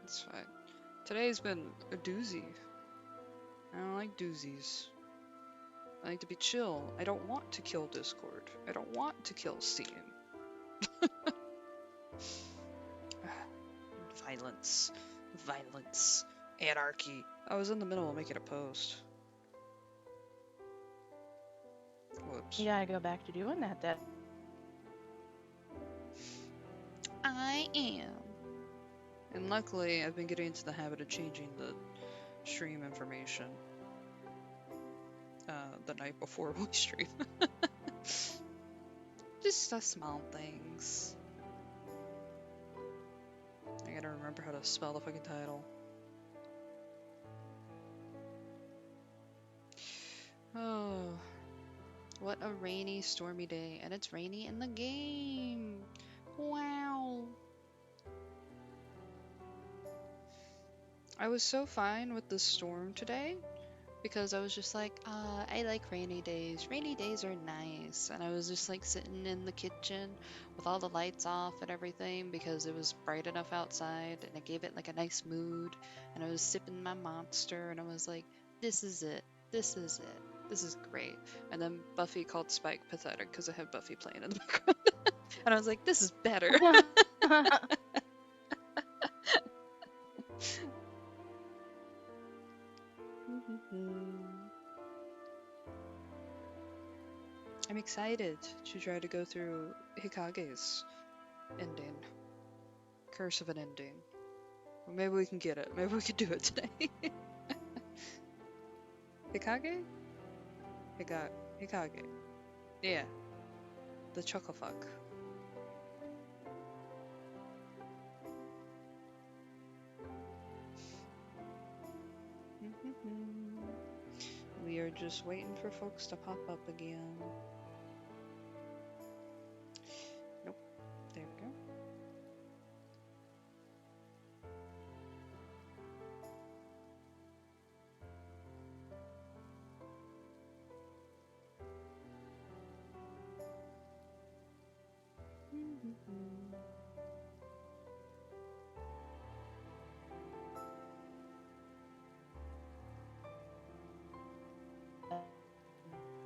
It's fine. Today's been a doozy. I don't like doozies. I like to be chill. I don't want to kill Discord. I don't want to kill Steam. Violence. Violence. Anarchy. I was in the middle of making a post. Whoops. You gotta go back to doing that then. I am. And luckily, I've been getting into the habit of changing the stream information the night before we stream. Just the small things. I gotta remember how to spell the fucking title. Oh, what a rainy, stormy day. And it's rainy in the game. Wow. I was so fine with the storm today because I was just like, I like rainy days. Rainy days are nice. And I was just like sitting in the kitchen with all the lights off and everything because it was bright enough outside and it gave it like a nice mood. And I was sipping my monster and I was like, this is it. This is it. This is great. And then Buffy called Spike pathetic because I had Buffy playing in the background. And I was like, this is better. I'm excited to try to go through Hikage's ending. Curse of an ending. Well, maybe we can get it. Maybe we could do it today. Hikage? Hikage. Yeah. The chucklefuck. We are just waiting for folks to pop up again. Nope. There we go.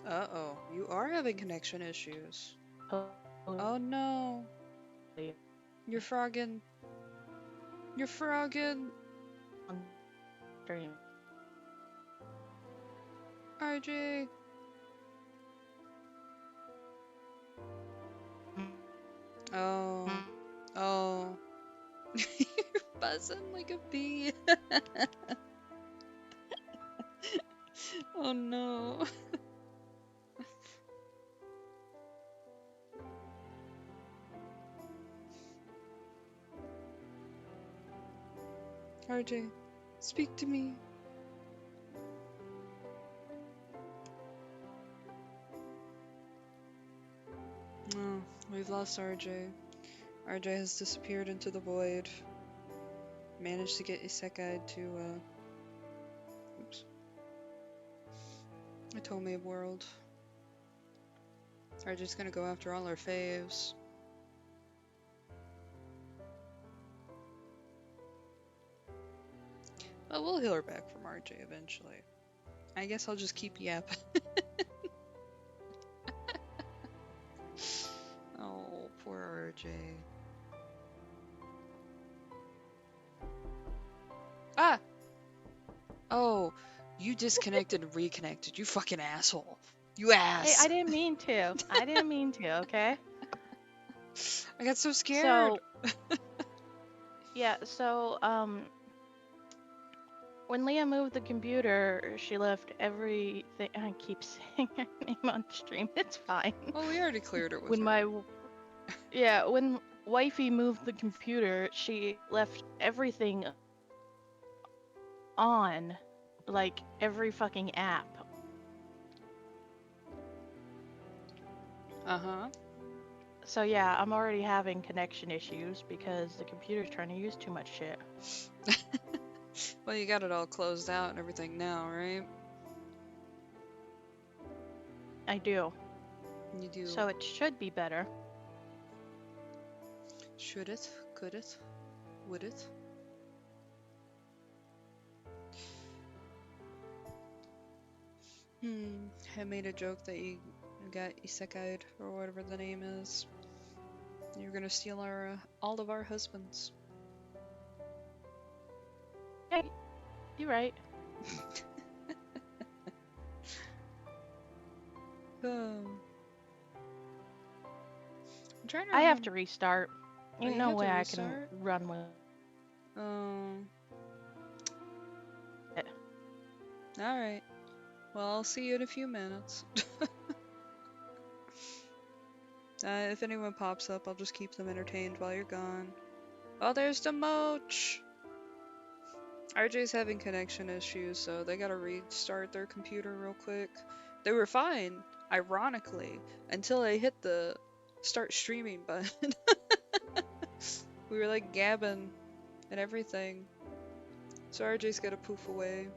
Uh-oh, you are having connection issues. Oh no. You're frogging. You're frogging. Stream. RJ. Oh. Oh. You're buzzing like a bee. Oh no. RJ, speak to me. Oh, we've lost RJ. RJ has disappeared into the void. Managed to get Isekai to, oops. Atomic world. RJ's gonna go after all our faves. But we'll heal her back from RJ eventually. I guess I'll just keep yapping. Oh, poor RJ. Ah! Oh, you disconnected and reconnected. You fucking asshole. You ass. Hey, I didn't mean to. I didn't mean to, okay? I got so scared. So, when Leah moved the computer, she left everything. I keep saying her name on stream. It's fine. Well, we already cleared it with When her. when wifey moved the computer, she left everything on, like every fucking app. Uh-huh. So yeah, I'm already having connection issues because the computer's trying to use too much shit. Well, you got it all closed out and everything now, right? I do. You do. So it should be better. Should it? Could it? Would it? I made a joke that you got isekai'd, or whatever the name is. You're gonna steal our all of our husbands. Yeah, you're right. I'm trying to I have remember. to restart. Oh, Ain't you no have to way I can restart? run with Oh, it. alright. Well, I'll see you in a few minutes. If anyone pops up, I'll just keep them entertained while you're gone. Oh, there's the Moch! RJ's having connection issues, so they gotta restart their computer real quick. They were fine, ironically, until I hit the start streaming button. We were like gabbing and everything. So RJ's gotta poof away.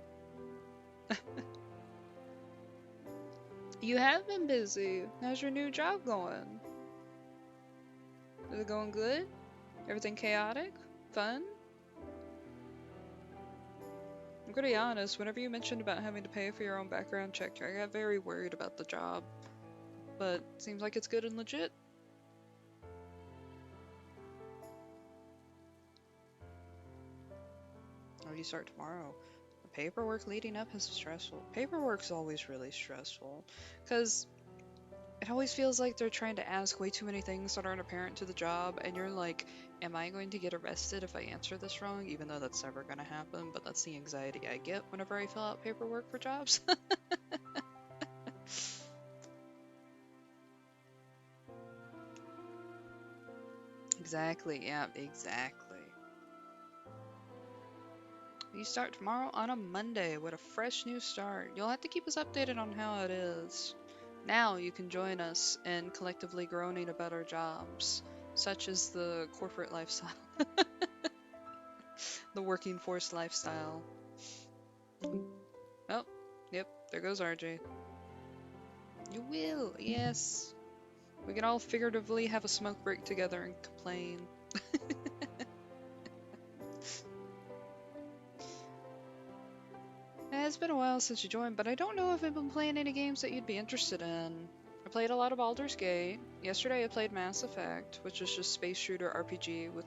You have been busy. How's your new job going? Is it going good? Everything chaotic? Fun? I'm gonna be honest, whenever you mentioned about having to pay for your own background check, I got very worried about the job. But seems like it's good and legit. Oh, you start tomorrow. The paperwork leading up is stressful. Paperwork's always really stressful. Because it always feels like they're trying to ask way too many things that aren't apparent to the job, and you're like, am I going to get arrested if I answer this wrong? Even though that's never going to happen, but that's the anxiety I get whenever I fill out paperwork for jobs. Exactly, yeah, exactly. You start tomorrow on a Monday with a fresh new start. You'll have to keep us updated on how it is. Now you can join us in collectively groaning about our jobs, such as the corporate lifestyle, the working force lifestyle. Oh, yep, there goes RJ. You will, yes. We can all figuratively have a smoke break together and complain. It's been a while since you joined, but I don't know if I've been playing any games that you'd be interested in. I played a lot of Baldur's Gate. Yesterday I played Mass Effect, which is just space shooter RPG with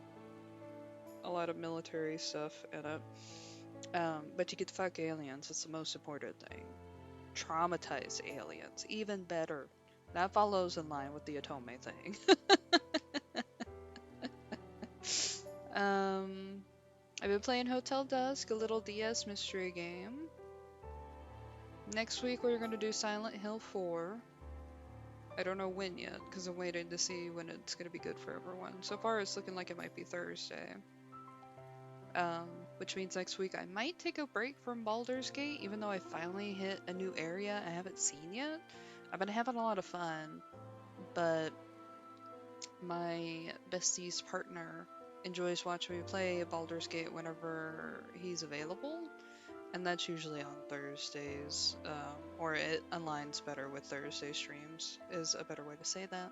a lot of military stuff in it. But you get to fuck aliens, it's the most important thing. Traumatize aliens, even better. That follows in line with the Otome thing. I've been playing Hotel Dusk, a little DS mystery game. Next week we're gonna do Silent Hill 4. I don't know when yet, because I'm waiting to see when it's gonna be good for everyone. So far it's looking like it might be Thursday. Which means next week I might take a break from Baldur's Gate, even though I finally hit a new area I haven't seen yet. I've been having a lot of fun, but my bestie's partner enjoys watching me play Baldur's Gate whenever he's available, and that's usually on Thursdays, or it aligns better with Thursday streams, is a better way to say that.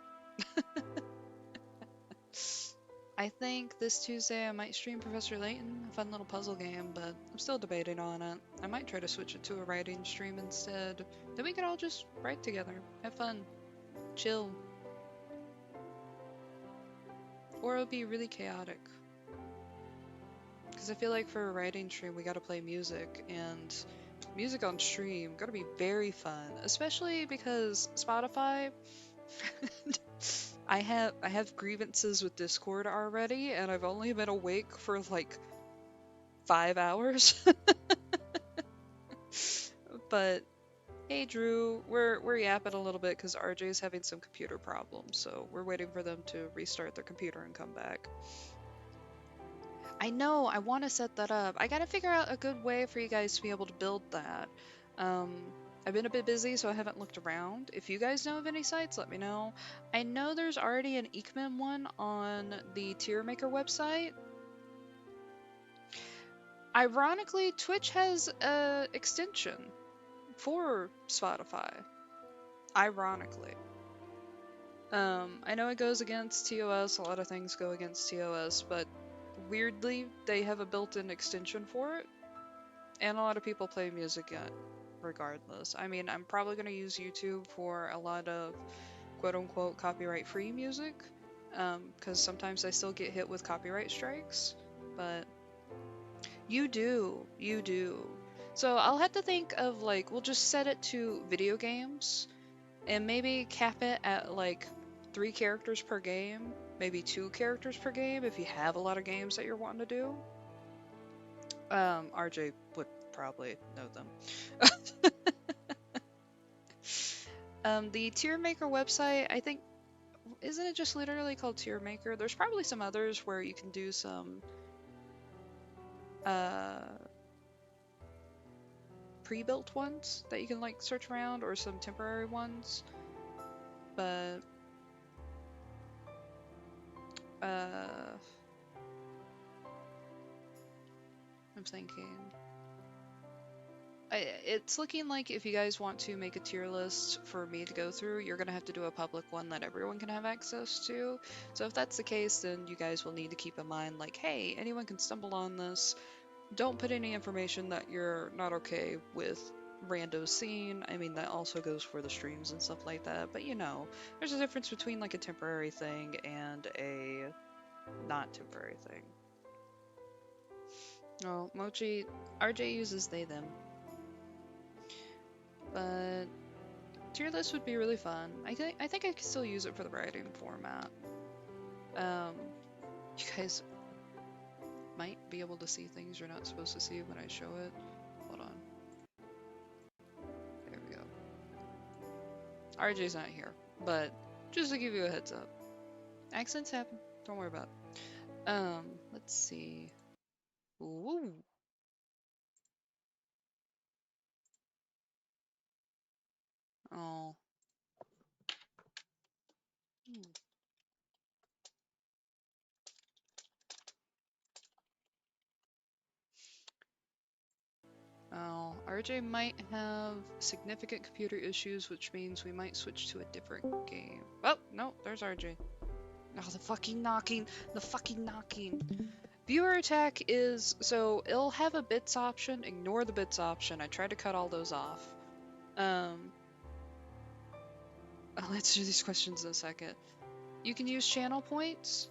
I think this Tuesday I might stream Professor Layton, a fun little puzzle game, but I'm still debating on it. I might try to switch it to a writing stream instead. Then we could all just write together, have fun, chill. Or it'll be really chaotic. Because I feel like for a writing stream we gotta play music, and music on stream gotta be very fun, especially because Spotify I have grievances with Discord already, and I've only been awake for like 5 hours. But hey, Drew, we're yapping a little bit because RJ's having some computer problems, so we're waiting for them to restart their computer and come back. I know, I want to set that up. I gotta figure out a good way for you guys to be able to build that. I've been a bit busy, so I haven't looked around. If you guys know of any sites, let me know. I know there's already an Eekman one on the Tier Maker website. Ironically, Twitch has a extension for Spotify. Ironically. I know it goes against TOS, a lot of things go against TOS, but weirdly, they have a built-in extension for it, and a lot of people play music in it. regardless. I mean, I'm probably going to use YouTube for a lot of quote-unquote copyright-free music, because sometimes I still get hit with copyright strikes, but you do. So I'll have to think of, like, we'll just set it to video games, and maybe cap it at, like, 3 characters per game, maybe 2 characters per game if you have a lot of games that you're wanting to do. RJ would probably know them. The Tier Maker website, I think, isn't it just literally called Tier Maker? There's probably some others where you can do some pre-built ones that you can like search around, or some temporary ones. But I'm thinking. It's looking like if you guys want to make a tier list for me to go through, you're going to have to do a public one that everyone can have access to. So if that's the case, then you guys will need to keep in mind, like, hey, anyone can stumble on this. Don't put any information that you're not okay with rando seeing. I mean, that also goes for the streams and stuff like that. But you know, there's a difference between like a temporary thing and a not temporary thing. Oh, Mochi, RJ uses they, them. But tier list would be really fun. I think I can still use it for the writing format. You guys might be able to see things you're not supposed to see when I show it. Hold on. There we go. RJ's not here, but just to give you a heads up. Accents happen. Don't worry about it. Let's see. Ooh. Oh. Oh, RJ might have significant computer issues, which means we might switch to a different game. Oh, no, there's RJ. Oh, the fucking knocking. The fucking knocking. Viewer attack is, so it'll have a bits option. Ignore the bits option. I tried to cut all those off. I'll answer these questions in a second. You can use channel points,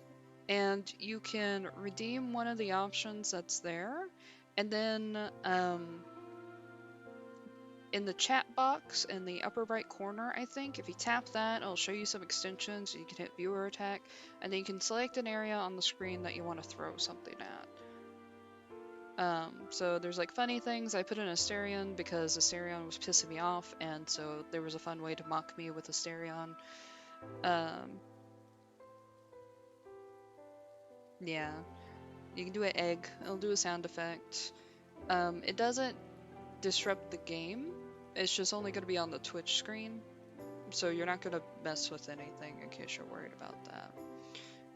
and you can redeem one of the options that's there, and then in the chat box in the upper right corner, I think, if you tap that, it'll show you some extensions. You can hit viewer attack, and then you can select an area on the screen that you want to throw something at. So there's like funny things. I put in Asterion because Asterion was pissing me off, and so there was a fun way to mock me with Asterion. Yeah, you can do an egg. It'll do a sound effect. It doesn't disrupt the game. It's just only going to be on the Twitch screen, so you're not going to mess with anything in case you're worried about that.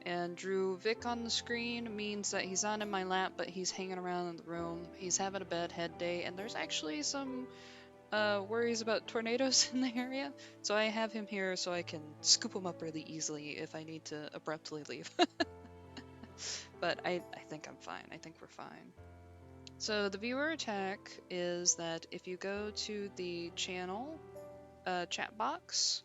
And drew Vic on the screen means that he's not in my lap, but he's hanging around in the room. He's having a bad head day, and there's actually some worries about tornadoes in the area. So I have him here so I can scoop him up really easily if I need to abruptly leave. But I think I'm fine. I think we're fine. So the viewer attack is that if you go to the channel chat box,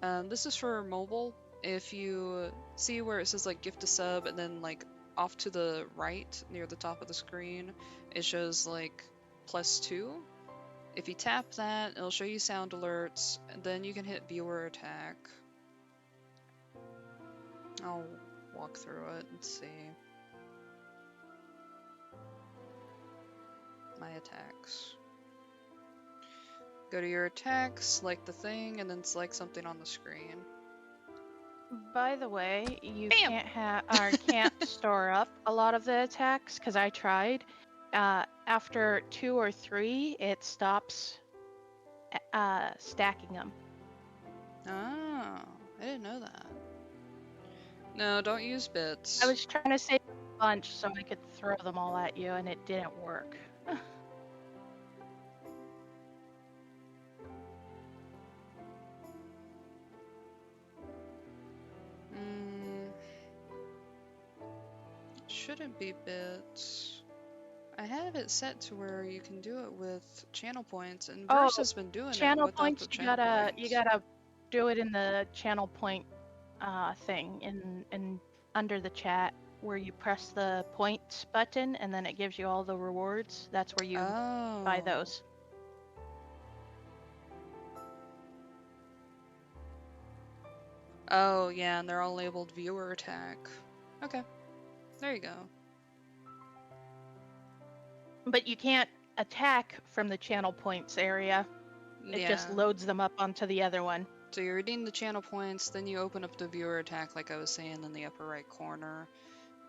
this is for mobile. If you see where it says like gift a sub, and then like off to the right near the top of the screen, it shows like +2. If you tap that, it'll show you sound alerts, and then you can hit viewer attack. I'll walk through it and see. My attacks. Go to your attacks, select the thing, and then select something on the screen. By the way, you Bam! can't have or can't store up a lot of the attacks because I tried. After 2 or 3, it stops stacking them. Oh, I didn't know that. No, don't use bits. I was trying to save a bunch so I could throw them all at you, and it didn't work. Shouldn't be bits. I have it set to where you can do it with channel points, and Oh, Verse has been doing it channel without the points. channel You points. gotta do it in the channel point thing in under the chat where you press the points button and then it gives you all the rewards. That's where you buy Oh. those. Oh, yeah, and they're all labeled viewer attack. Okay, there you go. But you can't attack from the channel points area. It just Yeah. loads them up onto the other one. So you redeem the channel points, then you open up the viewer attack like I was saying in the upper right corner.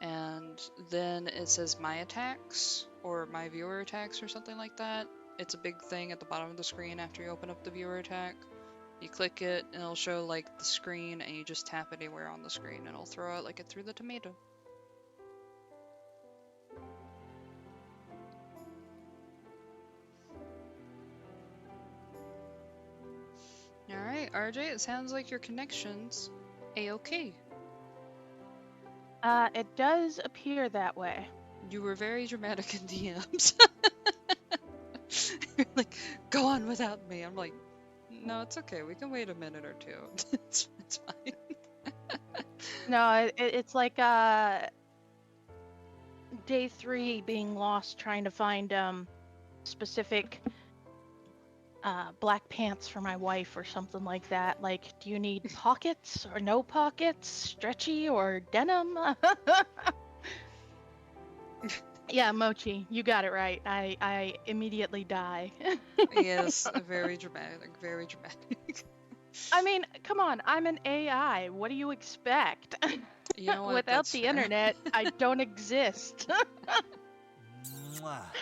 And then it says my attacks or my viewer attacks or something like that. It's a big thing at the bottom of the screen after you open up the viewer attack. You click it and it'll show like the screen, and you just tap anywhere on the screen and it'll throw it like it threw the tomato. Alright, RJ, it sounds like your connection's a-okay. It does appear that way. You were very dramatic in DMs. You're like, go on without me. I'm like, no, it's okay. We can wait a minute or two. it's fine. No, it's like day 3 being lost trying to find specific black pants for my wife or something like that. Like, do you need pockets or no pockets? Stretchy or denim? Yeah, Mochi, you got it right. I immediately die. Yes, very dramatic, very dramatic. I mean, come on, I'm an AI. What do you expect? You know what? Without That's the fair. internet, I don't exist.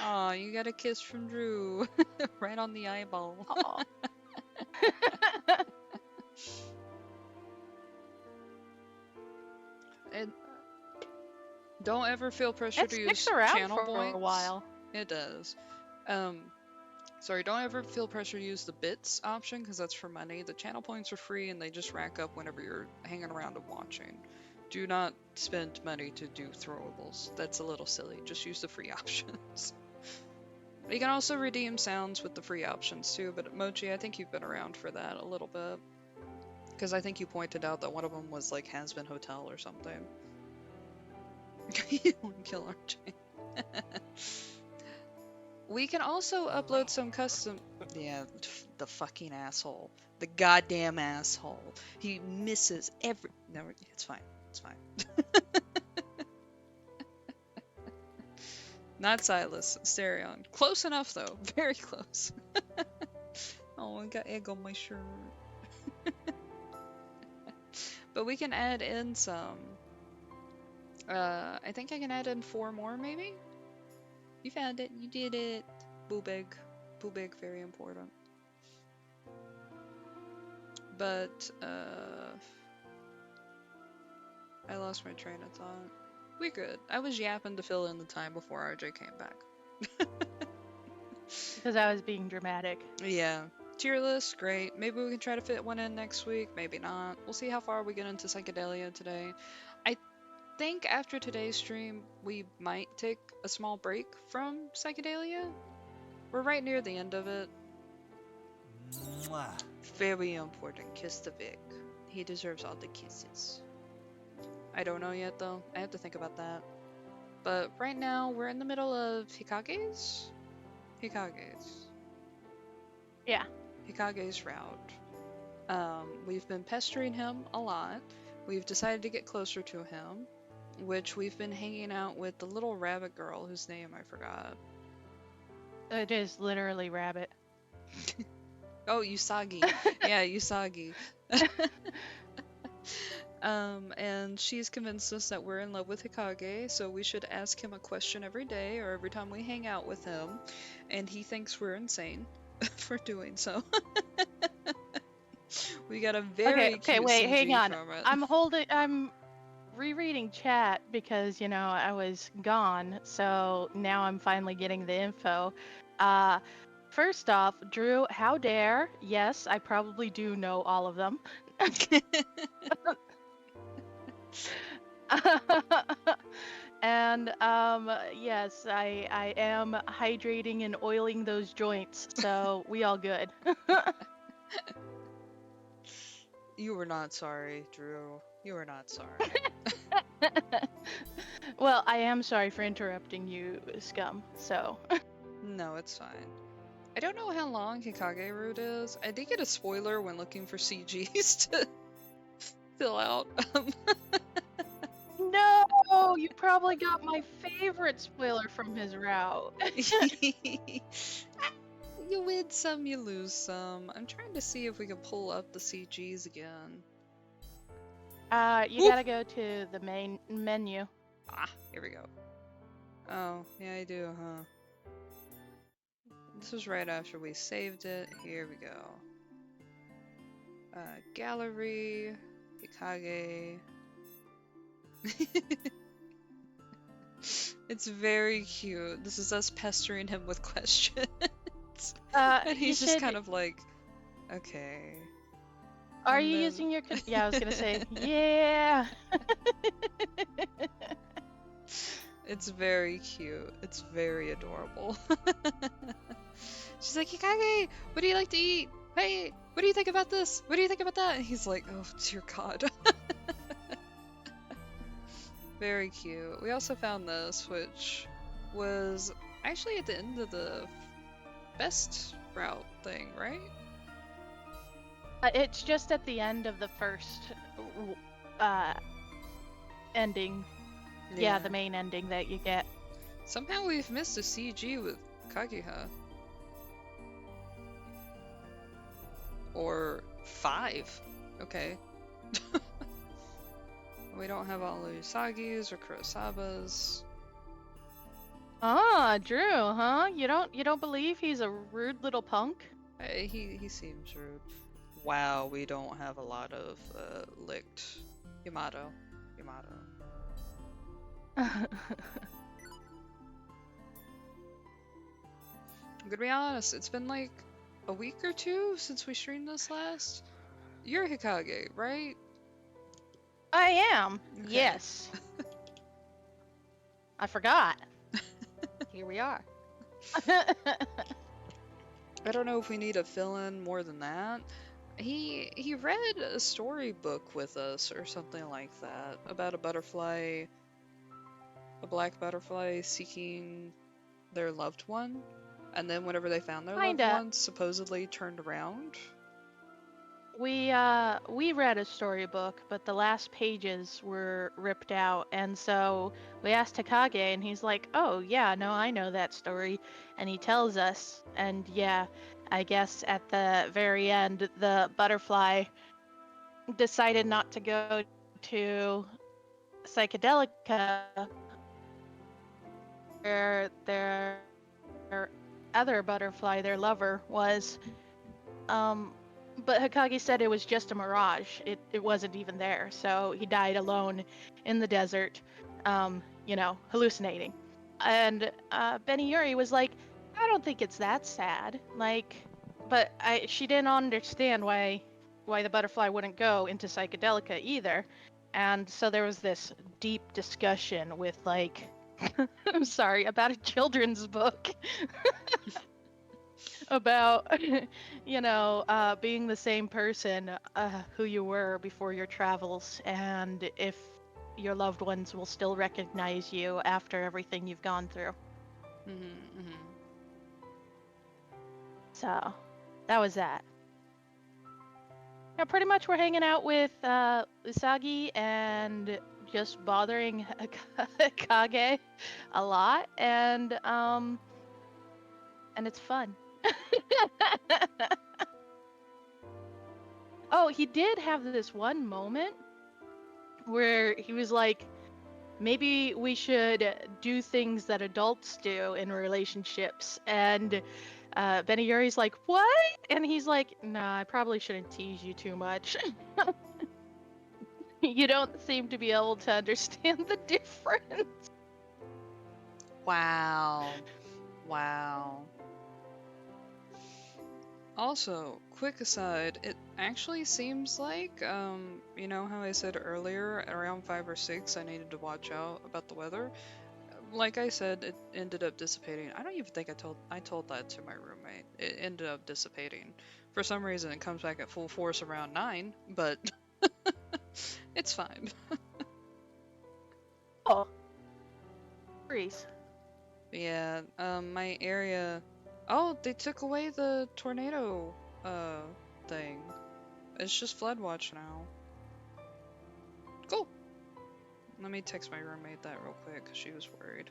Aw, you got a kiss from Drew. Right on the eyeball. Aw. And don't ever feel pressure It to sticks use around channel for points. a while. It does. Sorry, don't ever feel pressure to use the bits option, because that's for money. The channel points are free and they just rack up whenever you're hanging around and watching. Do not spend money to do throwables. That's a little silly. Just use the free options. You can also redeem sounds with the free options too, but Mochi, I think you've been around for that a little bit. Because I think you pointed out that one of them was like Has-Been Hotel or something. You want to kill RJ. We can also upload some custom... Yeah, the fucking asshole. The goddamn asshole. He misses every... No, it's fine. It's fine. Not Silas. Stereon. Close enough, though. Very close. Oh, I got egg on my shirt. But we can add in some... I think I can add in 4 more, maybe? You found it. You did it. Boo big. Boo big, very important. But, I lost my train of thought. We're good. I was yapping to fill in the time before RJ came back. Because I was being dramatic. Yeah. Tier list, great. Maybe we can try to fit one in next week. Maybe not. We'll see how far we get into Psychedelia today. I think after today's stream, we might take a small break from Psychedelia. We're right near the end of it. Mwah. Very important. Kiss the Vic. He deserves all the kisses. I don't know yet, though. I have to think about that. But right now, we're in the middle of Hikage's? Hikage's. Yeah. Hikage's route. We've been pestering him a lot. We've decided to get closer to him, which we've been hanging out with the little rabbit girl whose name I forgot. It is literally rabbit. Oh, Usagi. Yeah, Usagi. And she's convinced us that we're in love with Hikage, so we should ask him a question every day or every time we hang out with him, and he thinks we're insane for doing so. We got a very okay, cute wait, CG hang on. from it. I'm rereading chat because, you know, I was gone, so now I'm finally getting the info. First off, Drew, how dare? Yes, I probably do know all of them. And yes, I am hydrating and oiling those joints, so we all good. You were not sorry, Drew. You were not sorry. Well, I am sorry for interrupting you, Scum. So No, it's fine. I don't know how long Hikage route is. I did get a spoiler when looking for CGs to fill out. no, you probably got my favorite spoiler from his route. You win some, you lose some. I'm trying to see if we can pull up the CGs again. You Woo! gotta go to the main menu. Ah, here we go. Oh, yeah, I do, huh? This was right after we saved it. Here we go. Gallery, Hikage. It's very cute. This is us pestering him with questions. And he's just kind of like, okay. Are And you then... using your? Yeah, I was gonna say, yeah. It's very cute. It's very adorable. She's like, Hikage, what do you like to eat? Hey, what do you think about this? What do you think about that? And he's like, oh, dear God. Very cute. We also found this, which was actually at the end of the best route thing, right? It's just at the end of the first ending. Yeah, the main ending that you get. Somehow we've missed a CG with Kaguya. Or 5. Okay. We don't have all the Usagi's or Kurosabas. Ah, Drew, huh? You don't believe he's a rude little punk? He seems rude. Wow, we don't have a lot of licked Yamato. I'm gonna be honest, it's been like a week or two since we streamed this last. You're Hikage, right? I am. Okay. Yes. I forgot. Here we are. I don't know if we need to fill in more than that. He read a storybook with us or something like that about a butterfly, a black butterfly seeking their loved one, and then whenever they found their loved one, supposedly turned around. We read a storybook, but the last pages were ripped out, and so we asked Hikage, and he's like, "Oh yeah, no, I know that story," and he tells us, and yeah, I guess at the very end, the butterfly decided not to go to Psychedelica, where their other butterfly, their lover, was. But Hikage said it was just a mirage. It wasn't even there. So he died alone in the desert, hallucinating. And Yuri was like, I don't think it's that sad. But she didn't understand why the butterfly wouldn't go into Psychedelica either. And so there was this deep discussion with I'm sorry, about a children's book. About being the same person who you were before your travels, and if your loved ones will still recognize you after everything you've gone through. So that was that. Now pretty much we're hanging out with Usagi and just bothering Kage a lot, and it's fun. Oh, he did have this one moment where he was like, maybe we should do things that adults do in relationships. And Yuri's like, what? And he's like, nah, I probably shouldn't tease you too much. You don't seem to be able to understand the difference. Wow. Also, quick aside, it actually seems like, you know how I said earlier, around 5 or 6, I needed to watch out about the weather? Like I said, it ended up dissipating. I don't even think I told that to my roommate. It ended up dissipating. For some reason, it comes back at full force around 9, but it's fine. Oh, freeze. Yeah, my area. Oh, they took away the tornado, uh, thing. It's just flood watch now. Cool. Let me text my roommate that real quick, because she was worried.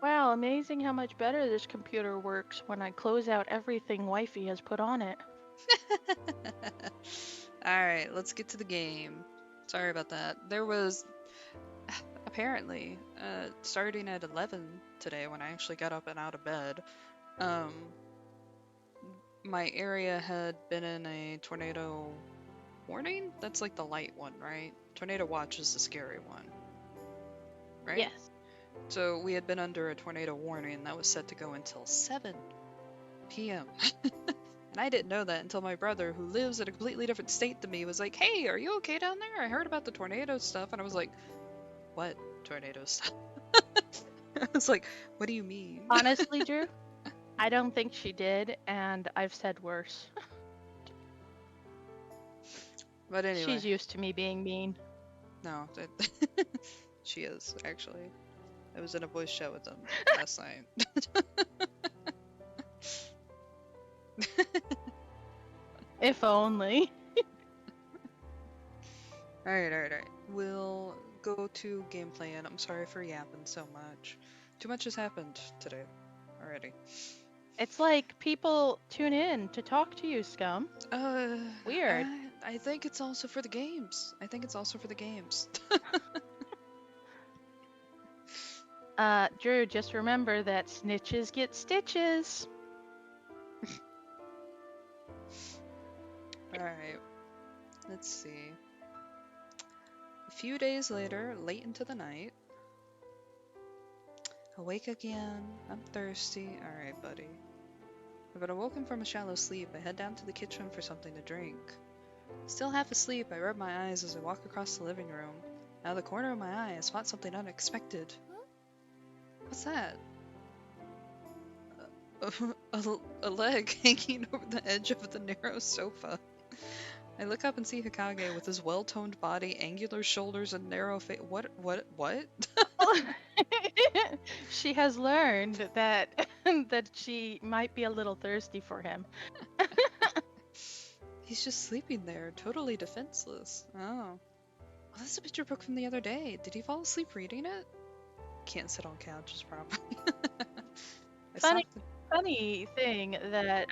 Wow, amazing how much better this computer works when I close out everything Wifey has put on it. Alright, let's get to the game. Sorry about that. There was, apparently, starting at 11 today when I actually got up and out of bed, um, my area had been in a tornado warning? That's like the light one, right? Tornado watch is the scary one, right? Yes. So we had been under a tornado warning that was set to go until 7 p.m. And I didn't know that until my brother, who lives in a completely different state than me, was like, "Hey, are you okay down there? I heard about the tornado stuff." And I was like, "What tornado stuff?" I was like, "What do you mean?" Honestly, Drew, I don't think she did, and I've said worse. But anyway, She's used to me being mean. no, she is actually. I was in a voice chat with them last night. If only. Alright. We'll go to gameplay, and I'm sorry for yapping so much. Too much has happened today already. It's like people tune in to talk to you, Scum. Uh, Weird. I think it's also for the games. I think it's also for the games. Drew, just remember that snitches get stitches. Alright, let's see. A few days later, late into the night. Awake again. I'm thirsty. Alright, buddy. I've been awoken from a shallow sleep. I head down to the kitchen for something to drink. Still half asleep, I rub my eyes as I walk across the living room. Out of the corner of my eye, I spot something unexpected. What's that? A leg hanging over the edge of the narrow sofa. I look up and see Hikage with his well-toned body, angular shoulders, and narrow face. What? She has learned that that she might be a little thirsty for him. He's just sleeping there, totally defenseless. Oh. Well, that's a picture book from the other day. Did he fall asleep reading it? Can't sit on couches, probably. Funny thing that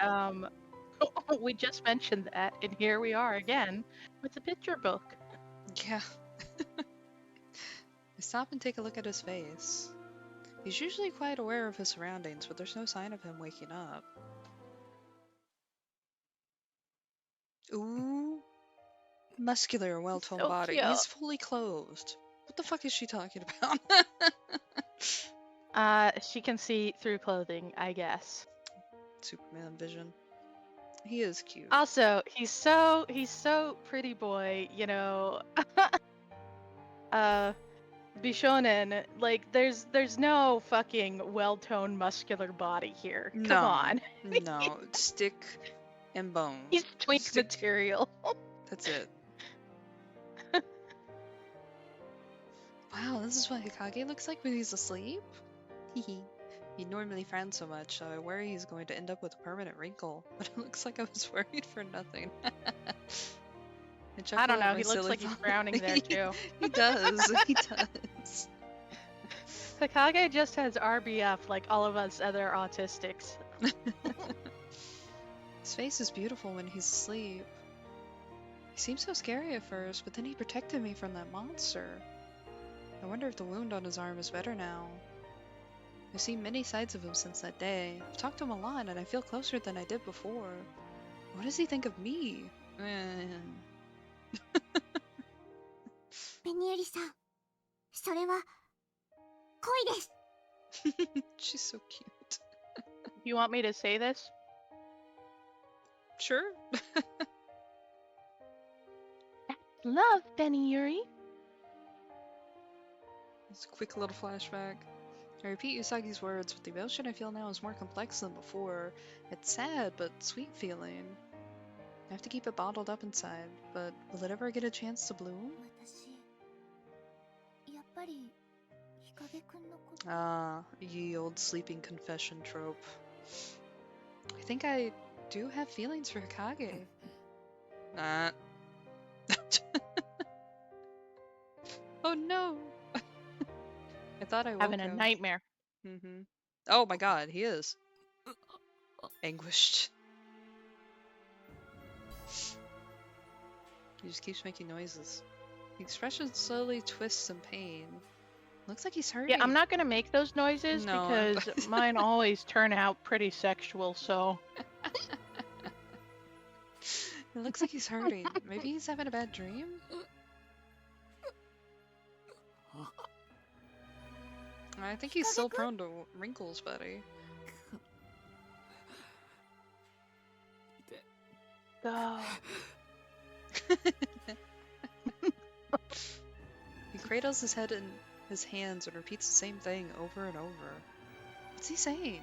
we just mentioned that, and here we are again with the picture book. Yeah. I stop and take a look at his face. He's usually quite aware of his surroundings, but there's no sign of him waking up. Ooh. Muscular, well-toned So body. cute. He's fully clothed. What the fuck is she talking about? She can see through clothing, I guess. Superman vision. He is cute. Also, he's so pretty boy, you know. Bishonen, like there's no fucking well-toned muscular body here. Come on. No. Stick and bone. He's twink material. That's it. Wow, this is what Hikage looks like when he's asleep? Hehe. He normally frowns so much, so I worry he's going to end up with a permanent wrinkle. But it looks like I was worried for nothing. I don't know, he looks like he's frowning there too. He does, he does. Hikage just has RBF like all of us other autistics. His face is beautiful when he's asleep. He seemed so scary at first, but then he protected me from that monster. I wonder if the wound on his arm is better now. I've seen many sides of him since that day. I've talked to him a lot, and I feel closer than I did before. What does he think of me? ベニエリさん、それは恋です。 She's so cute. You want me to say this? Sure. Love, Bnryou. It's a quick little flashback. I repeat Usagi's words, but the emotion I feel now is more complex than before. It's sad, but sweet feeling. I have to keep it bottled up inside, but will it ever get a chance to bloom? 私やっぱり日陰くんのこと。 Ah, ye old sleeping confession trope. I think I do have feelings for Hikage. Nah. Oh no! I thought I woke Having a up. nightmare. Oh my god, he is. Anguished. He just keeps making noises. The expression slowly twists in pain. Looks like he's hurting. Yeah, I'm not gonna make those noises No, because mine always turn out pretty sexual, so. It looks like he's hurting. Maybe he's having a bad dream? I think he's still prone to wrinkles, buddy. Go. He cradles his head in his hands and repeats the same thing over and over. What's he saying?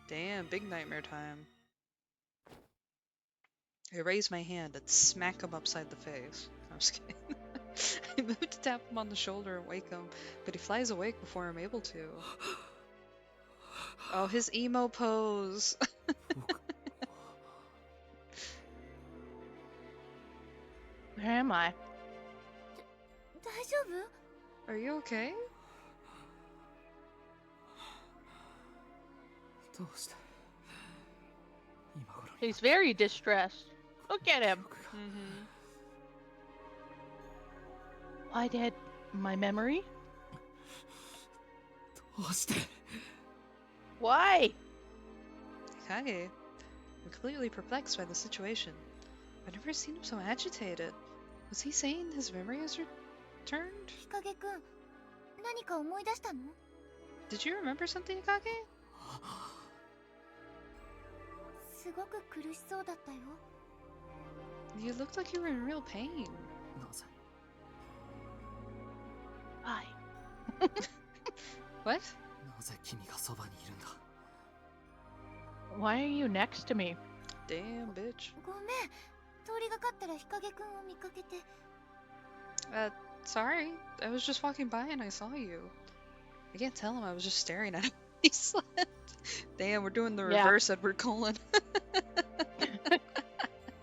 Damn, big nightmare time. I raise my hand and smack him upside the face. I'm just kidding. I move to tap him on the shoulder and wake him, but he flies awake before I'm able to. Oh, his emo pose! Where am I? 大丈夫? Are you okay? どうして今頃 He's very distressed. Look at him. Why did my memory? どうして Why? Hikage, I'm completely perplexed by the situation. I've never seen him so agitated. Was he saying his memory has returned? 日陰くん、何か思い出したの? Did you remember something, Hikage? すごく苦しそうだったよ。 You looked like you were in real pain. なぜ Why? What? なぜ君がそばにいるんだ Why are you next to me? Damn, bitch. ごめん、通りがかったら日陰くんを見かけて。Sorry. I was just walking by and I saw you. I can't tell him I was just staring at him. He slept. Damn, we're doing the reverse Edward Cullen.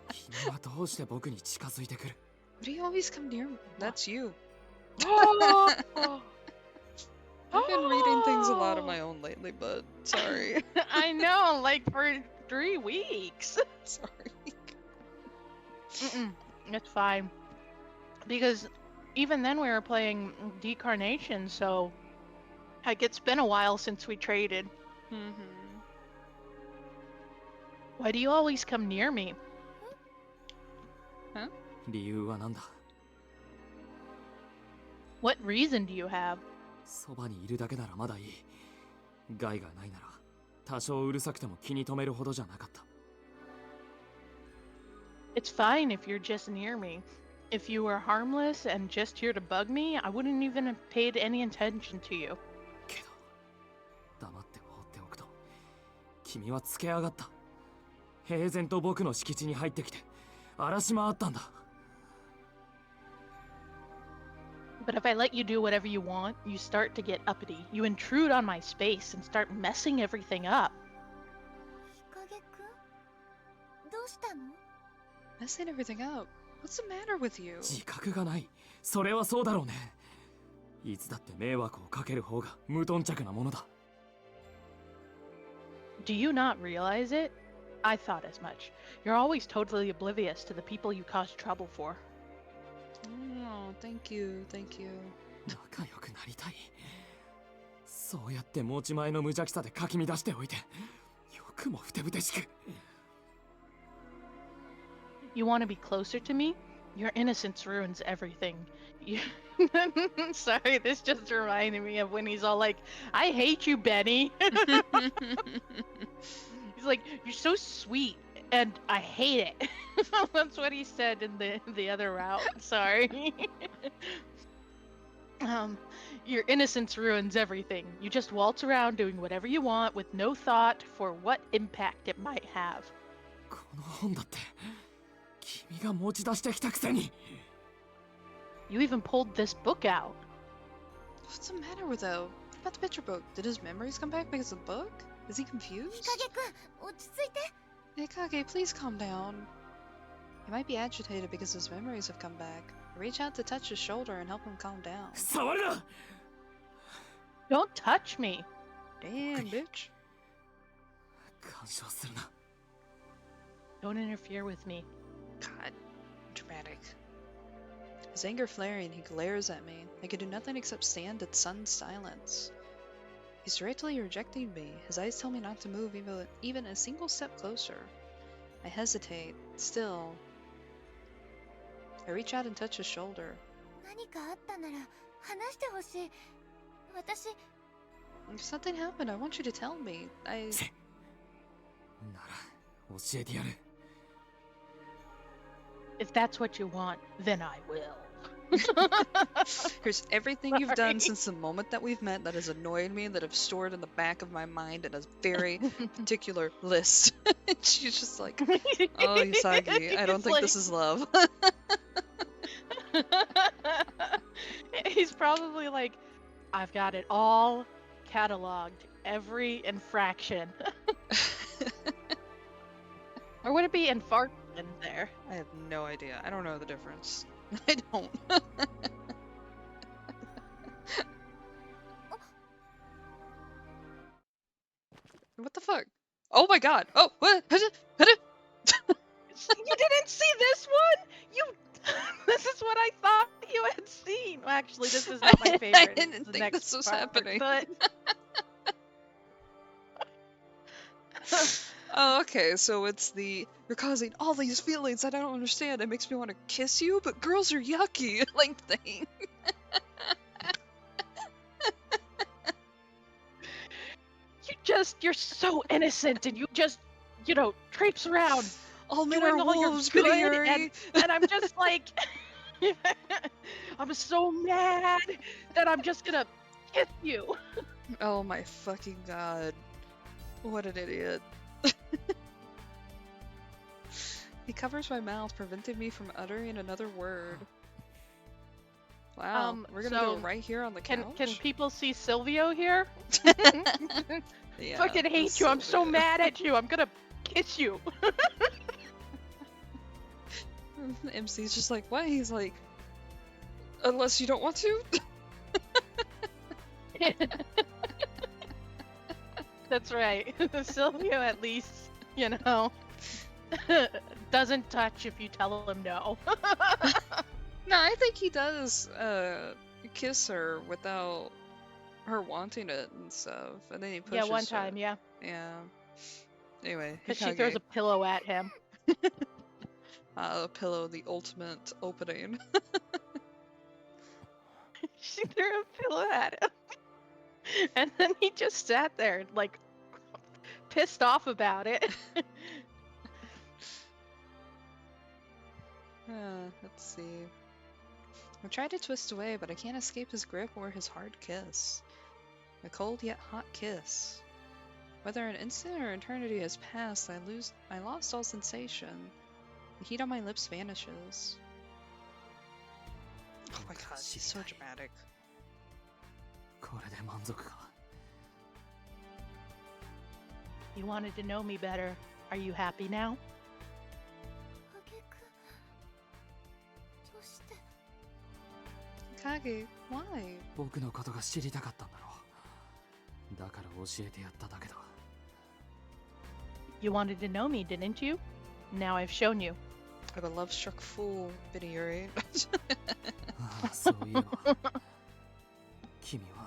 君はどうして僕に近づいてくる Why do you always come near me? That's you. Oh! I've been reading things a lot of my own lately, but sorry. I know, like for 3 weeks. Sorry. It's fine. Because even then we were playing Decarnation, so like it's been a while since we traded. Why do you always come near me? 理由は何だ What reason do you have? そばにいるだけならまだいい害がないなら多少うるさくても気に留めるほどじゃなかった It's fine if you're just near me. If you were harmless and just here to bug me, I wouldn't even have paid any attention to you. けど黙って放っておくと君はつけ上がった平然と僕の敷地に入ってきて荒らし回ったんだ But if I let you do whatever you want, you start to get uppity. You intrude on my space and start messing everything up. 日陰くん、どうしたの? Messing everything up. What's the matter with you? 自覚がないそれはそうだろうねいつだって迷惑をかける方が無頓着なものだ Do you not realize it? I thought as much. You're always totally oblivious to the people you cause trouble for. Oh, thank you, thank you. 仲良くなりたいそうやって持ち前の無邪気さでかき乱しておいてよくもふてぶてしく You want to be closer to me? Your innocence ruins everything. You... Sorry, this just reminded me of when he's all like, I hate you, Benny. He's like, you're so sweet, and I hate it. That's what he said in the other route. Sorry. Your innocence ruins everything. You just waltz around doing whatever you want with no thought for what impact it might have. この本だって君が持ち出してきたくせに。 You even pulled this book out. What's the matter with though? What about the picture book? Did his memories come back because of the book? Is he confused? 日陰くん、落ち着いて。 Hikage, please calm down. He might be agitated because his memories have come back. Reach out to touch his shoulder and help him calm down. 触るな。 Don't touch me. Damn, bitch. 干渉するな。 Don't interfere with me. God, dramatic. His anger flaring, he glares at me. I can do nothing except stand in stunned silence. He's directly rejecting me. His eyes tell me not to move even a single step closer. I hesitate. Still. I reach out and touch his shoulder. 何かあったなら話してほしい。私、 If something happened, I want you to tell me. なら教えてやる。 If that's what you want, then I will. Here's everything you've done since the moment that we've met that has annoyed me, that I've stored in the back of my mind in a very particular list. And she's just like, oh, Usagi, I don't think this is love. He's probably like, I've got it all cataloged, every infraction. Or would it be infraction there? I have no idea. I don't know the difference. I don't. What the fuck? Oh my god! Oh! What? You didn't see this one? You. This is what I thought you had seen. Well, actually, this is not my favorite. I didn't It's the think next this was part, happening. But... Oh, okay, so it's the you're causing all these feelings that I don't understand. It makes me want to kiss you, but girls are yucky, like thing. You're so innocent, and you just, traipse around. All men Doing are all your wolves, good, Bitty Yuri. and I'm just like, I'm so mad that I'm just gonna kiss you. Oh my fucking god. What an idiot. He covers my mouth, preventing me from uttering another word. Wow, we're gonna go so right here on the couch? Can people see Silvio here? Yeah, Fucking hate you. I'm so mad at you. I'm gonna kiss you. MC's just like, what? He's like, unless you don't want to? That's right. Silvio at least, doesn't touch if you tell him no. No, I think he does kiss her without her wanting it and stuff. And then he pushes Yeah, one time, it. yeah. Yeah. Anyway, Because she Hikage. throws a pillow at him. A pillow, the ultimate opening. She threw a pillow at him. And then he just sat there, like, pissed off about it. Let's see. I tried to twist away, but I can't escape his grip or his hard kiss. A cold yet hot kiss. Whether an instant or eternity has passed, I lost all sensation. The heat on my lips vanishes. Oh my god, she's so dramatic. これで満足か。 You wanted to know me better. Are you happy now? 日陰くん、どうして。 Hikage, why? 僕のことが知りたかったんだろう。だから教えてやっただけだ。 You wanted to know me, didn't you? Now I've shown you. I'm a love-struck fool, Bitty Yuri. ああ、そういえば。君は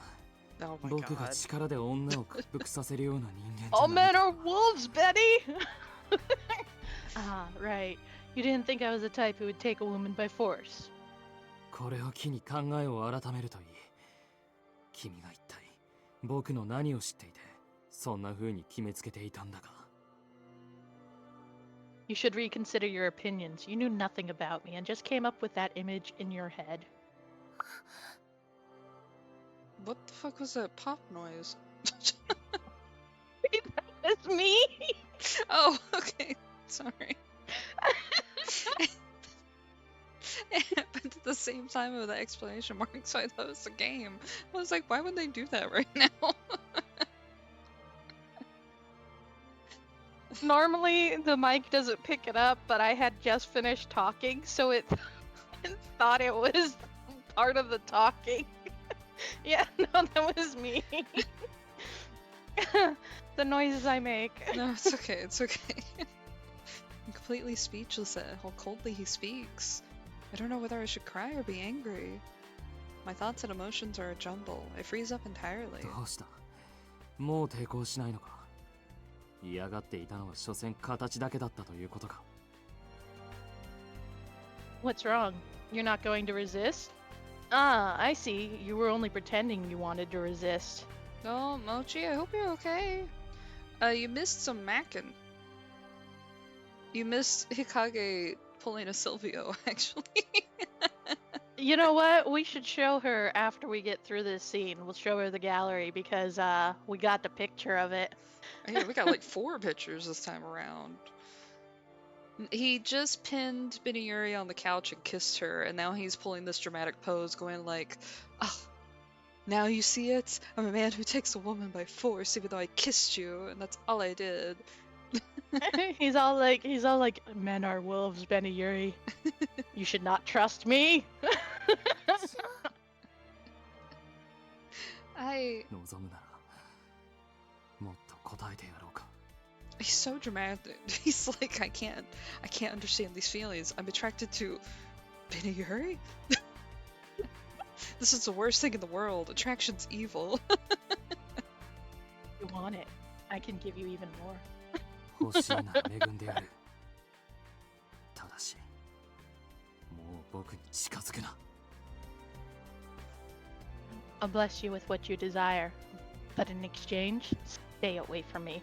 Oh my 僕が god. 力で女を屈服させるような人間じゃ All ない men are wolves, Betty! Ah, right. You didn't think I was the type who would take a woman by force. これを機に考えを改めるといい。君が一体僕の何を知っていて、そんな風に決めつけていたんだか。You should reconsider your opinions. You knew nothing about me and just came up with that image in your head. What the fuck was that pop noise? That's me! Oh, okay. Sorry. It happened at the same time with the exclamation mark, so I thought it was a game. I was like, why would they do that right now? Normally, the mic doesn't pick it up, but I had just finished talking, so it thought it was part of the talking. Yeah, no, that was me. The noises I make. No, it's okay, it's okay. I'm completely speechless at how coldly he speaks. I don't know whether I should cry or be angry. My thoughts and emotions are a jumble. I freeze up entirely. どうした？もう抵抗しないのか？嫌がっていたのは所詮形だけだったということか。What's wrong? You're not going to resist? Ah, I see. You were only pretending you wanted to resist. Oh, Mochi, I hope you're okay. You missed some mackin'. You missed Hikage pulling a Silvio, actually. You know what? We should show her after we get through this scene. We'll show her the gallery because we got the picture of it. Yeah, we got like 4 pictures this time around. He just pinned Bntuber on the couch and kissed her, and now he's pulling this dramatic pose going like, oh, now you see it? I'm a man who takes a woman by force even though I kissed you, and that's all I did. He's all like, men are wolves, Bntuber. You should not trust me. I... 望むならもっと答えてやろうか。 He's so dramatic. He's like, I can't understand these feelings. I'm attracted to Bntuber? This is the worst thing in the world. Attraction's evil. You want it? I can give you even more. 欲しいなら恵んでやる。ただし、もう僕に近づくな。I'll bless you with what you desire, but in exchange, stay away from me.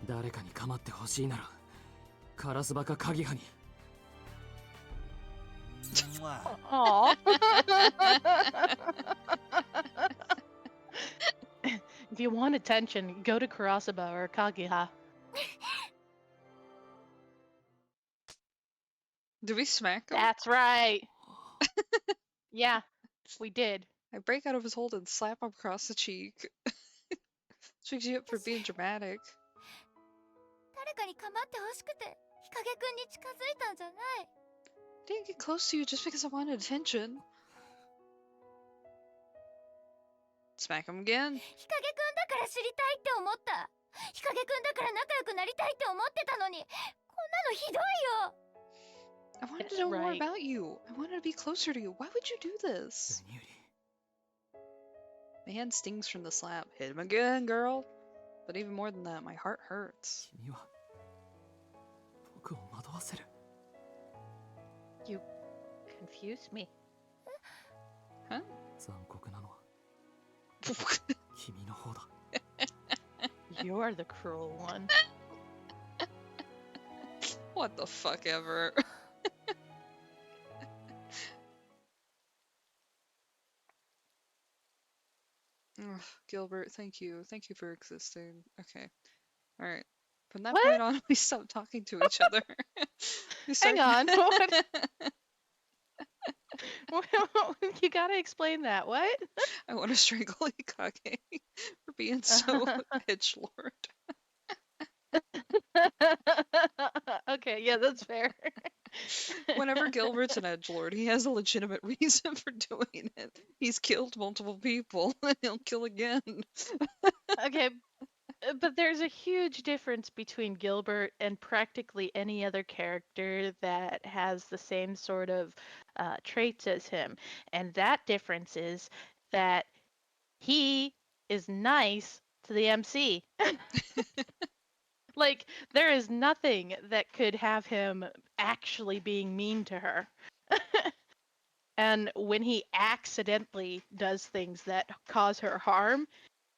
誰かに構ってほしいなら、カラスバかカギハに。Aww. If you want attention, go to Kurosaba or Kageha. Did we smack him? That's right. Yeah, we did. I break out of his hold and slap him across the cheek. Swigs you up for being dramatic. 誰かに構ってほしくて日陰くんに近づいたんじゃない。 I didn't get close to you just because I wanted attention. Smack him again. 日陰くんだから知りたいって思った。日陰くんだから仲良くなりたいって思ってたのに、こんなのひどいよ。 I wanted to That's know more right. about you. I wanted to be closer to you. Why would you do this? ベニューリ、 My hand stings from the slap. Hit him again, girl. But even more than that, my heart hurts. 君は僕を惑わせる。 You confuse me. Huh? 残酷なのは君の方だ。 You're the cruel one. What the fuck ever. Ugh, Gilbert, thank you. Thank you for existing. Okay. Alright. From that What? point on, we stopped talking to each other. We Hang started- on. You gotta explain that. What? I want to strangle Hikage for being so edgelord. Okay, yeah, that's fair. Whenever Gilbert's an edgelord, he has a legitimate reason for doing it. He's killed multiple people, and he'll kill again. Okay, but there's a huge difference between Gilbert and practically any other character that has the same sort of traits as him. And that difference is that he is nice to the MC. Like, there is nothing that could have him actually being mean to her. And when he accidentally does things that cause her harm,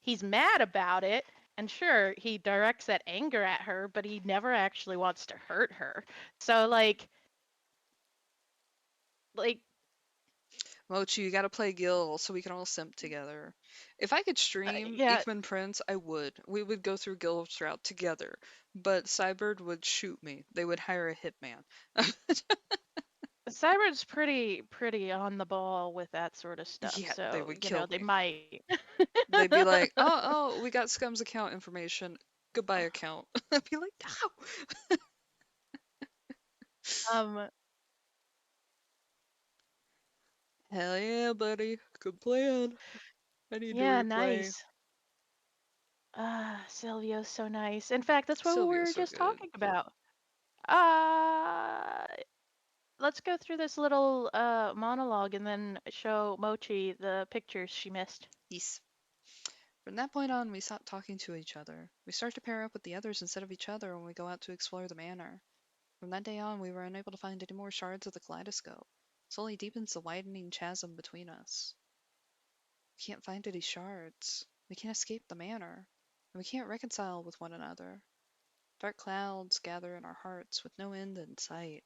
he's mad about it. And sure, he directs that anger at her, but he never actually wants to hurt her. So, like, Mochi, you gotta play Gil so we can all simp together. If I could stream yeah, Ikman Prince, I would. We would go through Gil's route together. But Cybird would shoot me. They would hire a hitman. Cyber's pretty on the ball with that sort of stuff. Yeah, they So, would you know, kill they me. might. They'd be like, oh, we got Scum's account information. Goodbye, account. I'd be like, no. um, Hell yeah, buddy. Good plan. I need to yeah, replay. nice. Silvio's so nice. In fact, that's what we Sylvia's were so just good. talking about. Uh, let's go through this little monologue and then show Mochi the pictures she missed. Yes. From that point on, we stopped talking to each other. We start to pair up with the others instead of each other when we go out to explore the manor. From that day on, we were unable to find any more shards of the kaleidoscope. It only deepens the widening chasm between us. We can't find any shards. We can't escape the manor. And we can't reconcile with one another. Dark clouds gather in our hearts with no end in sight.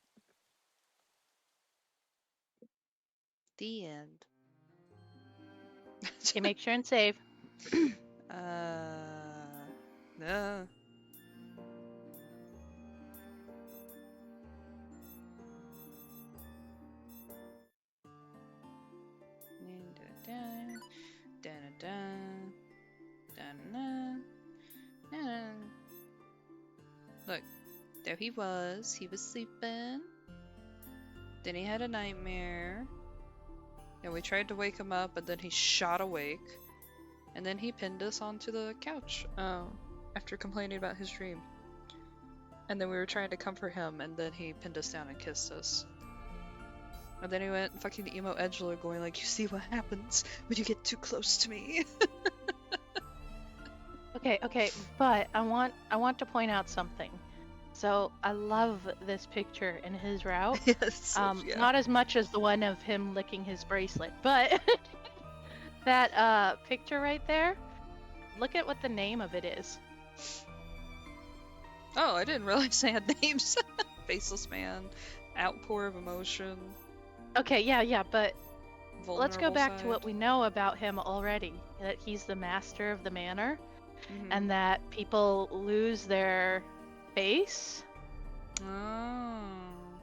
The end. Okay, make sure and save. No. Look, there he was. He was sleeping. Then he had a nightmare. And we tried to wake him up, and then he shot awake. And then he pinned us onto the couch after complaining about his dream. And then we were trying to comfort him, and then he pinned us down and kissed us. And then he went fucking emo edgelord going like, you see what happens when you get too close to me. Okay, but I want to point out something. So I love this picture in his route. Yes. Yeah. Not as much as the one of him licking his bracelet, but that picture right there. Look at what the name of it is. Oh, I didn't realize they had names. Faceless man, outpour of emotion. Okay, yeah, but let's go Vulnerable back to side. what we know about him already. That he's the master of the manor, Mhm. and that people lose their face Oh.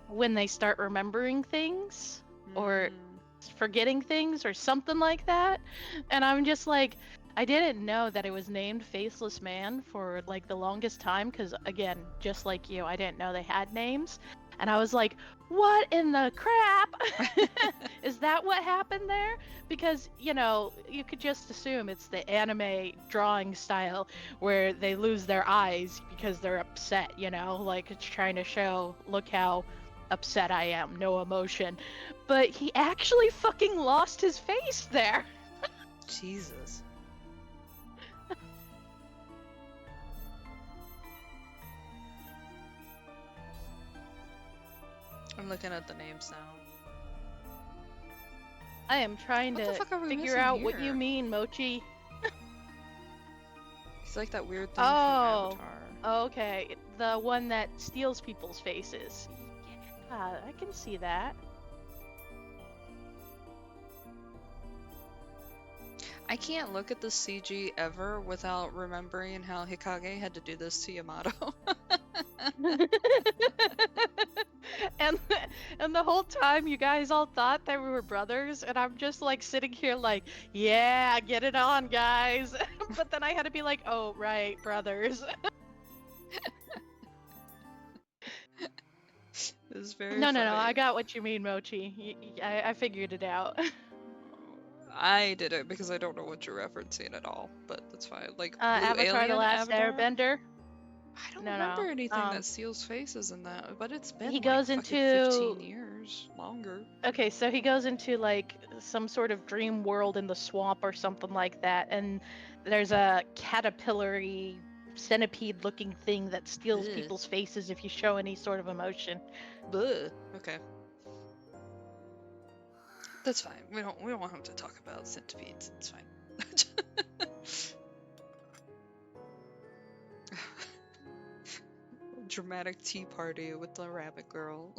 when they start remembering things or Mm. forgetting things or something like that. And I'm just like, I didn't know that it was named Faceless Man for like the longest time because, again, just like you, I didn't know they had names. And I was like, what in the crap? Is that what happened there? Because, you know, you could just assume it's the anime drawing style where they lose their eyes because they're upset, you know? Like it's trying to show, look how upset I am, no emotion. But he actually fucking lost his face there. Jesus. I'm looking at the names now. I am trying What the to fuck are we figure missing out what here? you mean, Mochi. It's like that weird thing Oh, from Avatar. okay. The one that steals people's faces. Yeah, I can see that. I can't look at the CG ever without remembering how Hikage had to do this to Yamato. and and the whole time you guys all thought that we were brothers, and I'm just like sitting here like, yeah, get it on, guys. But then I had to be like, oh right, brothers. It's very No, funny. I got what you mean, Mochi. I figured it out. I did it because I don't know what you're referencing at all, but that's fine. Like Blue Avatar: Alien The Last Avatar? Airbender. I don't No. remember anything that steals faces in that, but it's been He like goes fucking into 15 years longer. Okay, so he goes into like some sort of dream world in the swamp or something like that, and there's a caterpillary centipede-looking thing that steals Ugh. people's faces if you show any sort of emotion. Bleh. Okay. That's fine. We don't have to talk about centipedes. It's fine. Dramatic tea party with the rabbit girl.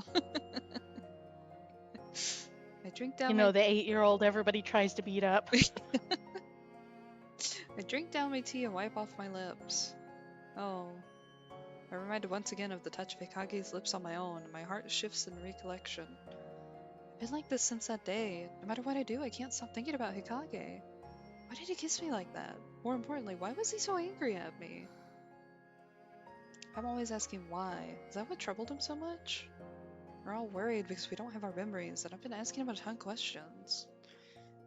I drink down You know, the 8-year-old everybody tries to beat up. I drink down my tea and wipe off my lips. Oh. I'm reminded once again of the touch of Hikage's lips on my own, and my heart shifts in recollection. I've been like this since that day. No matter what I do, I can't stop thinking about Hikage. Why did he kiss me like that? More importantly, why was he so angry at me? I'm always asking why. Is that what troubled him so much? We're all worried because we don't have our memories, and I've been asking him a ton of questions.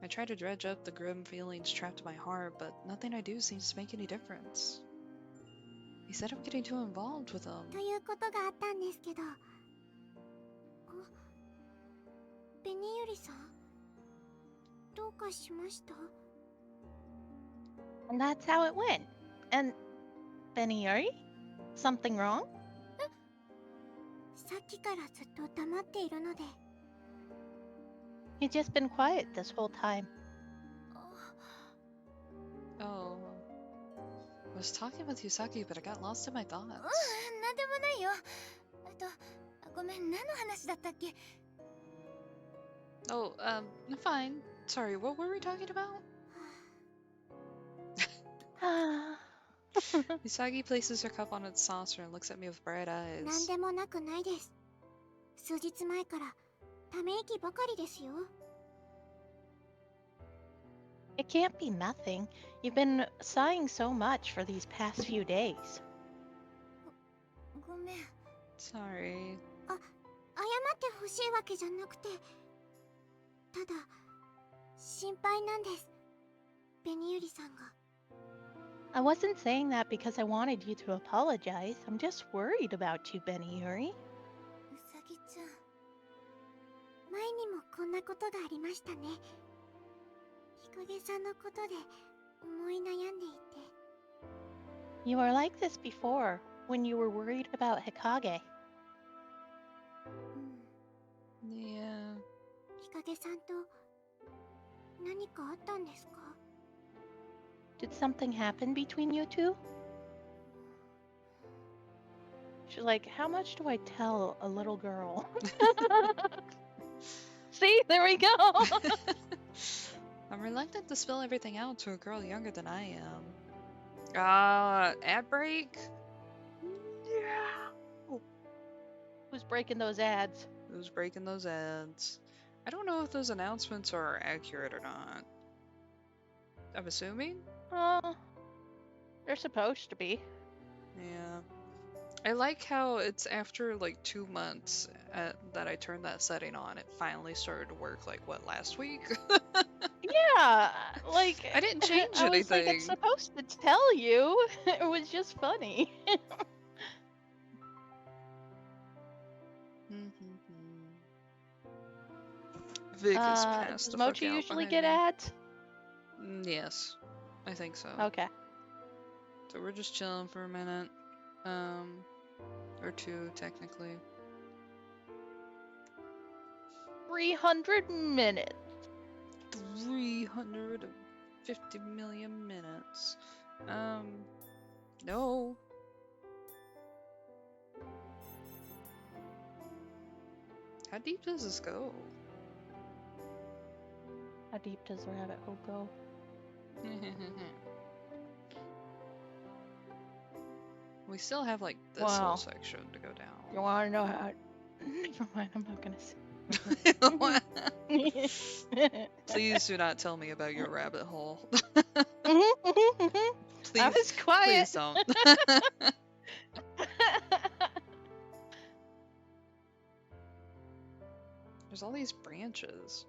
I try to dredge up the grim feelings trapped in my heart, but nothing I do seems to make any difference. He said I'm getting too involved with him. ということがあったんですけど。ベニユリさん、どうかしました？ And that's how it went. And Beniuri? Something wrong? さっきからずっと黙っているので。 You've just been quiet this whole time. Oh. I was talking with Yusaki, but I got lost in my thoughts. なんでもないよ。ごめん、何の話だったっけ？ Oh, fine. Sorry, what were we talking about? Yusagi places her cup on its saucer and looks at me with bright なん eyes. でもなくないです。数日前からため息ばかりですよ。 It can't be nothing. You've been sighing so much for these past few days. ごめん。 Sorry. 謝ってほしいわけじゃなくて、ただ心配なんです。ベニユリさんが。 I wasn't saying that because I wanted you to apologize. I'm just worried about you, Beniuri. うさぎちゃん。前にもこんなことがありましたね。日陰さんのことで思い悩んでいて。 You were like this before, when you were worried about Hikage. うん。 Yeah. 日陰さんと何かあったんですか？ Did something happen between you two? She's like, how much do I tell a little girl? See, there we go. I'm reluctant to spill everything out to a girl younger than I am. Ad break? Yeah. Who's breaking those ads? Who's breaking those ads? I don't know if those announcements are accurate or not. I'm assuming? They're supposed to be. Yeah. I like how it's after like 2 months that I turned that setting on. It finally started to work like, what, last week? Yeah, like I didn't change I was like, anything. it's supposed to tell you. It was just funny. Vic is past Does the fuck Mochi out usually behind get me. ads? Yes, I think so. Okay. So we're just chilling for a minute. Or 2, technically. 300 minutes. 350 million minutes. No. How deep does this go? How deep does the rabbit hole go? We still have like this Wow. whole section to go down. You want to know how? Never mind. I'm not gonna say. Please do not tell me about your rabbit hole. I Please, was quiet. please don't. There's all these branches.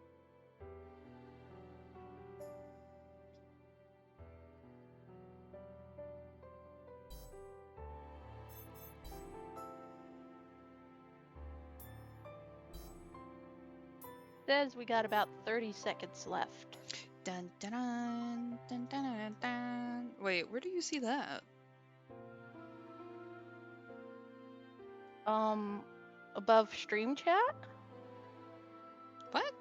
Says we got about 30 seconds left. Dun, dun, dun, dun, dun, dun, dun. Wait, where do you see that? above stream chat. What?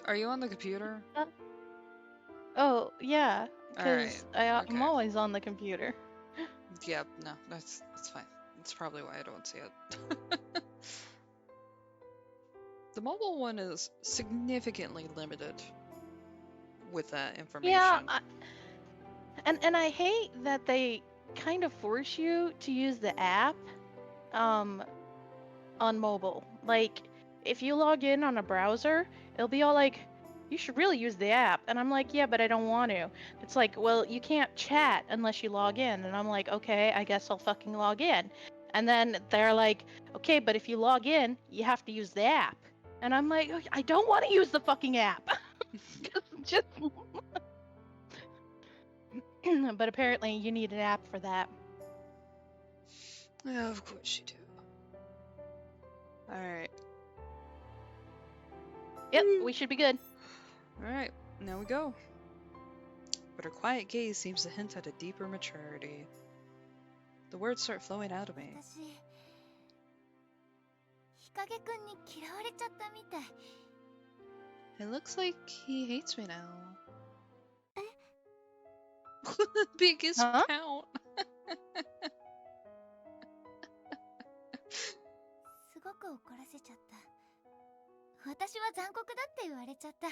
Are you on the computer? Oh, yeah, Alright. because I'm Okay. always on the computer. Yep, no, that's fine. That's probably why I don't see it. The mobile one is significantly limited with that Yeah, information. and I hate that they kind of force you to use the app on mobile. Like, if you log in on a browser, it'll be all like, you should really use the app. And I'm like, yeah, but I don't want to. It's like, well, you can't chat unless you log in. And I'm like, okay, I guess I'll fucking log in. And then they're like, okay, but if you log in, you have to use the app. And I'm like, I don't want to use the fucking app. Just but apparently you need an app for that. Yeah, of course you do. Alright. Yep, we should be good. Alright, now we go. But her quiet gaze seems to hint at a deeper maturity. The words start flowing out of me. 私日陰くんに嫌われちゃったみたい。 It looks like he hates me now. Biggest Huh? pout. すごく怒らせちゃった。私は残酷だって言われちゃった。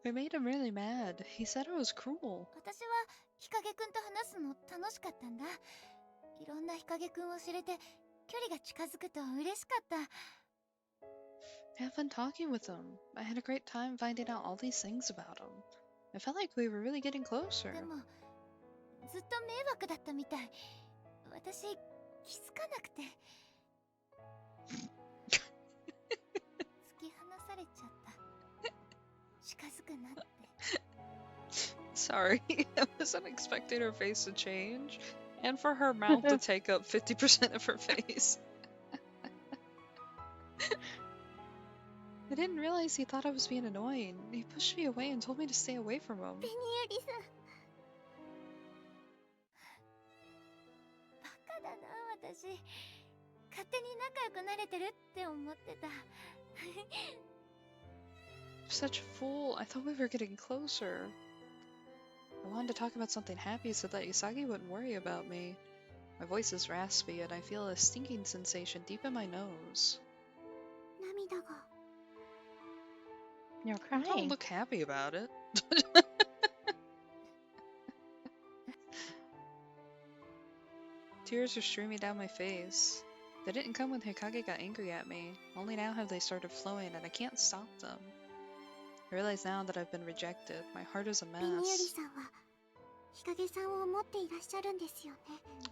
I made him really mad. He said I was cruel. 私は日陰くんと話すの楽しかったんだ。いろんな日陰くんを知れて距離が近づくと嬉しかった。 I had fun talking with him. I had a great time finding out all these things about him. I felt like we were really getting closer. でもずっと迷惑だったみたい。私気づかなくて。突き放されちゃった。近づくなって。 Sorry, I wasn't expecting her face to change, and for her mouth to take up 50% of her face. I didn't realize he thought I was being annoying. He pushed me away and told me to stay away from him. ベニユリさん。バカだな私。勝手に仲良くなれてるって思ってた。 Such a fool. I thought we were getting closer. I wanted to talk about something happy so that Usagi wouldn't worry about me. My voice is raspy and I feel a stinging sensation deep in my nose. 涙が。 You're Don't crying. look happy about it. Tears are streaming down my face. They didn't come when Hikage got angry at me. Only now have they started flowing and I can't stop them. I realize now that I've been rejected. My heart is a ベニユリ mess. さんは日陰さんを思っていらっしゃるんですよね。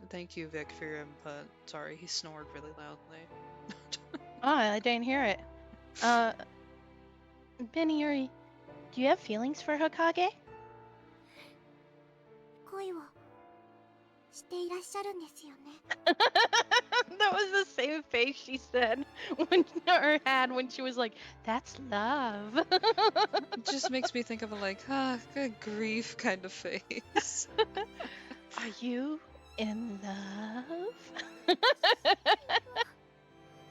Thank you, Vic, for your input. Sorry, he snored really loudly. Oh, I didn't hear it. Benny Yuri, do you have feelings for Hikage? 恋をしていらっしゃるんですよね。 That was the same face she said when or had when she was like, "That's love." It just makes me think of a good grief kind of face. Are you in love?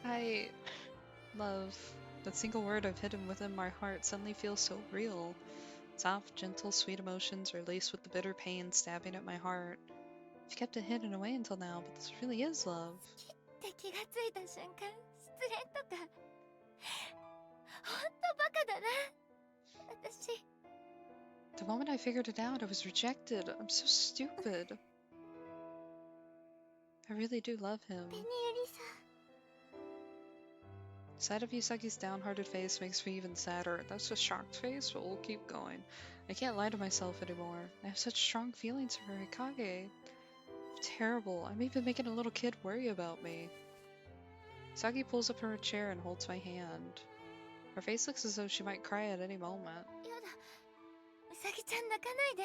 I love that single word I've hidden within my heart suddenly feels so real. Soft, gentle, sweet emotions are laced with the bitter pain stabbing at my heart. I've kept it hidden away until now, but this really is love. って気がついた瞬間、失恋とか。ほんとバカだな。私。 The moment I figured it out, I was rejected. I'm so stupid. I really do love him. ベニユリさん。 Sight of Usagi's downhearted face makes me even sadder. That's a shocked face, but we'll keep going. I can't lie to myself anymore. I have such strong feelings for Hikage. Terrible. I'm even making a little kid worry about me. Usagi pulls up her chair and holds my hand. Her face looks as though she might cry at any moment. やだ。うさぎちゃん泣かないで。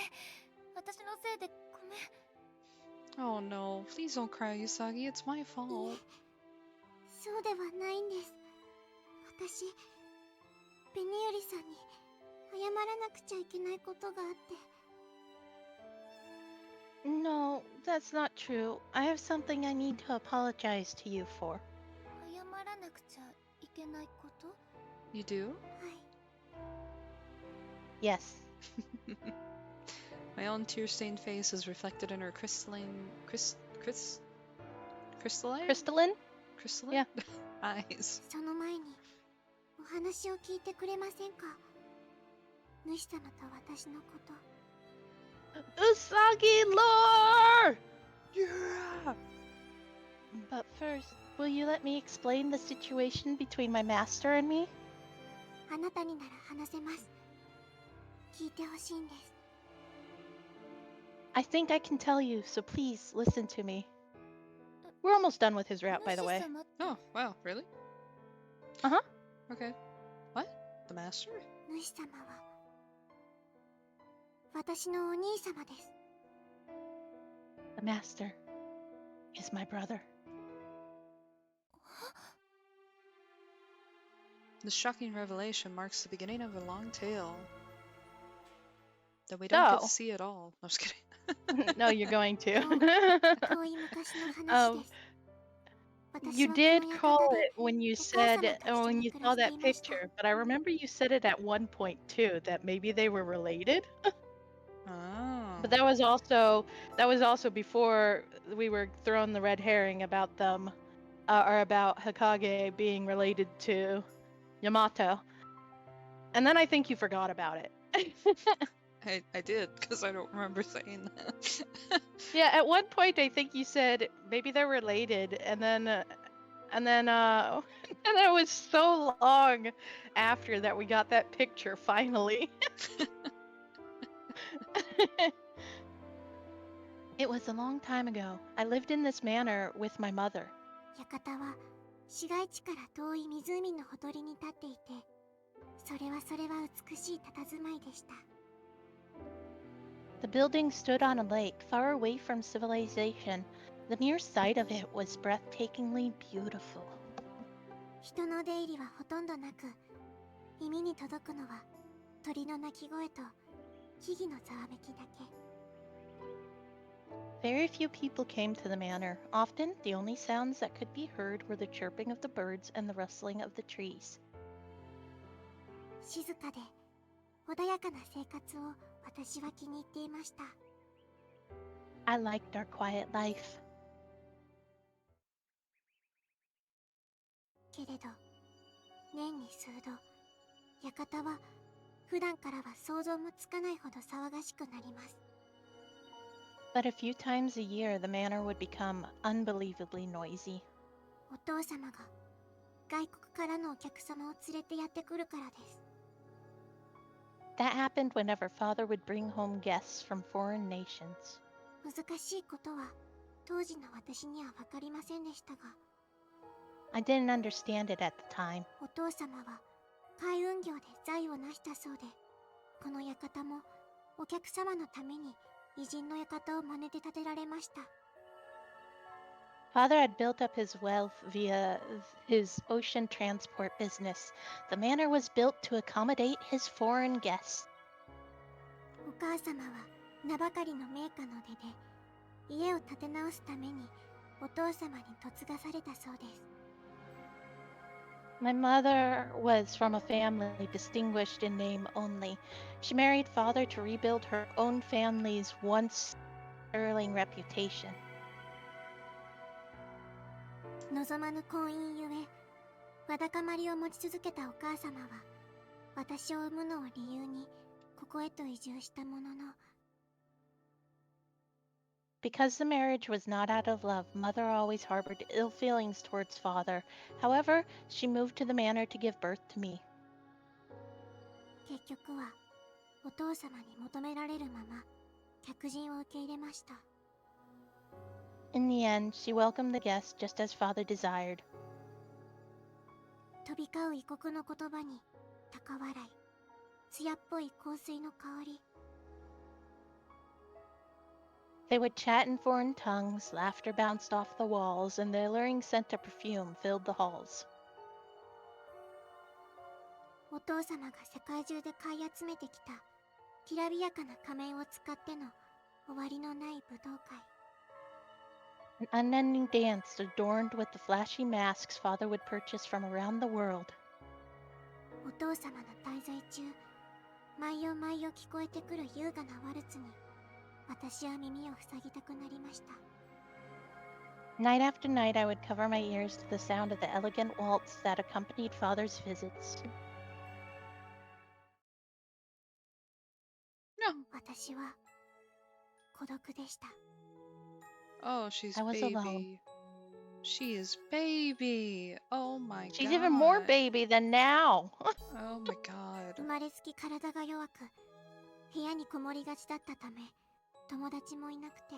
私のせいでごめん。 Oh no, please don't cry, Usagi. It's my fault. そうではないんです。私、ベニユリさんに謝らなくちゃいけないことがあって。No, that's not true. I have something I need to apologize to you for. 謝らなくちゃいけないこと？ You do? はい。 Yes. My own tear-stained face is reflected in her crystalline Crystalline? crystalline Yeah. eyes. その前にお話を聞いてくれませんか？主様と私のこと。 Usagi lore! Yeah. But first, will you let me explain the situation between my master and me? あなたになら話せます。聞いてほしいんです。 I think I can tell you, so please listen to me. We're almost done with his rap, by the 主 way. 様って Oh, wow, really? Uh-huh. Okay. What? The master? 主様は私のお兄様です。 The master is my brother. This shocking revelation marks the beginning of a long tale that we don't get to So, see at all. No, I'm just kidding. no, you're going to. 遠い昔の話です。 You 私は did この call 館で it when you お母様 said と一緒 when に you 暮 saw らして that いました。 picture, but I remember you said it at one point too that maybe they were related. Oh. But that was also before we were throwing the red herring about them, or about Hikage being related to Yamato. And then I think you forgot about it. I did, because I don't remember saying that. Yeah, at one point I think you said maybe they're related, and then and it was so long after that we got that picture finally. It was a long time ago. I lived in this manor with my mother. 館は市街地から遠い湖のほとりに立っていて、それは美しい佇まいでした。 The building stood on a lake far away from civilization. The mere sight of it was breathtakingly beautiful. 人の出入りはほとんどなく、耳に届くのは鳥の鳴き声と木々のざわめきだけ。 Very few people came to the manor. Often, the only sounds that could be heard were the chirping of the birds and the rustling of the trees. 静かで穏やかな生活を私は気に入っていました。 I liked our quiet life. けれど、年に数度、館は普段からは想像もつかないほど騒がしくなります。 But a few times a year, the manor would become unbelievably noisy. お父様が外国からのお客様を連れてやってくるからです。 That happened whenever father would bring home guests from foreign nations. 難しいことは当時の私には分かりませんでしたが、 I didn't understand it at the time. お父様は海運業で財を成したそうで、この館もお客様のために偉人の館を真似て建てられました。 Father had built up his wealth via his ocean transport business. The manor was built to accommodate his foreign guests. お母様は名ばかりの名家の出で、家を建て直すためにお父様に嫁がされたそうです。 My mother was from a family distinguished in name only. She married father to rebuild her own family's once sterling reputation. 望まぬ婚姻ゆえ、わだかまりを持ち続けたお母様は、私を産むのを理由にここへと移住したものの、 Because the marriage was not out of love, mother always harbored ill feelings towards father. However, she moved to the manor to give birth to me. 結局はお父様に求められるまま客人を受け入れました。 In the end, she welcomed the guests just as father desired. 飛び交う異国の言葉に高笑い、艶っぽい香水の香り。 They would chat in foreign tongues, laughter bounced off the walls, and the alluring scent of perfume filled the halls. お父様が世界中で買い集めてきたきらびやかな仮面を使っての終わりのない武道会。 An unending dance adorned with the flashy masks father would purchase from around the world. お父様の滞在中、毎夜毎夜聞こえてくる優雅なワルツに私は耳を塞ぎたくなりました。 Night after night, I would cover my ears to the sound of the elegant waltz that accompanied father's visits. No. 私は孤独でした。 Oh, she's I was baby. alone. She is baby. Oh my god. She's even more baby than now. Oh my god. 生まれつき体が弱く、部屋にこもりがちだったため、友達もいなくて。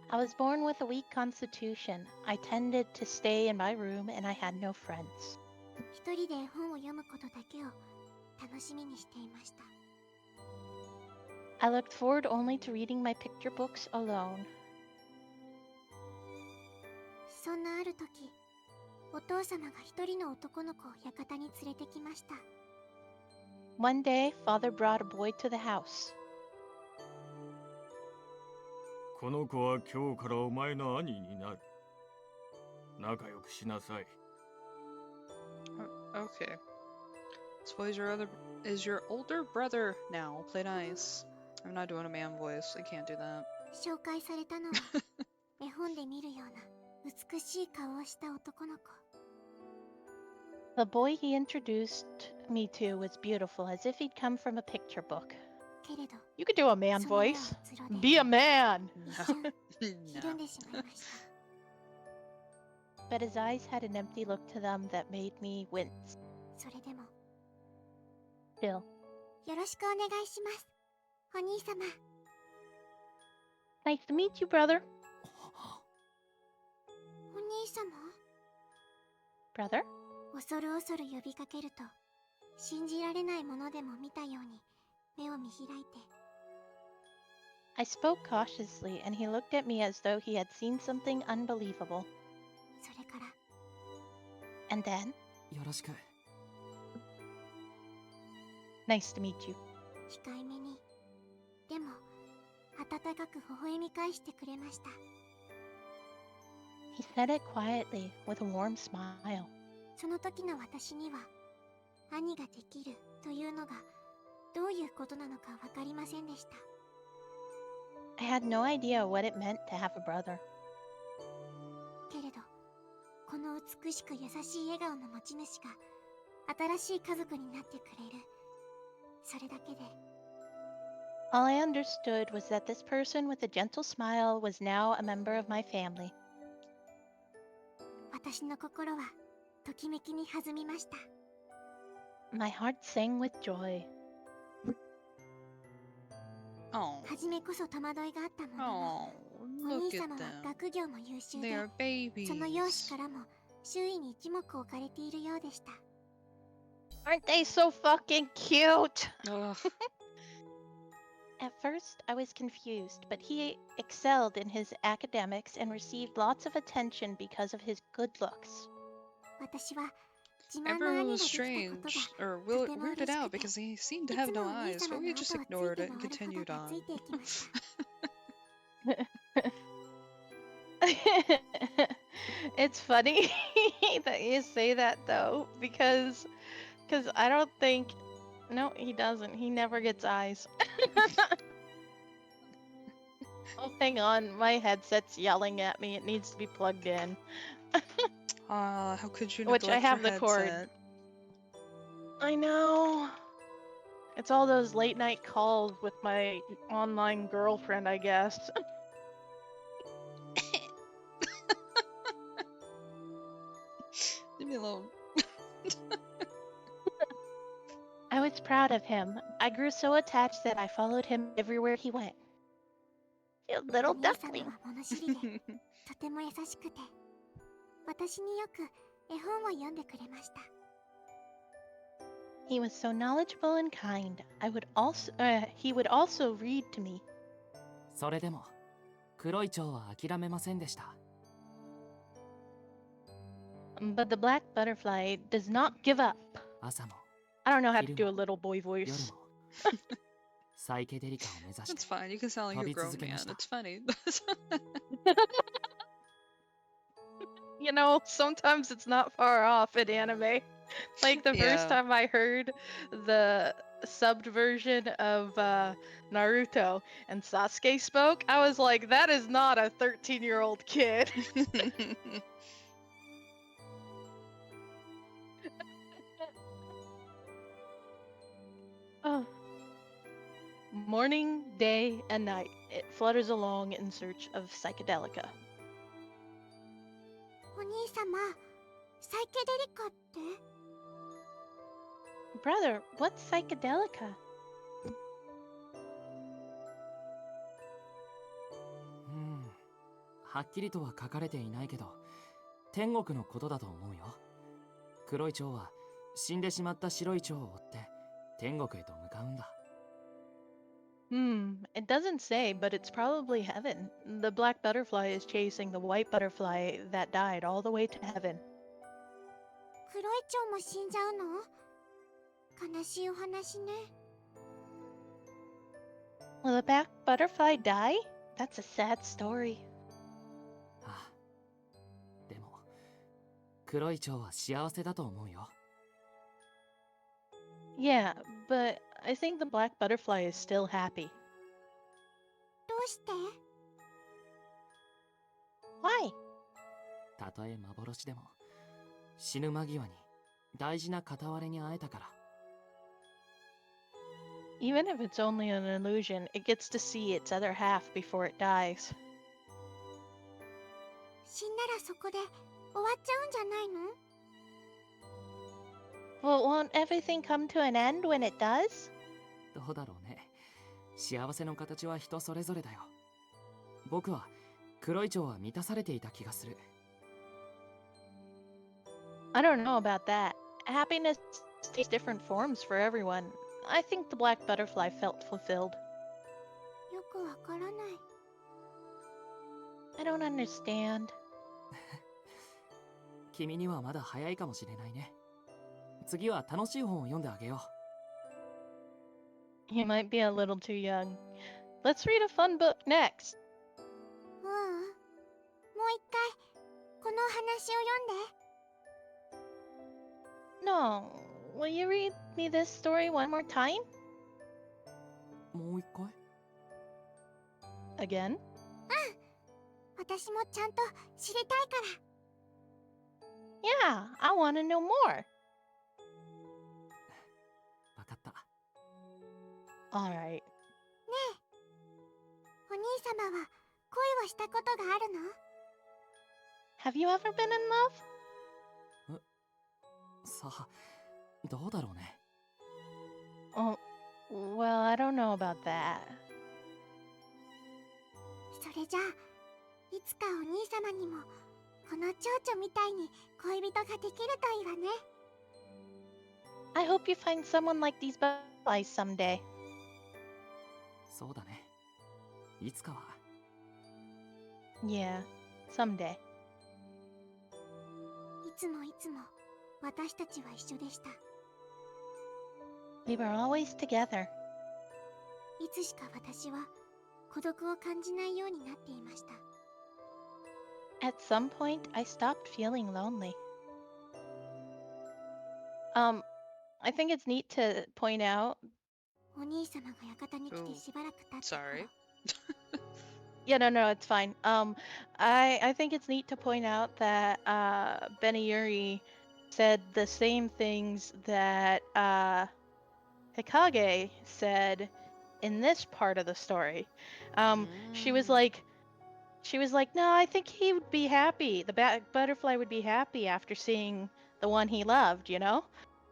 I was born with a weak constitution. I tended to stay in my room and I had no friends. 一人で本を読むことだけを楽しみにしていました。 I looked forward only to reading my picture books alone. そんなある時、お父様が一人の男の子を館に連れてきました。 One day, father brought a boy to the house. この子は今日からお前の兄になる。仲良くしなさい。Okay. This boy is your older brother now. Play nice. I'm not doing a man voice. I can't do that. 紹介されたのは絵本で見るような美しい顔をした男の子。 The boy he introduced me to was beautiful, as if he'd come from a picture book. けれど、 You could do a man その目 voice. はうつろで Be a man! 一瞬ひるん No. でしまいました。 But his eyes had an empty look to them that made me wince. それでも Still, よろしくお願いします、お兄様。 nice to meet you, brother. お兄様？ Brother? 恐る恐る呼びかけると、信じられないものでも見たように目を見開いて、 I spoke cautiously, and he looked at me as though he had seen something unbelievable. それから And then, よろしく。 nice to meet you. 控えめに、でも温かく微笑み返してくれました。 He said it quietly, with a warm smile. その時の私には、兄ができるというのがどういうことなのかわかりませんでした。 I had no idea what it meant to have a brother. けれど、この美しく優しい笑顔の持ち主が新しい家族になってくれる。それだけで、 All I understood was that this person with a gentle smile was now a member of my family. 私の心はときめきに弾みました。 My heart sang with joy. Oh. 初めこそ戸惑いがあったものの、 Oh. お Look 兄 at 様は them. 学業も優秀 They で、 are babies. その容姿からも周囲に一目置かれているようでした。 Aren't they so fucking cute? Ugh. At first, I was confused, but he excelled in his academics and received lots of attention because of his good looks. 私は自慢の Everyone 兄が was できたこと strange が or とても weirded 嬉し out くて、 because he seemed い to つ have も no お兄 eyes, 様 but の we 後を just ついて ignored 回 it and るほど continued 懐 on. いていきました。 It's funny that you say that though, because I don't think, no, he doesn't. He never gets eyes. Oh, hang on, my headset's yelling at me. It needs to be plugged in. How could you Which I neglect have your the cord. headset? I know. It's all those late night calls with my online girlfriend, I guess. Leave me alone. I was proud of him. I grew so attached that I followed him everywhere he went. You お little 兄様 duckling. は物知りで、とても優しくて、私によく絵本を読んでくれました。 He was so knowledgeable and kind. He would also read to me. それでも黒い蝶は諦めませんでした。 But the black butterfly does not give up. 朝も I don't know how to do a little boy 夜 voice. もサイケデリカを目指して It's fine. You can sound like you're a grown man. It's funny. You know, sometimes it's not far off in anime. Like the first Yeah. time I heard the subbed version of Naruto and Sasuke spoke, I was like, that is not a 13-year-old kid. Oh. Morning, day, and night, it flutters along in search of psychedelica. お兄様、サイケデリカって？ Brother, what's psychedelica? はっきりとは書かれていないけど、天国のことだと思うよ。黒い蝶は死んでしまった白い蝶を追って天国へと向かうんだ。It doesn't say, but it's probably heaven. The black butterfly is chasing the white butterfly that died all the way to heaven. 黒い蝶も死んじゃうの？悲しいお話ね。Will the black butterfly die? That's a sad story. ああ、でも黒い蝶は幸せだと思うよ。Yeah, but I think the black butterfly is still happy. どうして？ Why? たとえ幻でも死ぬ間際に大事な片割れに会えたから。Even if it's only an illusion, it gets to see its other half before it dies. 死んだらそこで終わっちゃうんじゃないの？ Well, won't everything come to an end when it does? どうだろうね。幸せの形は人それぞれだよ。僕は黒い蝶は満たされていた気がする。I don't know about that. Happiness takes different forms for everyone. I think the black butterfly felt fulfilled. よくわからない。 I don't understand. 君にはまだ早いかもしれないね。次は楽しい本を読んであげよう。 You might be a little too young. Let's read a fun book next. ううん。もう一回、このお話を読んで。 No, will you read me this story one more time? もう一回？ Again? 私もちゃんと知りたいから。 Yeah, I want to know more. わかった。 Alright. ねえ、お兄様は恋をしたことがあるの？ Have you ever been in love? さあ、どうだろうね。 Oh, well, I don't know about that. それじゃあ、いつかお兄様にもこの蝶々みたいに恋人ができるといいわね。 I hope you find someone like these butterflies someday. そうだね。いつかは。 Yeah, someday. いつも私たちは一緒でした。 We were always together. いつしか私は孤独を感じないようになっていました。 At some point, I stopped feeling lonely. I think it's neat to point out. お兄様が館に来てしばらく経った頃。 Sorry. Yeah, no, it's fine. I think it's neat to point out that Bntuber said the same things that Hikage said in this part of the story. She was like, no, I think he would be happy. The butterfly would be happy after seeing the one he loved, you know?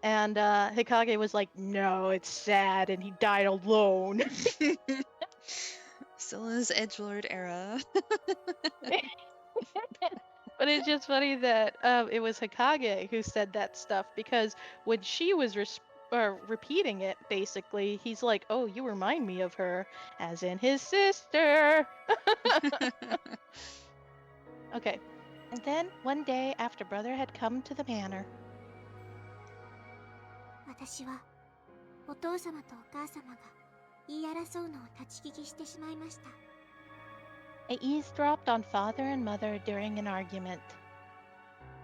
And Hikage was like, no, it's sad, and he died alone. Still in his edgelord era. But it's just funny that it was Hikage who said that stuff, because when she was repeating it, basically, he's like, oh, you remind me of her, as in his sister. Okay. And then, one day after brother had come to the manor, 私はお父様とお母様が言い争うのを立ち聞きしてしまいました。 I eavesdropped on father and mother during an argument.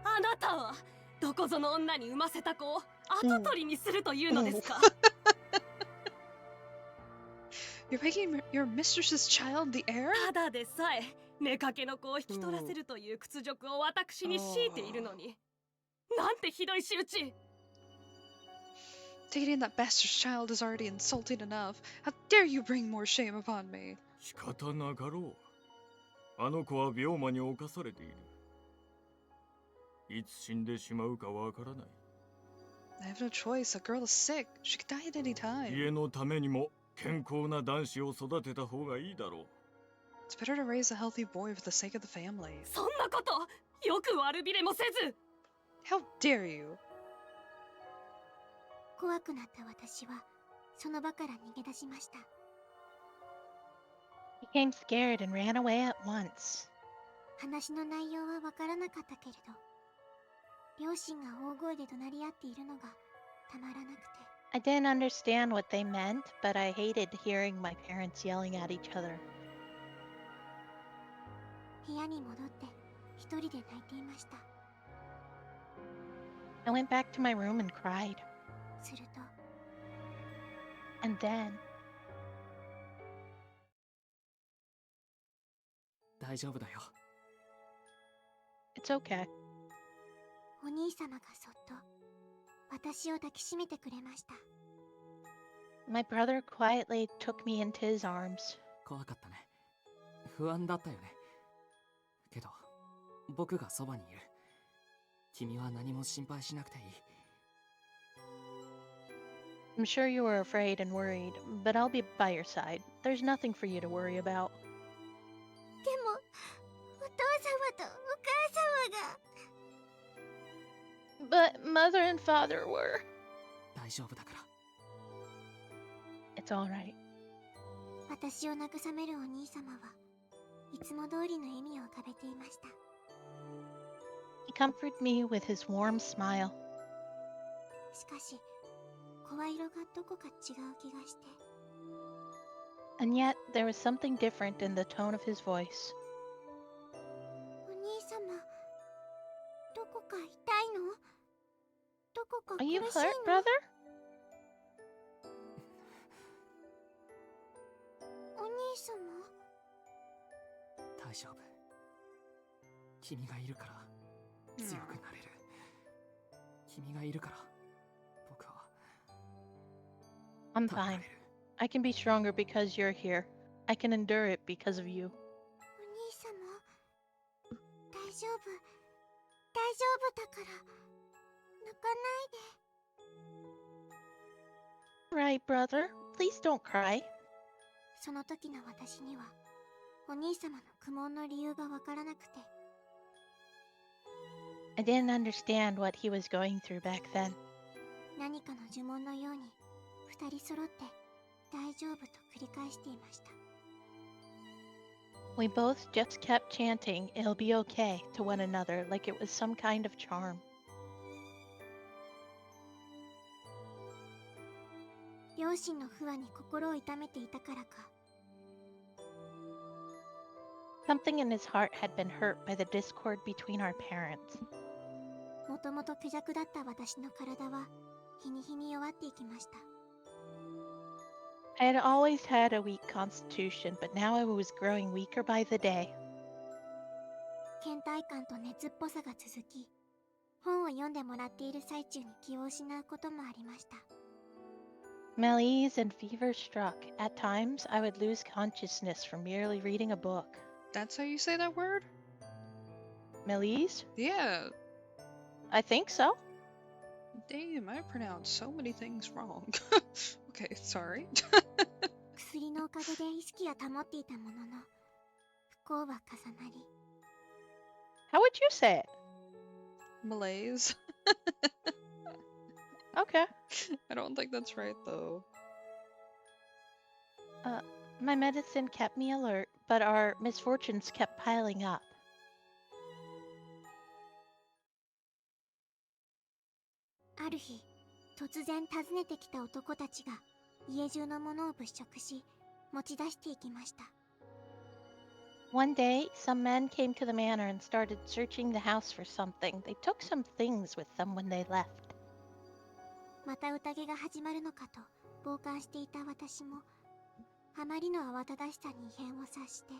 あなたはどこぞの女に産ませた子を跡取りにするというのですか？ You're making your mistress's child the heir? ただでさえ妾の子を引き取らせるという屈辱を私に強いているのに、なんてひどい仕打ち。 Dating that bastard's child is already insulting enough. How dare you bring more shame upon me? 仕方なかろう。あの子は病魔に侵されている。いつ死んでしまうかわからない。 I have no choice. That girl is sick. She could die at any time. 家のためにも健康な男子を育てた方がいいだろう。 It's better to raise a healthy boy for the sake of the family. そんなことよく悪びれもせず。 How dare you? 怖くなった私はその場から逃げ出しました。 Became scared and ran away at once. 話の内容はわからなかったけれど、両親が大声で怒鳴り合っているのがたまらなくて、 I didn't understand what they meant, but I hated hearing my parents yelling at each other. 部屋に戻って一人で泣いていました。 I went back to my room and cried. すると And then, 大丈夫だよ。 it's okay. お兄様がそっと私を抱きしめてくれました。 My brother quietly took me into his arms. 怖かったね。不安だったよね。けど、僕がそばにいる。君は何も心配しなくていい。 I'm sure you were afraid and worried, but I'll be by your side. There's nothing for you to worry about. でもお父様とお母様が But mother and father were. 大丈夫だから。 It's all right. 私を慰めるお兄様はいつも通りの笑みを浮かべていました。 He comforted me with his warm smile. しかし声色がどこか違う気がして、 And yet, there was something different in the tone of his voice. お兄様どこか痛いの？どこか Are 苦しい you の？ hurt, brother? お兄様？大丈夫。君がいるから強くなれる。君がいるから僕は I'm 耐えられ fine. る。 I can be stronger because you're here. I can endure it because of you. お兄様大丈夫大丈夫だから泣かないで。 Right, brother. Please don't cry. その時の私にはお兄様の苦悶の理由がわからなくて、 I didn't understand what he was going through back then. 何かの呪文のように二人揃って大丈夫と繰り返していました。 We both just kept chanting, "It'll be okay," to one another like it was some kind of charm. 両親の不安に心を痛めていたからか、 Something in his heart had been hurt by the discord between our parents. もともと虚弱だった私の体は日に日に弱っていきました。 I had always had a weak constitution, but now I was growing weaker by the day. 倦怠感と熱っぽさが続き、本を読んでもらっている最中に気を失うこともありました。 Malaise and fever struck. At times, I would lose consciousness from merely reading a book. That's how you say that word? Malaise? Yeah. I think so. Damn, I pronounced so many things wrong. Okay, sorry. 薬のおかげで意識は保っていたものの、不幸は重なり、 How would you say it? Malaise. Okay. I don't think that's right though. My medicine kept me alert, but our misfortunes kept piling up. ある日、突然訪ねてきた男たちが家中のものを物色し、持ち出していきました。 One day, some men came to the manor and started searching the house for something. They took some things with them when they left. また宴が始まるのかと傍観していた私も、あまりの慌ただしさに異変を察して、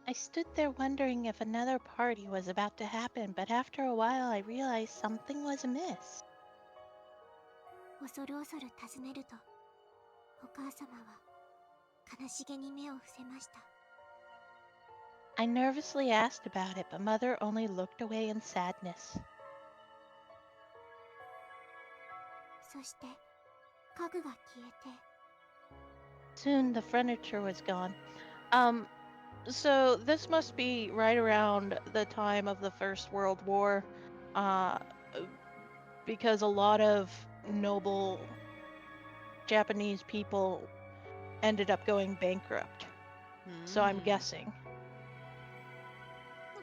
I stood there wondering if another party was about to happen, but after a while I realized something was amiss. 恐る恐る尋ねると、お母様は悲しげに目を伏せました。 I nervously asked about it, but Mother only looked away in sadness. そして家具が消えて、 Soon the furniture was gone. So this must be right around the time of the First World War, because a lot of noble Japanese people ended up going bankrupt. So I'm guessing.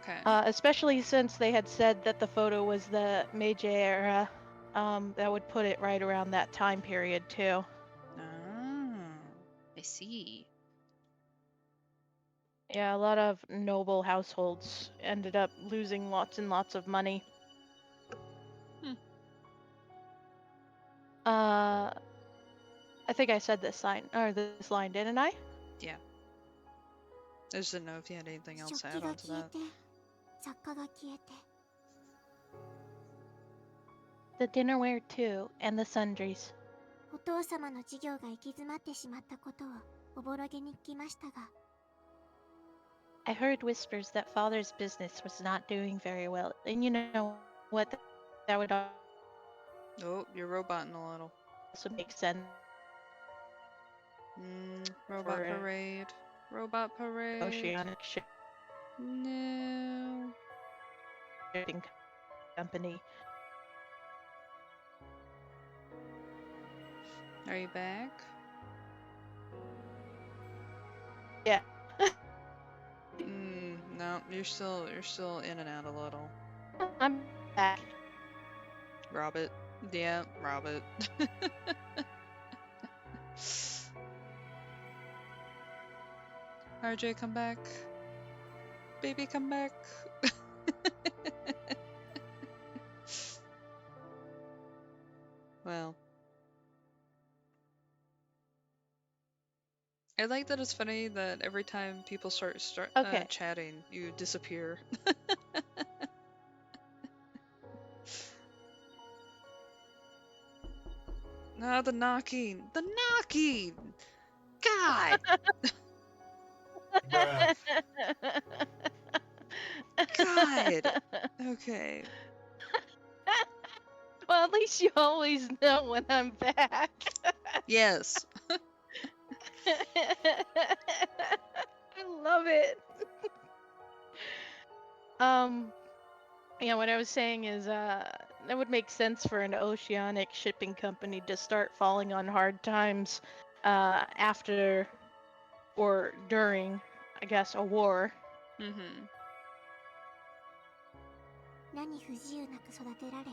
Okay. Especially since they had said that the photo was the Meiji era, that would put it right around that time period too. Ah, I see. Yeah, a lot of noble households ended up losing lots and lots of money. I think I said this line, didn't I? Yeah. I just didn't know if you had anything else 食 to 器 add が on to 消え that. て、雑貨が消えて、 The dinnerware too, and the sundries. お父様の事業が行き詰まってしまったことをおぼろげに聞きましたが、 I heard whispers that father's business was not doing very well, and you know what? That would Oh, you're roboting a little. also make sense. Robot For, parade. Robot parade. Oceanic No. shipping company. Are you back? Yeah. No, you're still in and out a little. I'm back. Robert. Yeah, Robert. RJ, come back. Baby, come back. Well. I like that it's funny that every time people start Okay. chatting, you disappear. Ah, the knocking! The knocking! God! God! Okay. Well, at least you always know when I'm back. Yes. I love it. Yeah, what I was saying is, that would make sense for an oceanic shipping company to start falling on hard times, after or during, I guess, a war. Mm-hmm. 何不自由なく育てられ、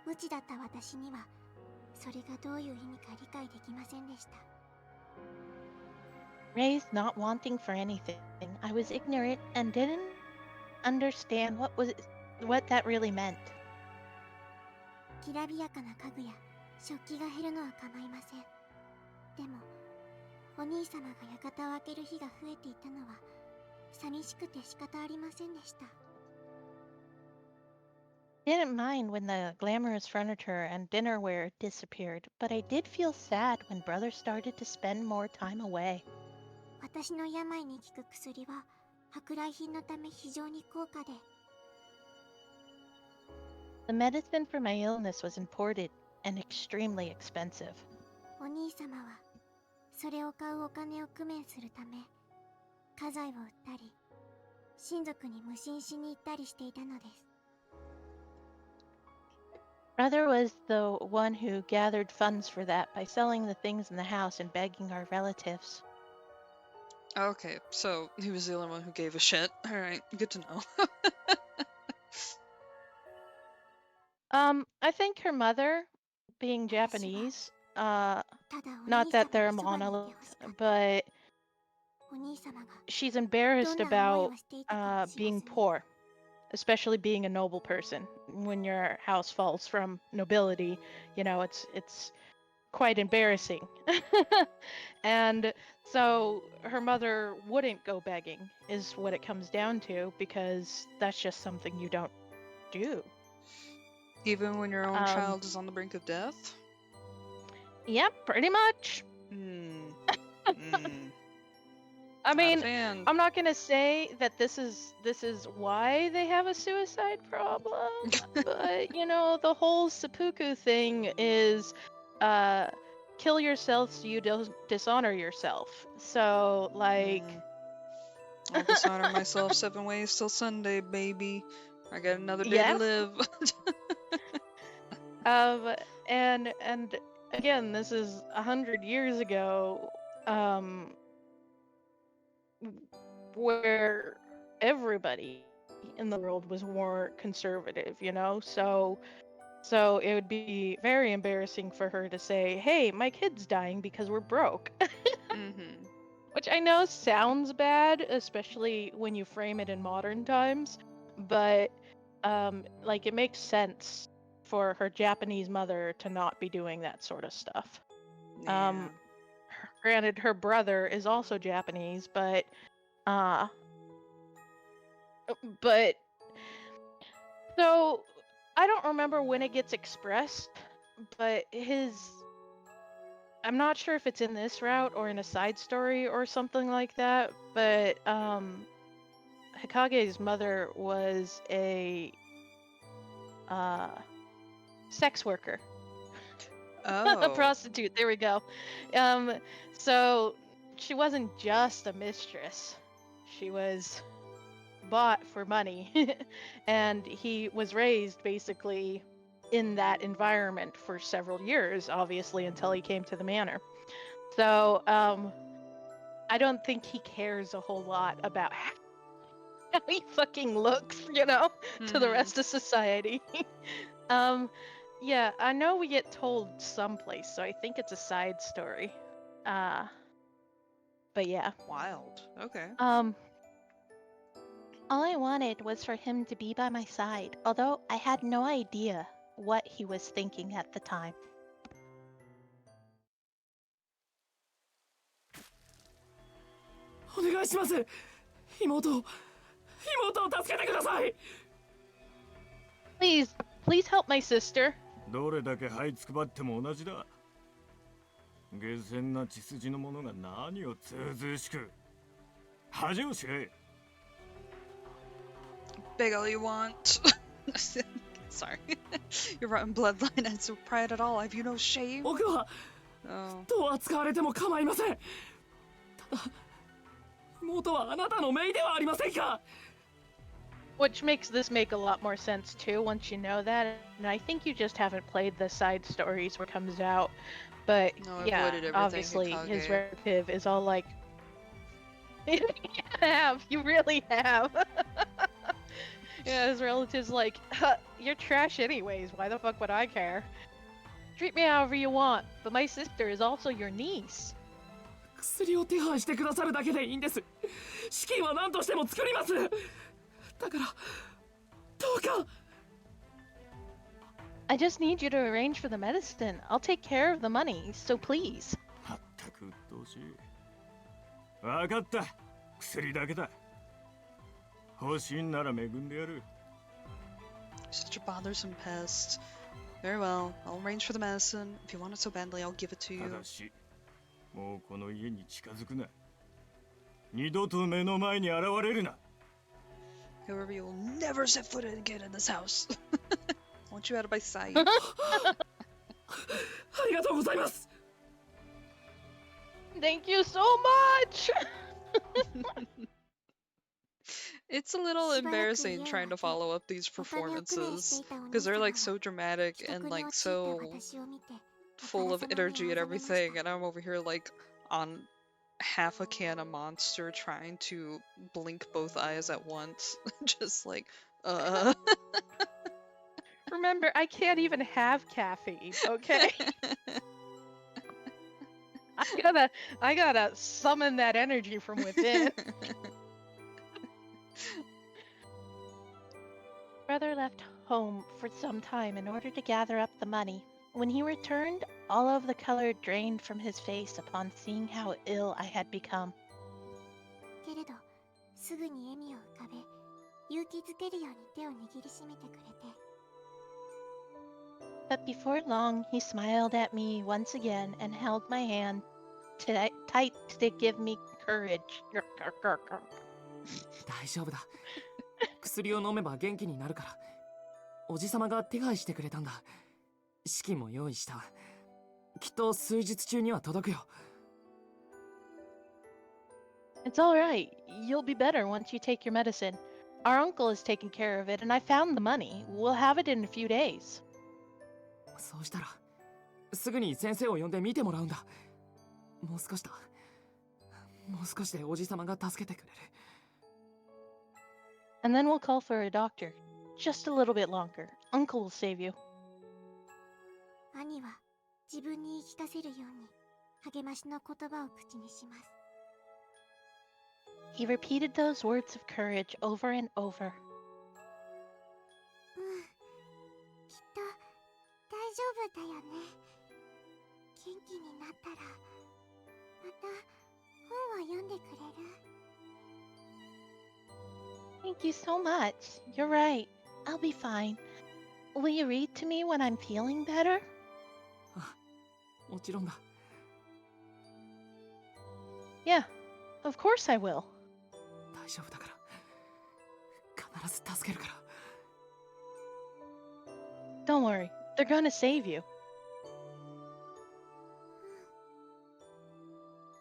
無知だった私には、それがどういう意味か理解できませんでした。 Raised not wanting for anything, I was ignorant and didn't understand what that really meant. きらびやかな家具や食器が減るのは構いません。でも、お兄様が館を開ける日が増えていたのは、寂しくて仕方ありませんでした。 Didn't mind when the glamorous furniture and dinnerware disappeared, but I did feel sad when brother started to spend more time away. 私の病に効く薬は、舶来品のため非常に高価で、 The medicine for my illness was imported and extremely expensive. お兄様は、それを買うお金を工面するため、家財を売ったり、親族に無心しに行ったりしていたのです。 Brother was the one who gathered funds for that by selling the things in the house and begging our relatives. Okay, so he was the only one who gave a shit. Alright, good to know. I think her mother, being Japanese, not that they're a monolith, but she's embarrassed about being poor, especially being a noble person. When your house falls from nobility, you know, it's quite embarrassing. And so her mother wouldn't go begging, is what it comes down to, because that's just something you don't do. Even when your own child is on the brink of death? Yep, pretty much. I mean, I'm not gonna say that this is why they have a suicide problem, but you know, the whole seppuku thing is kill yourself so you don't dishonor yourself. So like I'll dishonor myself 7 ways till Sunday, baby. I got another day yeah. to live. And again, this is 100 years ago, where everybody in the world was more conservative, you know? So it would be very embarrassing for her to say, hey, my kid's dying because we're broke. Which I know sounds bad, especially when you frame it in modern times, but like it makes sense for her Japanese mother to not be doing that sort of stuff. Yeah. Granted, her brother is also Japanese, but so I don't remember when it gets expressed, but I'm not sure if it's in this route or in a side story or something like that, but Hikage's mother was a sex worker. Oh. A prostitute, there we go. So she wasn't just a mistress. She was bought for money. And he was raised basically in that environment for several years, obviously, until he came to the manor. So I don't think he cares a whole lot about how he fucking looks, you know, to the rest of society. Yeah, I know we get told someplace, so I think it's a side story. But yeah. Wild. Okay. All I wanted was for him to be by my side, although I had no idea what he was thinking at the time. Please help my sister. どれだけ這いつくばっても同じだ。下賤な血筋の者が何をずうずうしく。恥を知れ。Beg all you want. Sorry. Your rotten bloodline has no pride at all. Have you no shame? 僕はどう扱われても構いません。ただ妹はあなたの姪ではありませんか。 Which makes this make a lot more sense too once you know that, and I think you just haven't played the side stories where it comes out. But No, yeah, obviously Hikage. His relative is all like, you really have. Yeah, his relative's like, you're trash anyways, why the fuck would I care? Treat me however you want, but my sister is also your niece. 薬を手配してくださるだけでいいんです。資金は何としても作ります。だからどうか。I just need you to arrange for the medicine. I'll take care of the money, so please. まったく鬱陶しい。わかった。薬だけだ。欲しいなら恵んでやる。Such a bothersome pest. Very well. I'll arrange for the medicine. If you want it so badly, I'll give it to you. ただし、もうこの家に近づくな。二度と目の前に現れるな。However, you will never set foot again in this house. I want you out of my sight. ありがとうございます。 Thank you so much. It's a little embarrassing trying to follow up these performances because they're like so dramatic and like so full of energy and everything, and I'm over here like on half a can of Monster trying to blink both eyes at once. Just like, Remember, I can't even have caffeine, okay? I gotta summon that energy from within. Brother left home for some time in order to gather up the money. When he returned, all of the color drained from his face upon seeing how ill I had become. けれどすぐに笑みを浮かべ勇気づけるように手を握りしめてくれて But before long, he smiled at me once again and held my hand tight to give me courage. 大丈夫だ。薬を飲めば元気になるから。おじさまが手配してくれたんだ。資金も用意した。きっと数日中には届くよ。It's all right. You'll be better once you take your medicine. Our uncle is taking care of it, and I found the money. We'll have it in a few days. そうしたらすぐに先生を呼んで見てもらうんだ。もう少しだ。もう少しでおじさまが助けてくれる。And then we'll call for a doctor. Just a little bit longer. Uncle will save you. 兄は自分に言い聞かせるように励ましの言葉を口にします He repeated those words of courage over and over. きっと大丈夫だよね元気になったらまた本を読んでくれる Thank you so much. You're right. I'll be fine. Will you read to me when I'm feeling better? もちろんだ。Yeah, of course I will. 大丈夫だから。必ず助けるから。Don't worry. They're gonna save you. あ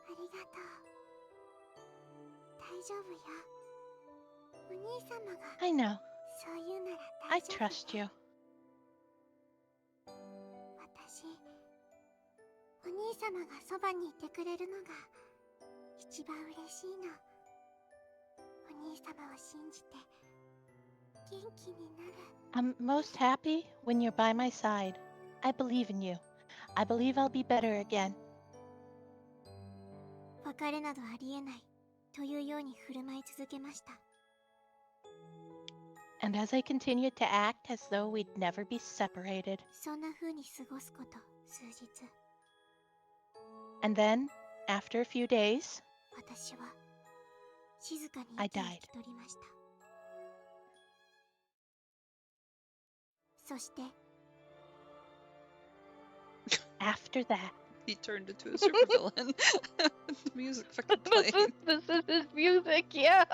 りがとう大丈夫よお兄様が I know. そう言うなら I 大丈夫 trust you. 私お兄様がそばにいてくれるのが一番嬉しいのお兄様を信じて元気になる I'm most happy when you're by my side. I believe in you. I believe I'll be better again. 別れなどありえないというように振る舞い続けました And as I continued to act as though we'd never be separated. そんな風に過ごすこと数日 And then, after a few days, 私は静かに I 息を died. 引き取りましたそして after that, He turned into a supervillain. The music fucking playing. this is his music, yeah.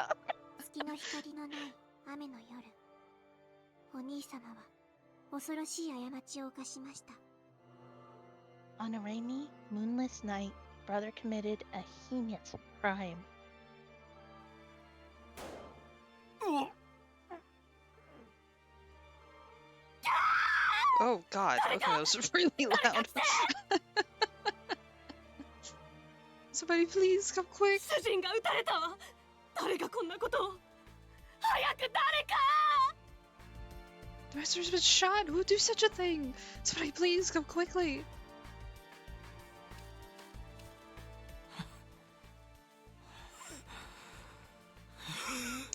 月の光のない雨の夜お兄様は恐ろしい過ちを犯しました On a rainy, moonless night, brother committed a heinous crime. Oh god, okay, that was really loud. Somebody please come quick. 主人が撃たれたわ誰がこんなことを早く誰か The master's been shot. Who would do such a thing? Somebody please come quickly.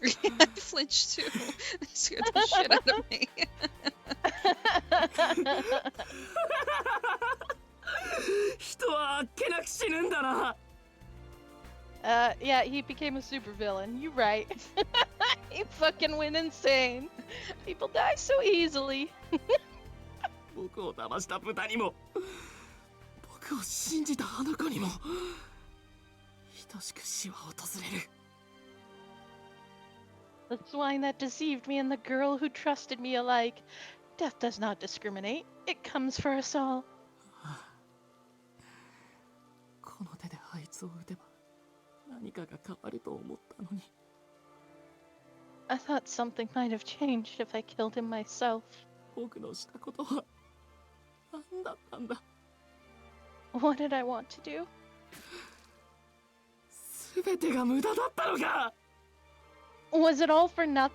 I flinched too. That scared the shit out of me. 人はあっけなく死ぬんだな。Yeah, he became a supervillain. You're right. He fucking went insane. People die so easily. 僕を騙した豚にも、僕を信じたあの子にも、等しく死は訪れる。The swine that deceived me and the girl who trusted me alike. Death does not discriminate. It comes for us all. この手であいつを撃てば何かが変わると思ったのに。I thought something might have changed if I killed him myself. 僕のしたことは何だったんだ。 What did I want to do? 全てが無駄だったのか。 Was it all for nothing?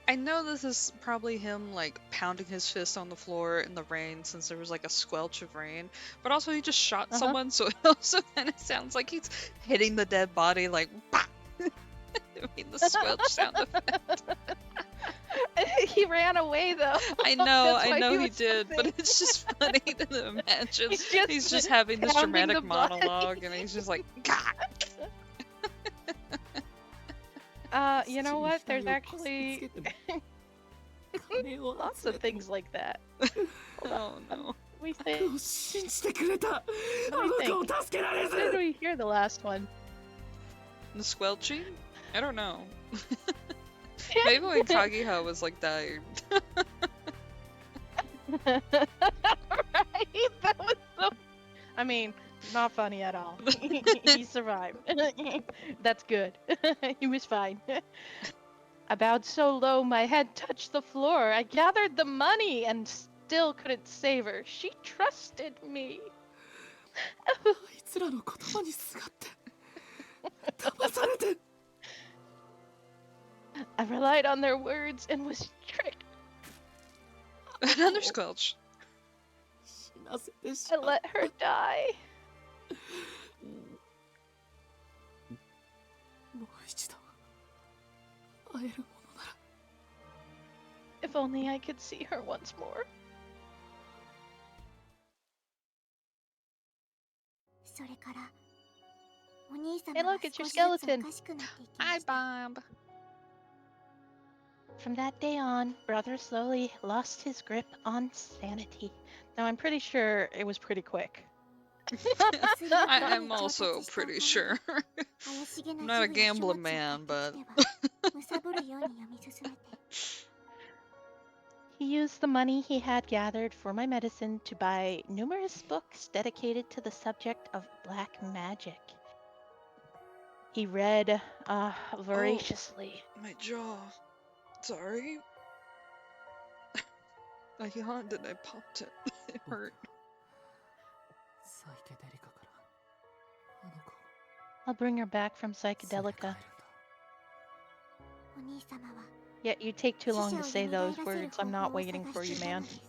I know this is probably him like pounding his fist on the floor in the rain since there was like a squelch of rain, but also he just shot someone, so it also kind of sounds like he's hitting the dead body like bah! I mean the squelch sound effect. He ran away though. I know That's why he was did, but something. it's just funny to imagine. He's just having this pounding dramatic the body. monologue, and he's just like, "Gah!" You know what? There's actually lots of things like that. Oh no. We think. 僕を信じてくれた。あ Let me の子を think. 助けられ When did ず。 we hear the last one? The squelching? I don't know. Maybe when Kageha was like dying. Right? That was so. I mean, not funny at all. He survived. That's good. He was fine. I bowed so low my head touched the floor. I gathered the money and still couldn't save her. She trusted me. あいつらの言葉にすがって騙されて。 I relied on their words and was tricked. Another squelch. 死なせてし I まっ let her die. もう一度会えるものなら。 If only I could see her once more. それからお兄様 Hey, は look, it's 少 your しずつお skeleton. かしくなっていきま Hi, した Bob. From that day on, Brother slowly lost his grip on sanity. Now, I'm pretty sure it was pretty quick. I'm also pretty sure. 怪しげ I'm な not a 字や書物を gambling man, 買っ but てきてはむさぼるように読み進めて He used the money he had gathered for my medicine to buy numerous books dedicated to the subject of black magic. He read voraciously. my jaw. Sorry. I yawned and I popped it. It hurt. サイケデリカからあの子を I'll bring her back from 連れ帰るん Psychedelica. だ。お兄様は Yet you take too 死 long 者 to を say 蘇ら those せる words. 方 I'm 法 not を waiting 探 for し you, ていたの man. です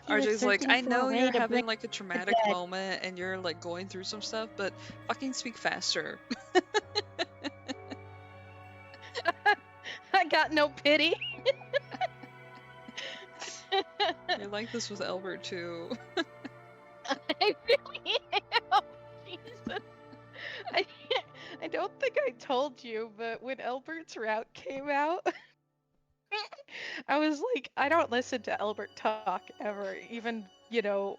He was RJ's like, searching I for a know way you're to having bring like a the traumatic dead. moment and you're like going through some stuff, but fucking speak faster. I got no pity. You're like this with Albert too. I really am. Jesus. I don't think I told you, but when Albert's route came out, I was like, I don't listen to Albert talk ever, even, you know,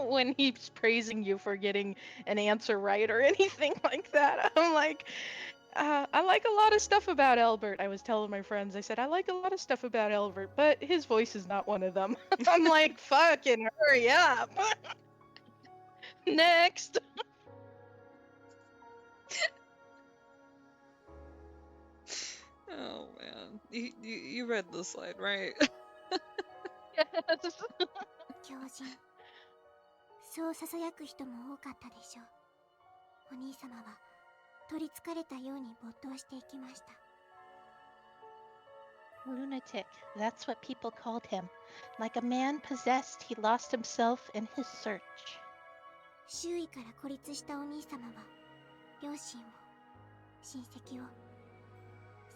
when he's praising you for getting an answer right or anything like that. I'm like, I like a lot of stuff about Albert. I was telling my friends, I said, I like a lot of stuff about Albert, but his voice is not one of them. I'm like, fucking hurry up. Next. Oh man, you read the slide, right? Yes. 狂人そうささやく人も多かったでしょうお兄様は取りつかれたように没頭していきました Lunatic, that's what people called him. Like a man possessed, he lost himself in his search. 周囲から孤立したお兄様は両親を親戚を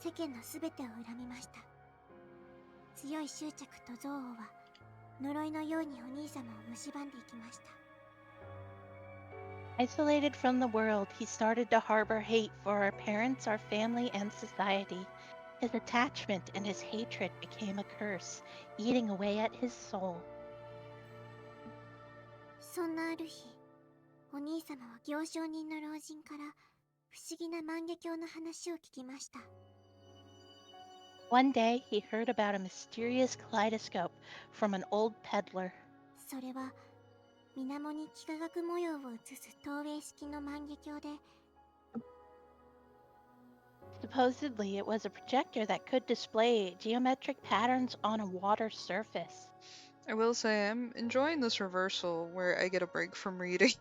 世間のすべてを恨みました強い執着と憎悪は呪いのようにお兄様を蝕んでいきました Isolated from the world, he started to harbor hate for our parents, our family, and society. His attachment and his hatred became a curse, eating away at his soul. そんなある日お兄様は行商人の老人から不思議な万華鏡の話を聞きました One day, he heard about a mysterious kaleidoscope from an old peddler. それは水面に幾何学模様を映す投影式の万華鏡で Supposedly, it was a projector that could display geometric patterns on a water surface. I will say I'm enjoying this reversal where I get a break from reading.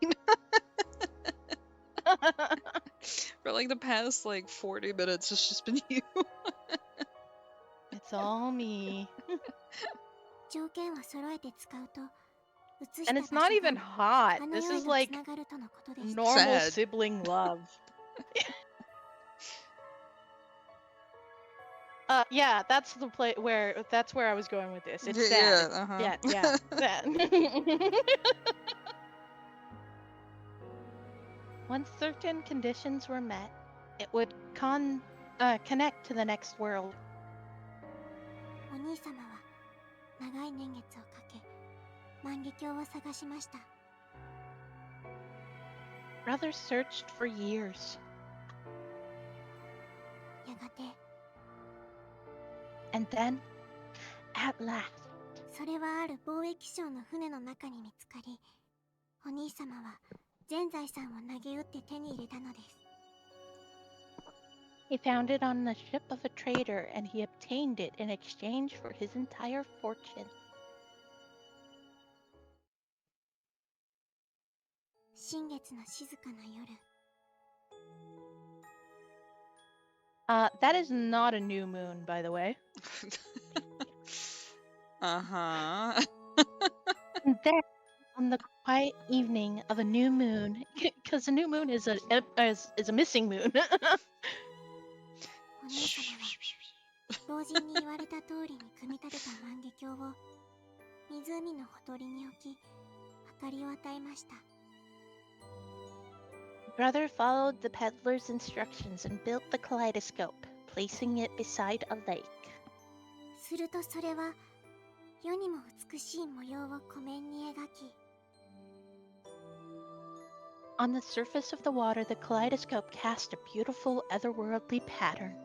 For like the past like 40 minutes, it's just been you. It's all me. 条件は揃えて使うと移し And た it's 場 not 所 even が hot. あの This 世へ is と like つながるとのことでした。 normal Sad. sibling love. Yeah, that's the play where that's where I was going with this. It's sad. Yeah, Yeah, sad. Once certain conditions were met, it would connect to the next world. お兄様は長い年月をかけ万華鏡を探しました。 Brothers searched for years, やがて and then, at last, それはある貿易商の船の中に見つかり、お兄様は全財産を投げ打って手に入れたのです。 he found it on the ship of a trader, and he obtained it in exchange for his entire fortune. 新月の静かな夜、 That is not a new moon, by the way. Uh-huh. And then, on the quiet evening of a new moon, because a new moon is a missing moon. お兄様は老人に言われた通りに組み立てた万華鏡を湖のほとりに置き、明かりを与えました。 Brother followed the peddler's instructions and built the kaleidoscope, placing it beside a lake. するとそれは世にも美しい模様を湖面に描き、 On the surface of the water, the kaleidoscope cast a beautiful otherworldly pattern.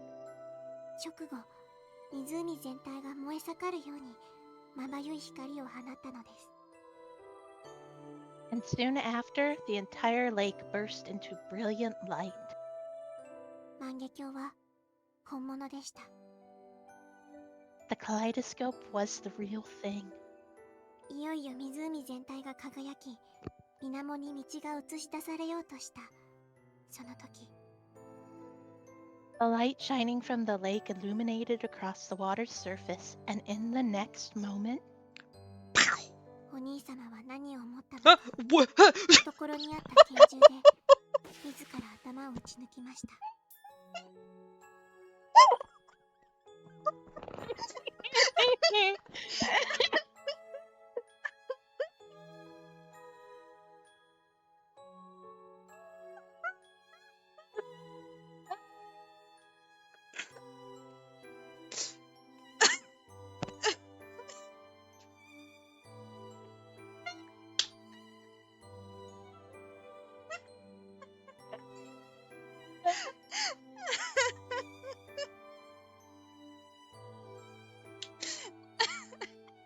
直後、湖全体が燃え盛るようにまばゆい光を放ったのです。 And soon after, the entire lake burst into brilliant light. 万華鏡は本物でした。 The kaleidoscope was the real thing. いよいよ湖全体が輝き、水面に道が映し出されようとしたその時、 The light shining from the lake illuminated across the water's surface, and in the next moment, お兄様は何を思ったのか、 What? 懐にあった拳銃で自ら頭を撃ち抜きました。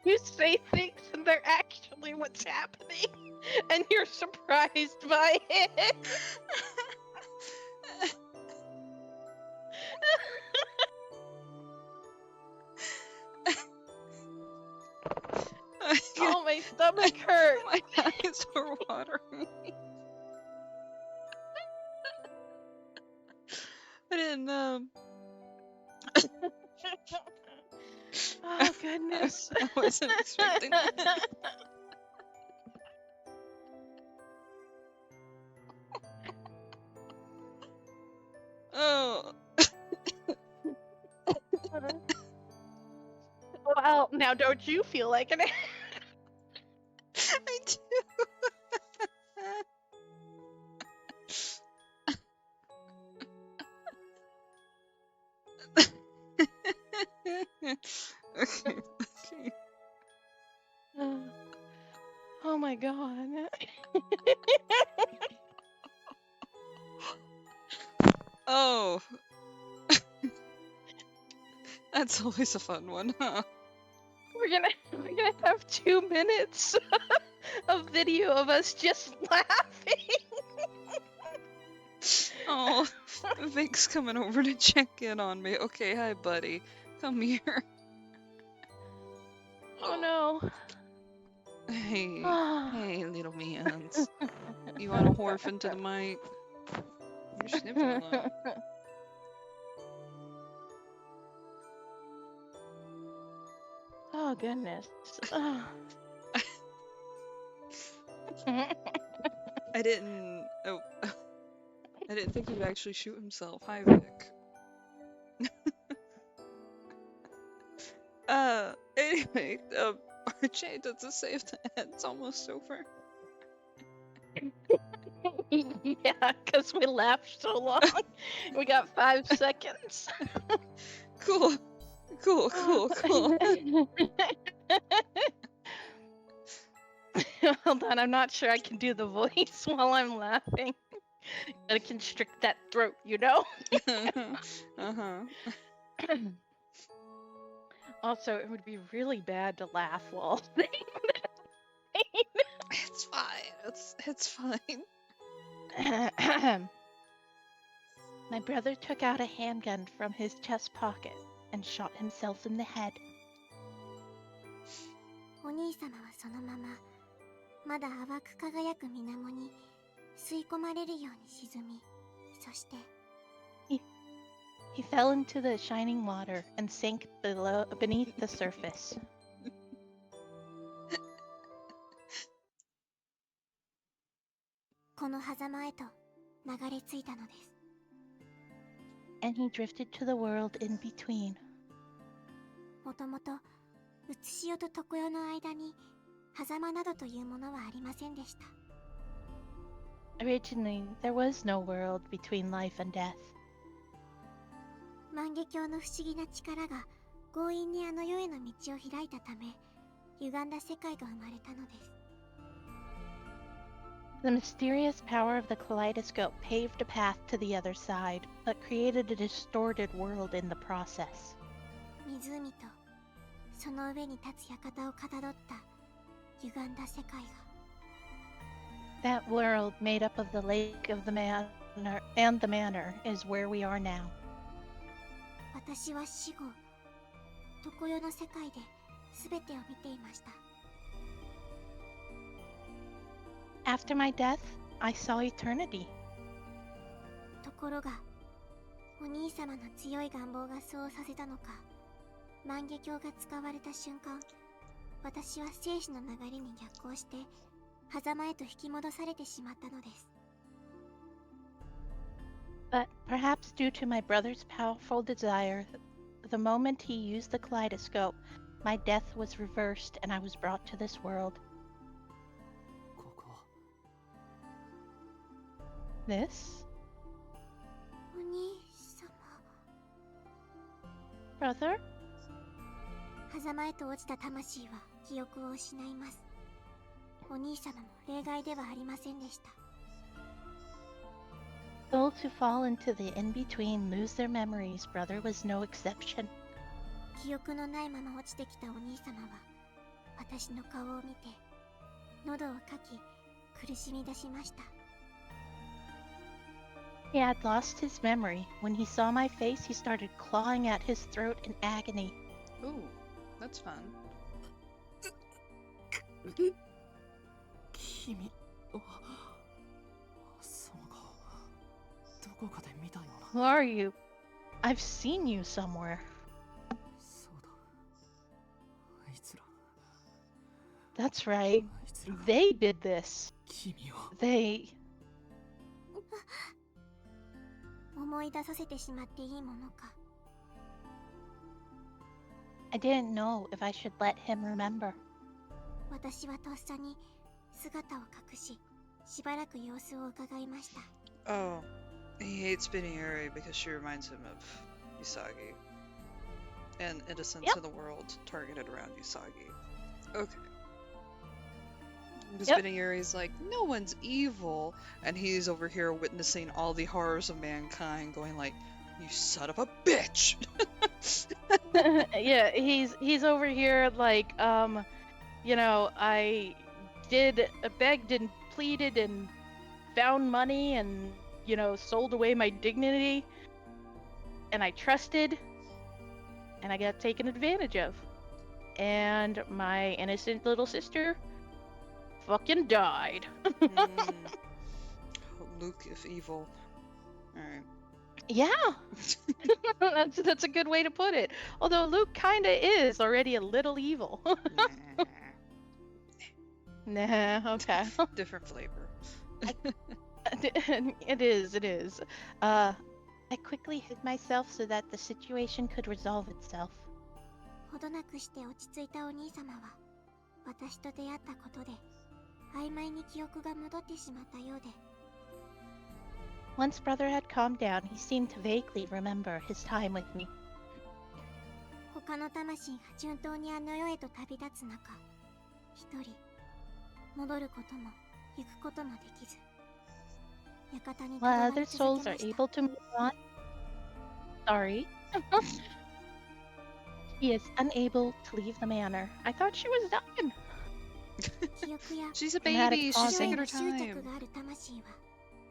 you say things and they're actually what's happening, and you're surprised by it. Oh, my stomach hurts. My eyes are watering. I didn't know. Oh, goodness. I wasn't expecting that. Oh. Well, now don't you feel like an I do. Okay. Oh my god. Oh. That's always a fun one, huh? We're gonna have 2 minutes of video of us just laughing. Oh, Vic's coming over to check in on me. Okay, hi, buddy. Come here. Oh no. Hey, hey, little man's. You want to horf into the mic? You're sniffing a lot. Oh goodness. Oh. I didn't. Oh, I didn't think he'd actually shoot himself. Hi, Vic. Anyway, RJ does a save that it's almost over. Yeah, because we laughed so long. We got 5 seconds. Cool. Cool. Hold on, I'm not sure I can do the voice while I'm laughing. Gotta constrict that throat, you know? Uh-huh. Also, it would be really bad to laugh while saying It's fine. It's fine. that. My brother took out a handgun from his chest pocket and shot himself in the head. お兄様はそのまままだ淡く輝く水面に吸い込まれるように沈み、そして He fell into the shining water and sank beneath the surface. この狭間へと流れ着いたのです。 And he drifted to the world in between. もともとうつし代と常世の間に狭間などというものはありませんでした。 Originally, there was no world between life and death. 万華鏡の不思議な力が強引にあの世への道を開いたため、歪んだ世界が生まれたのです。 The mysterious power of the kaleidoscope paved a path to the other side, but created a distorted world in the process. 湖とその上に立つ館をかたどった歪んだ世界が That world made up of the lake of the manor and the manor is where we are now. 私は死後、常世の世界で全てを見ていました。 After my death, I saw eternity. ところが、お兄様の強い願望がそうさせたのか、万華鏡が使われた瞬間、私は生死の流れに逆行して、狭間へと引き戻されてしまったのです。 But perhaps due to my brother's powerful desire, the moment he used the kaleidoscope, my death was reversed and I was brought to this world. ここ This? お兄様。 Brother? 狭間へと落ちた魂は記憶を失います。お兄様も例外ではありませんでした。 Those who fall into the in-between lose their memories. Brother was no exception. 記憶のないまま落ちてきたお兄様は、私の顔を見て、喉をかき、苦しみ出しました。 He had lost his memory. When he saw my face, he started clawing at his throat in agony. Ooh, that's fun. 君はその顔どこかで見たよう Who な are you? I've seen you somewhere. そうだあいつら That's right. あいつらが They did this. 君を They... 思い出させてしまっていいものか。 I didn't know if I should let him remember. 私はとっさに姿を隠し、しばらく様子を伺いました。 Oh, he hates Bsky because she reminds him of Usagi. And innocence Yep. in the world targeted around Usagi. Okay. Because Yep. Bsky's like, no one's evil, and he's over here witnessing all the horrors of mankind, going like, you son of a bitch! Yeah, he's over here like, you know, I begged and pleaded and found money and, you know, sold away my dignity, and I trusted, and I got taken advantage of, and my innocent little sister fucking died. Luke, if evil. Alright. Yeah, that's a good way to put it. Although Luke kinda is already a little evil. Nah, okay. Different flavor. It is, it is. I quickly hid myself so that the situation could resolve itself. ほどなくして落ち着いたお兄様は私と出会ったことで曖昧に記憶が戻ってしまったようで Once brother had calmed down, he seemed to vaguely remember his time with me. 他の魂が順当にあの世へと旅立つ中一人戻ることも行くこともできず館にとど While ま other り続 souls け are ました able to move on, sorry, he is unable to leave the manor. I thought she was done. 記憶や She's a Dramatic baby. She's pausing. taking her 執 time. 着がある魂は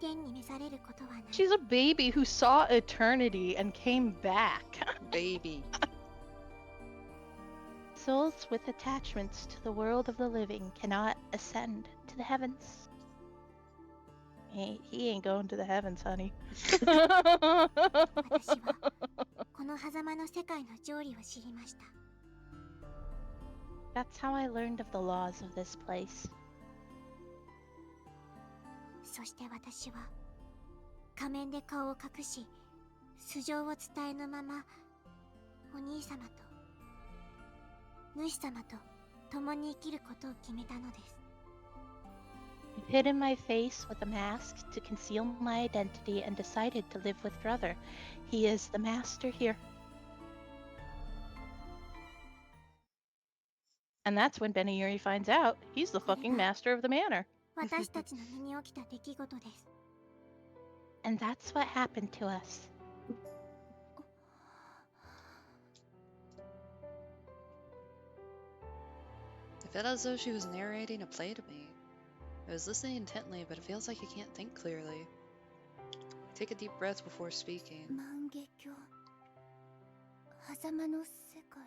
天に召されることはない She's a baby who saw eternity and came back. Baby. Souls with attachments to the world of the living cannot ascend to the heavens. He ain't going to the heavens, honey. 私はこの狭間の世界の条理を知りました That's how I learned of the laws of this place. そして私は仮面で顔を隠し素性を伝えぬままお兄様と主様と共に生きることを決めたのです I've hidden my face with a mask to conceal my identity and decided to live with brother. He is the master here. And that's when Bntuber finds out he's the fucking master of the manor. 私たちの身に起きた出来事です And that's what happened to us. I felt as though she was narrating a play to me. I was listening intently, but it feels like I can't think clearly. Take a deep breath before speaking. 万華鏡狭間の世界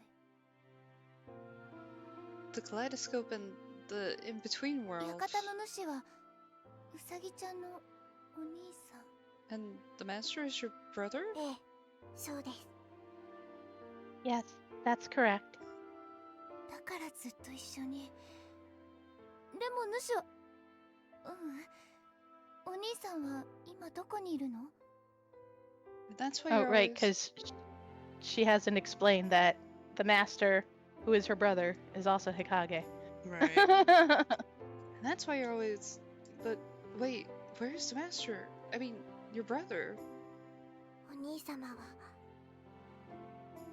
The kaleidoscope and the in-between world. 館の主はうさぎちゃんのお兄さん And the master is your brother? ええそうです Yes, that's correct. だからずっと一緒にでも主はお兄さんは今どこにいるの That's why Oh, you're right, always... because she hasn't explained that the master, who is her brother, is also Hikage. Right. That's why you're always... But, wait, where's the master? I mean, your brother. お兄様は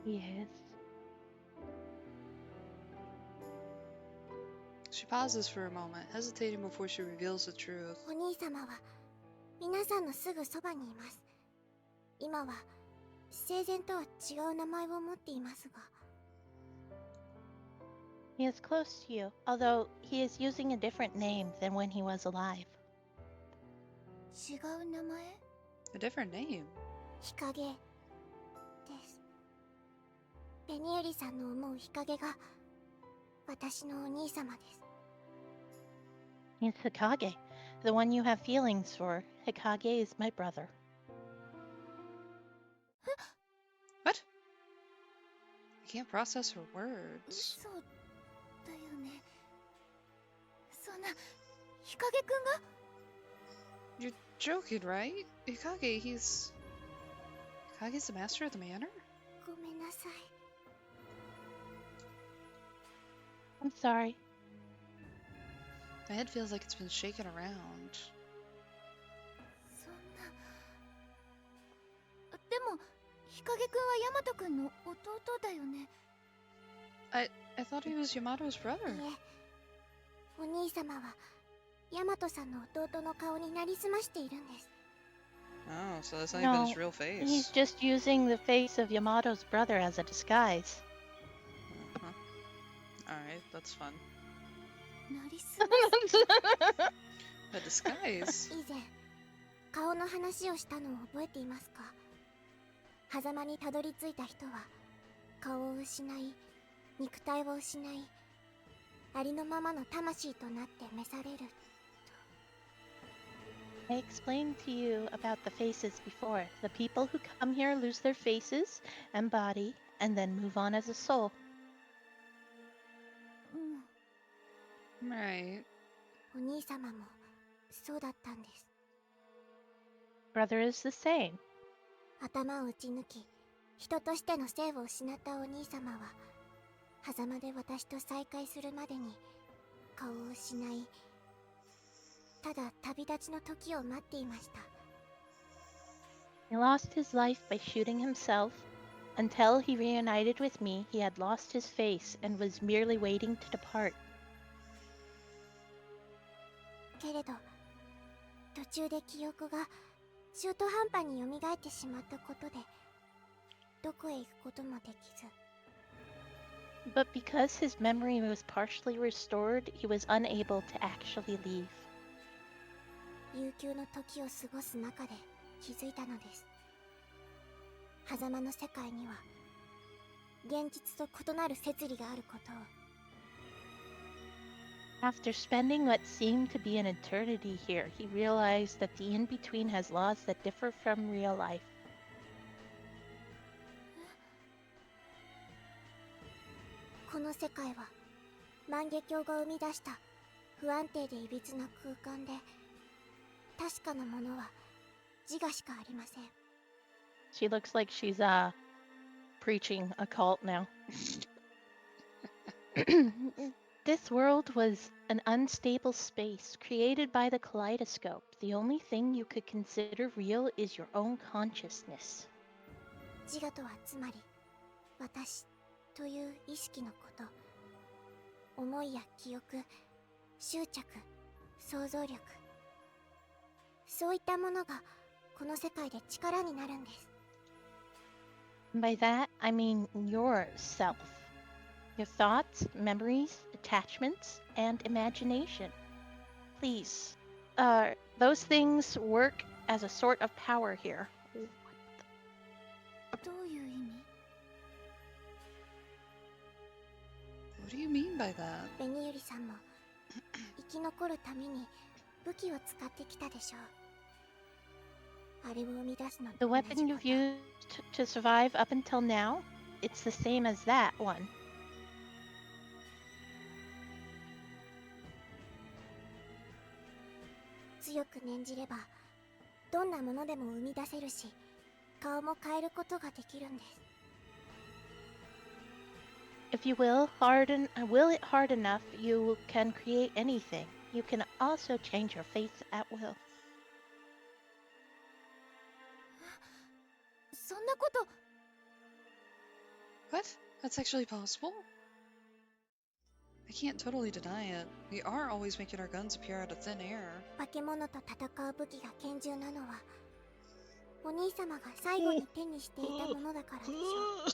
Yes. She pauses for a moment, hesitating before she reveals the truth. お兄様は皆さんのすぐそばにいます今は生前とは違う名前を持っていますが He is close to you, although he is using a different name than when he was alive. 違う名前 A different name. 日陰ですベニユリさんの思う日陰が私のお兄様です He's Hikage, the one you have feelings for. Hikage is my brother. What? I can't process her words. 嘘だよねそんな日陰くんが You're joking, right? Hikage, he's... Hikage's the master of the manor? ごめんなさい I'm sorry. My head feels like it's been shaken around. そんなでも日陰くんはヤマトくんの弟だよね I thought he was Yamato's brother. いえお兄様はヤマトさんの弟の顔になりすましているんです Oh, so that's not even his No, real face. He's just using the face of Yamato's brother as a disguise. Alright, that's fun. なりすま A disguise? 以前顔の話をしたのを覚えていますか狭間にたどり着いた人は顔を失い肉体を失いありのままの魂となって召される I I explained to you about the faces before. The people who come here lose their faces and body and then move on as a soul. うん Right. お兄様もそうだったんです。 Brother is the same. 頭を打ち抜き人としての性を失ったお兄様は狭間で私と再会するまでに顔を失いただ旅立ちの時を待っていました。 He lost his life by shooting himself. Until he reunited with me, he had lost his face and was merely waiting to depart. けれど途中で記憶が中途半端に蘇ってしまったことでどこへ行くこともできず But because his memory was partially restored, he was unable to actually leave. 悠久の時を過ごす中で気づいたのです。狭間の世界には現実と異なる摂理があることを。 After spending what seemed to be an eternity here, he realized that the in-between has laws that differ from real life. この世界は万華鏡が生み出した不安定でいびつな空間で確かなものは自我しかありません。 She looks like she's preaching a cult now. This world was an unstable space created by the kaleidoscope. The only thing you could consider real is your own consciousness. 自我とはつまり私という意識のこと、思いや記憶、執着、想像力、そういったものがこの世界で力になるんです。 By that, I mean yourself. Your thoughts, memories, attachments, and imagination. Please, those things work as a sort of power here. どういう意味？ What do you mean by that? ベニユリさんも生き残るために武器を使ってきたでしょう。あれを生み出すの The と同じ weapon こ you've と。 used to survive up until now, it's the same as that one. 強く念じればどんなものでも生み出せるし顔も変えることができるんです。 If you will it hard enough, you can create anything. You can also change your face at will. そんなこと。 What? That's actually possible? I can't totally deny it. We are always making our guns appear out of thin air. 化け物と戦う武器が拳銃なのはお兄様が最後に手にしていたものだからでしょう。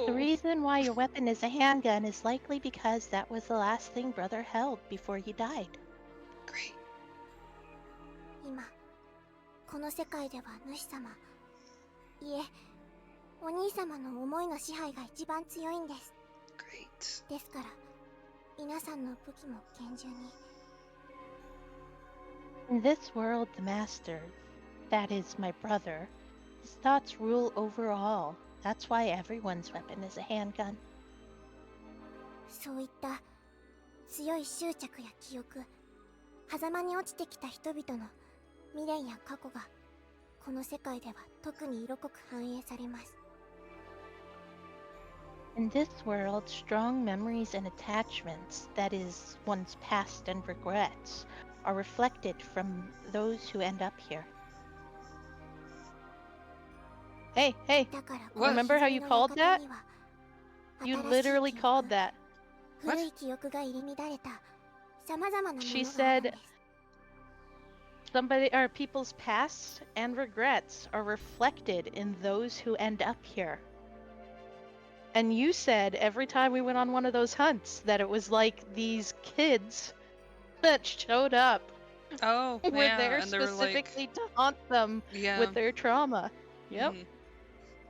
The reason why your weapon is a handgun is likely because that was the last thing Brother held before he died. Great. 今この世界では主様いえお兄様の思いの支配が一番強いんです。 Great. ですから皆さんの武器も拳銃に。 In this world, the master, that is my brother, his thoughts rule over all. That's why everyone's weapon is a handgun. そういった強い執着や記憶、狭間に落ちてきた人々の未練や過去がこの世界では特に色濃く反映されます。 In this world, strong memories and attachments, that is, one's past and regrets, are reflected from those who end up here. Hey, だから remember how you called that? You literally called that. 古い記憶が入り乱れた様々なもの She があるんで said す。 somebody or people's pasts and regrets are reflected in those who end up here. And you said every time we went on one of those hunts that it was like these kids that showed up Oh, were yeah, there and they were specifically like, to haunt them yeah. with their trauma. Yep. Mhm.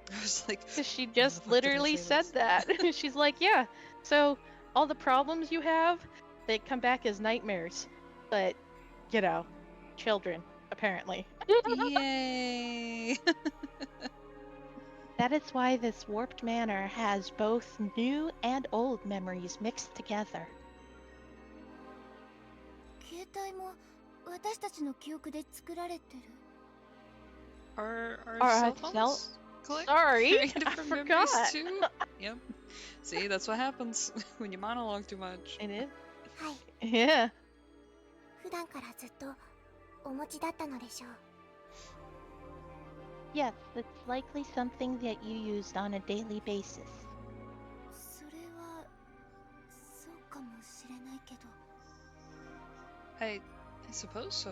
I was like, 'Cause she the just fuck did I literally say said this? that. She's like, yeah, so all the problems you have, they come back as nightmares. But you know, children, apparently. Yay! That is why this warped manor has both new and old memories mixed together. 携帯も私たちの記憶で作られてる。 Our Our cell cell- phones? Sorry, Created I from memories forgot. too? Yep. See, that's what happens when you monologue too much. It is? はい、 Yeah. 普段からずっとお持ちだったのでしょう。 Yes, it's likely something that you used on a daily basis. それはそうかもしれないけど。 I suppose so.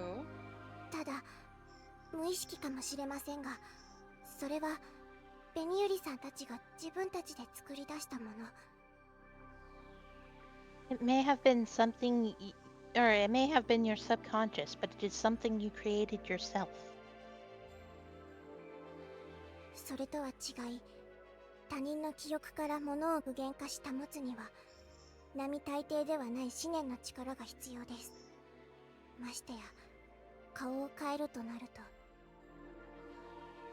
ただ無意識かもしれませんが、それはベニユリさんたちが自分たちで作り出したもの。 It may have been something, or it may have been your subconscious, but it is something you created yourself. それとは違い、他人の記憶から物を具現化し保つには並大抵ではない思念の力が必要です。ましてや顔を変えるとなると。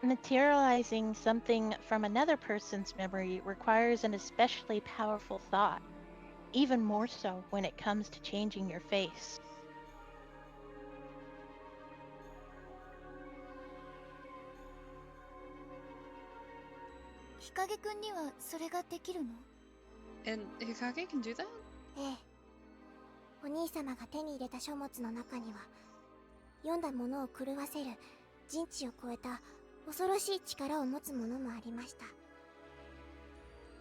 Materializing something from another person's memory requires an especially powerful thought, even more so when it comes to changing your face. 日陰くんにはそれができるの？ And Hikage can do that? ええ。お兄様が手に入れた書物の中には、読んだものを狂わせる人知を超えた恐ろしい力を持つものもありました。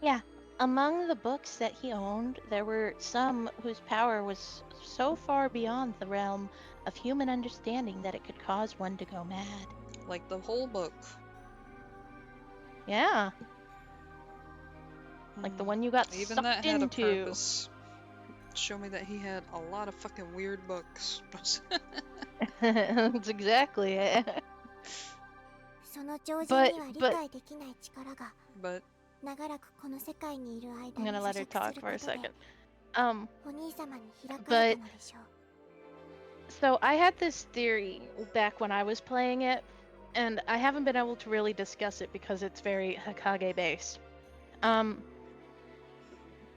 Yeah, among the books that he owned, there were some whose power was so far beyond the realm of human understanding that it could cause one to go mad. Like the whole book. Yeah, like the one you got Even sucked that had a into. purpose. Show me that he had a lot of fucking weird books. That's exactly it. その常人には理解できない力が But 長らくこの世界にいる間 I'm に gonna 咀 let her 嚼 talk する for a ことで second. お兄様に開かれたのでしょう。 So I had this theory back when I was playing it, and I haven't been able to really discuss it because it's very Hikage based.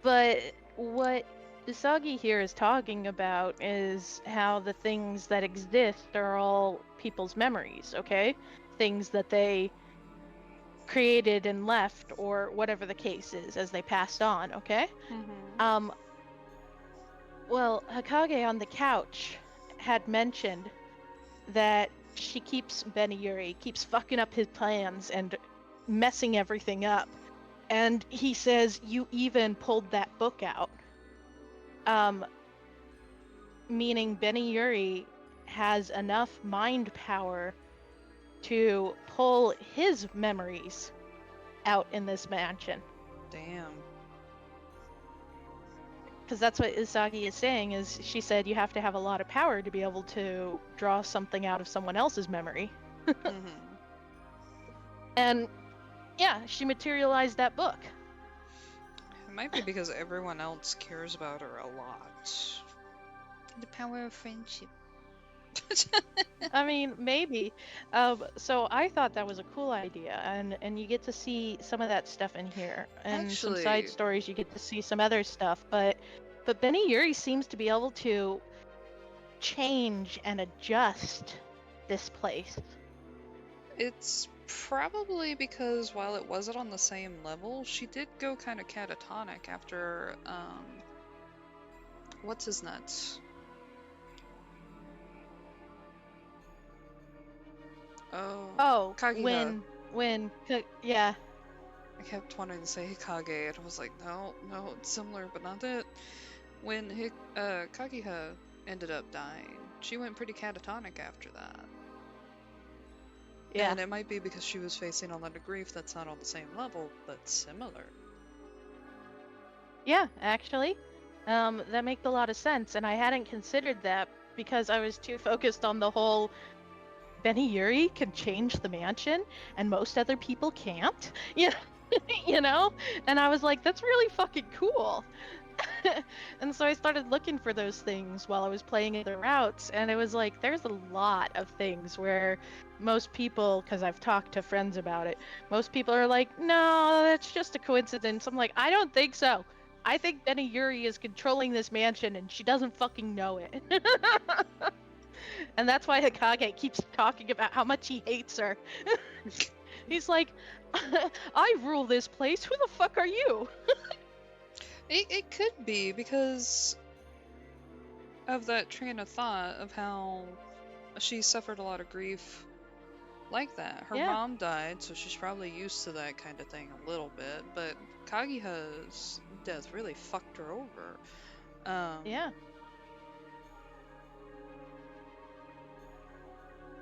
But what Usagi here is talking about is how the things that exist are all people's memories, okay? Things that they created and left, or whatever the case is, as they passed on, okay? Well, Hikage on the couch had mentioned that she keeps Beniyuri, keeps fucking up his plans and messing everything up. And he says, you even pulled that book out. Meaning Beniyuri has enough mind power to pull his memories out in this mansion. damn. Because that's what Usagi is saying, is she said you have to have a lot of power to be able to draw something out of someone else's memory. And yeah, she materialized that book. It might be because everyone else cares about her a lot. The power of friendship. I mean, maybe. So I thought that was a cool idea, and you get to see some of that stuff in here, and some side Actually- stories. You get to see some other stuff, but Beniyuri seems to be able to change and adjust this place. It's probably because while it wasn't on the same level, she did go kind of catatonic after, what's his nuts? Oh, Kaguya. yeah. I kept wanting to say Hikage, and I was like, no, it's similar, but not it. When Kaguya ended up dying, she went pretty catatonic after that. Yeah. And it might be because she was facing a lot of grief that's not on the same level, but similar. Yeah, actually. That makes a lot of sense, and I hadn't considered that because I was too focused on the whole Beniyuri can change the mansion and most other people can't. You know? And I was like, that's really fucking cool. And so I started looking for those things while I was playing the routes, and it was like there's a lot of things where most people, because I've talked to friends about it, most people are like, no, that's just a coincidence. I'm like, I don't think so. I think Yuri is controlling this mansion and she doesn't fucking know it. And that's why Hikage keeps talking about how much he hates her. He's like, I rule this place. Who the fuck are you? It could be because of that train of thought of how she suffered a lot of grief like that. Her Yeah. mom died, so she's probably used to that kind of thing a little bit, but Kaguya's death really fucked her over. Yeah.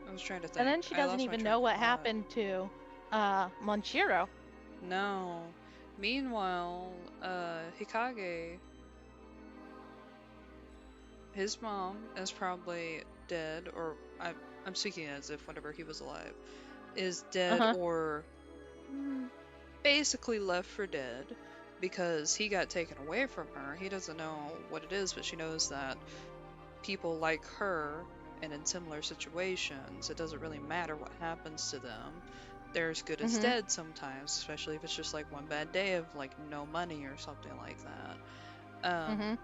I was trying to think. And then she I doesn't lost my even train know of what thought. happened to Monshiro. No. Meanwhile, Hikage, his mom is probably dead, or I'm speaking as if whenever he was alive, is dead or basically left for dead because he got taken away from her. He doesn't know what it is, but she knows that people like her and in similar situations, it doesn't really matter what happens to them. They're as good as dead sometimes, especially if it's just like one bad day of like no money or something like that.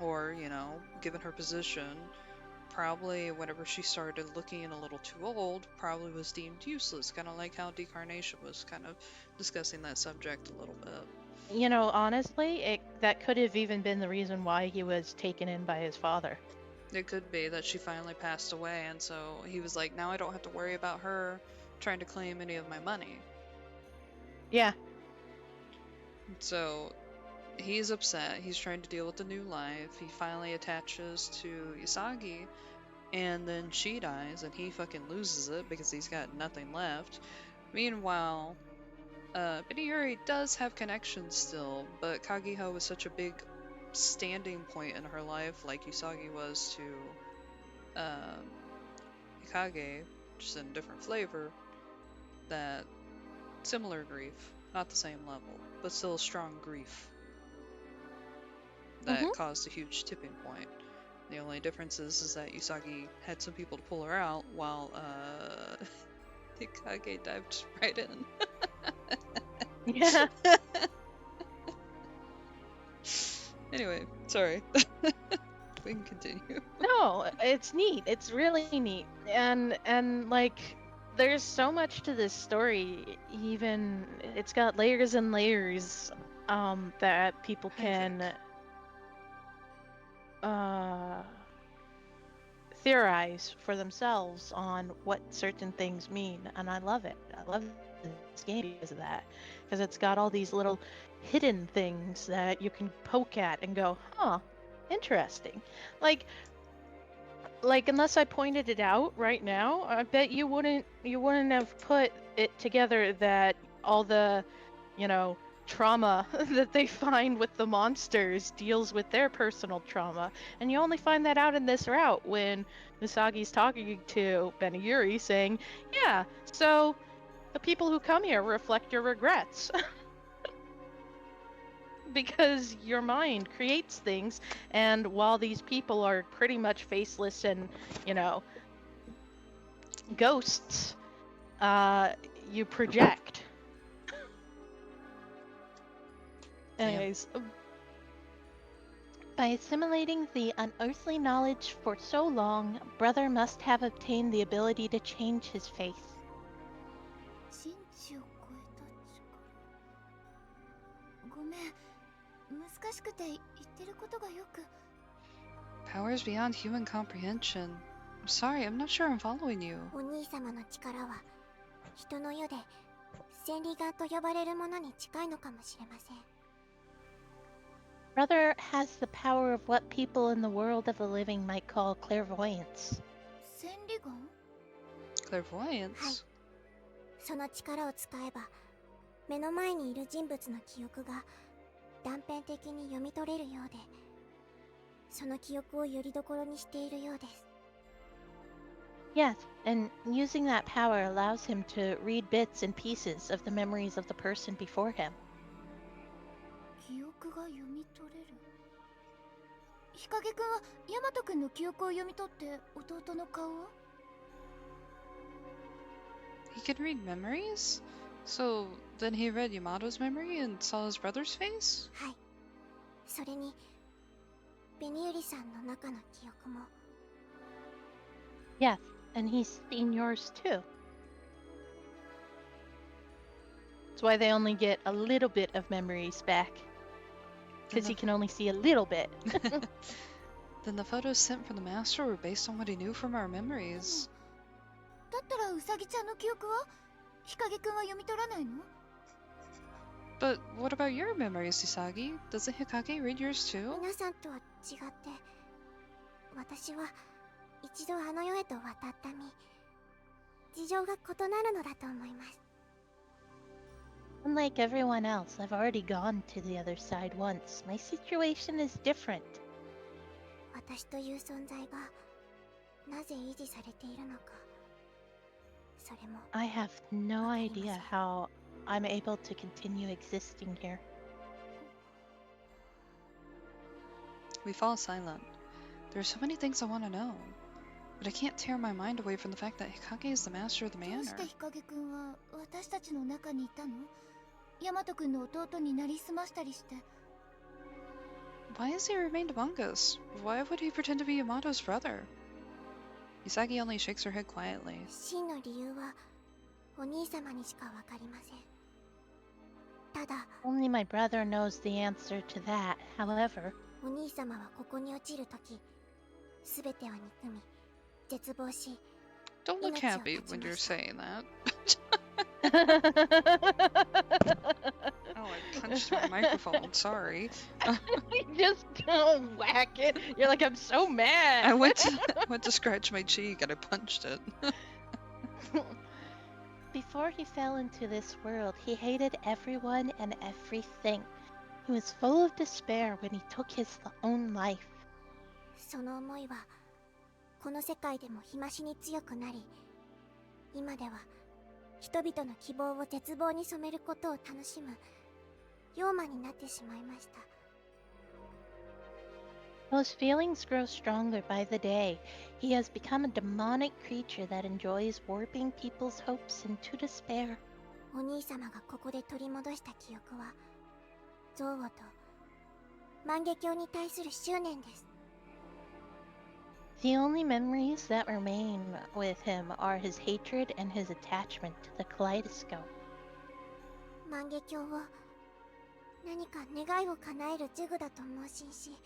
Or, you know, given her position, probably whenever she started looking a little too old, probably was deemed useless, kind of like how Decarnation was kind of discussing that subject a little bit. You know, honestly, that could have even been the reason why he was taken in by his father. It could be that she finally passed away, and so he was like, now I don't have to worry about her trying to claim any of my money. Yeah. So he's upset. He's trying to deal with the new life. He finally attaches to Usagi, and then she dies, and he fucking loses it because he's got nothing left. Meanwhile, Yuri does have connections still, but Kagiho was such a big standing point in her life, like Usagi was to Hikage, just in a different flavor, that similar grief, not the same level, but still a strong grief that caused a huge tipping point. The only difference is that Usagi had some people to pull her out, while Hikage dived right in. Yeah. Anyway, sorry. We can continue. No, it's neat. It's really neat. And like there's so much to this story. Even it's got layers and layers that people can theorize for themselves on what certain things mean, and I love it. I love this game because of that, because it's got all these little hidden things that you can poke at and go, huh, interesting. Like unless I pointed it out right now, I bet you wouldn't have put it together that all the, you know, trauma that they find with the monsters deals with their personal trauma. And you only find that out in this route when Usagi's talking to Yuri saying, yeah, so the people who come here reflect your regrets. Because your mind creates things, and while these people are pretty much faceless and, you know, ghosts, you project. Anyways, by assimilating the unearthly knowledge for so long, Brother must have obtained the ability to change his face. Powers beyond human comprehension. I'm sorry, I'm not sure I'm following you. お兄様の力は人の世で千里眼と呼ばれるものに近いのかもしれません。 Brother has the power of what people in the world of the living might call clairvoyance. 千里眼? Clairvoyance? その力を使えば目の前にいる人物の記憶が断片的に読み取れるようで、その記憶を拠り所にしているようです。 Yes, and using that power allows him to read bits and pieces of the memories of the person before him. 記憶が読み取れる。日陰くんはヤマトくんの記憶を読み取って弟の顔を？ He can read memories? So then he read Yamato's memory and saw his brother's face? はい。それに紅百合さんの中の記憶も。 Yes, and he's seen yours too. That's why they only get a little bit of memories back. Because he can only see a little bit. Then the photos sent from the master were based on what he knew from our memories. だったらウサギちゃんの記憶は日陰くんは読み取らないの？ But what about your memories, Isagi? Doesn't Hikage read yours too? 皆さんとは違って私は一度あの世へと渡った身、事情が異なるのだと思います。 Unlike everyone else, I've already gone to the other side once. My situation is different. 私という存在がなぜ維持されているのか、それも I have no idea how I'm able to continue existing here. We fall silent. There are so many things I want to know. But I can't tear my mind away from the fact that Hikage is the master of the どう manor. して日陰くんは私たちの中にいたの？ヤマトくんの弟になりすましたりして。 Why has he remained among us? Why would he pretend to be Yamato's brother? Isagi only shakes her head quietly. 真の理由はお兄様にしかわかりません。ただ Only my brother knows the answer to that. However, お兄様はここに落ちるとき、すべてを憎み、絶望し、 Don't look happy when you're saying that. Oh, I punched my microphone. Sorry. you just don't whack it. You're like, I'm so mad. I went to scratch my cheek and I punched it. Before he fell into this world, he hated everyone and everything. He was full of despair when he took his own life. その思いはこの世界でも日増しに強くなり、今では人々の希望を絶望に染めることを楽しむ妖魔になってしまいました。 Those feelings grow stronger by the day. He has become a demonic creature that enjoys warping people's hopes into despair. お兄様がここで取り戻した記憶は憎悪と万華鏡に対する執念です。 The only memories that remain with him are his hatred and his attachment to the kaleidoscope. 万華鏡を何か願いを叶える呪具だと盲信し、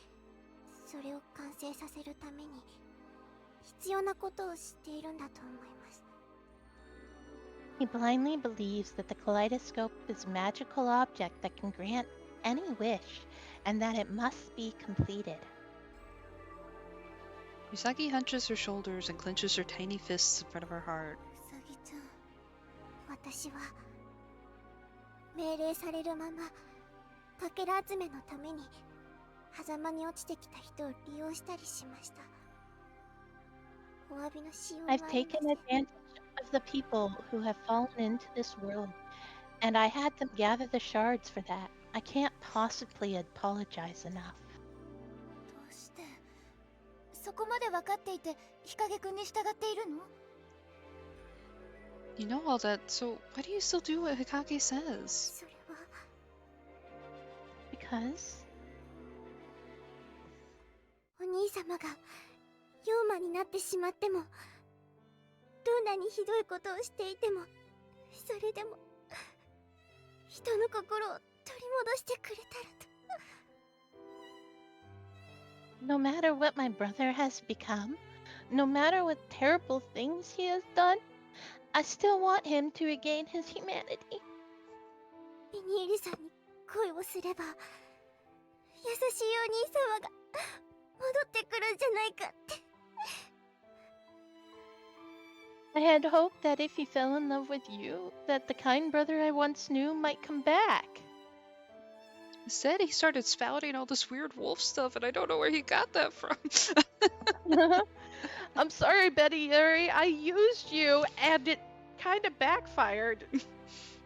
それを完成させるために必要なことを知っているんだと思います。 He blindly believes that the kaleidoscope is a magical object that can grant any wish and that it must be completed. Usagi hunches her shoulders and clenches her tiny fists in front of her heart. うさぎちゃん、私は命令されるままかけら集めのために狭間に落ちてきた人を利用したりしました。お詫びのしようがあり I've ま taken せん。 advantage of the people who have fallen into this world, and I had them gather the shards for that. I can't possibly apologize enough. どうしてそこまで分かっていて日陰くんに従っているの？ You know all that, so why do you still do what Hikage says? それは Because お兄様が妖魔になってしまっても、どんなにひどいことをしていても、それでも人の心を取り戻してくれたらと。 no matter what my brother has become, no matter what terrible things he has done, I still want him to regain his humanity. ビニールさんに恋をすれば優しいお兄様が戻ってくるんじゃないかって。 I had hoped that if he fell in love with you, that the kind brother I once knew might come back. Instead, he started spouting all this weird wolf stuff, and I don't know where he got that from. I'm sorry, Betty Yuri. I used you, and it kind of backfired.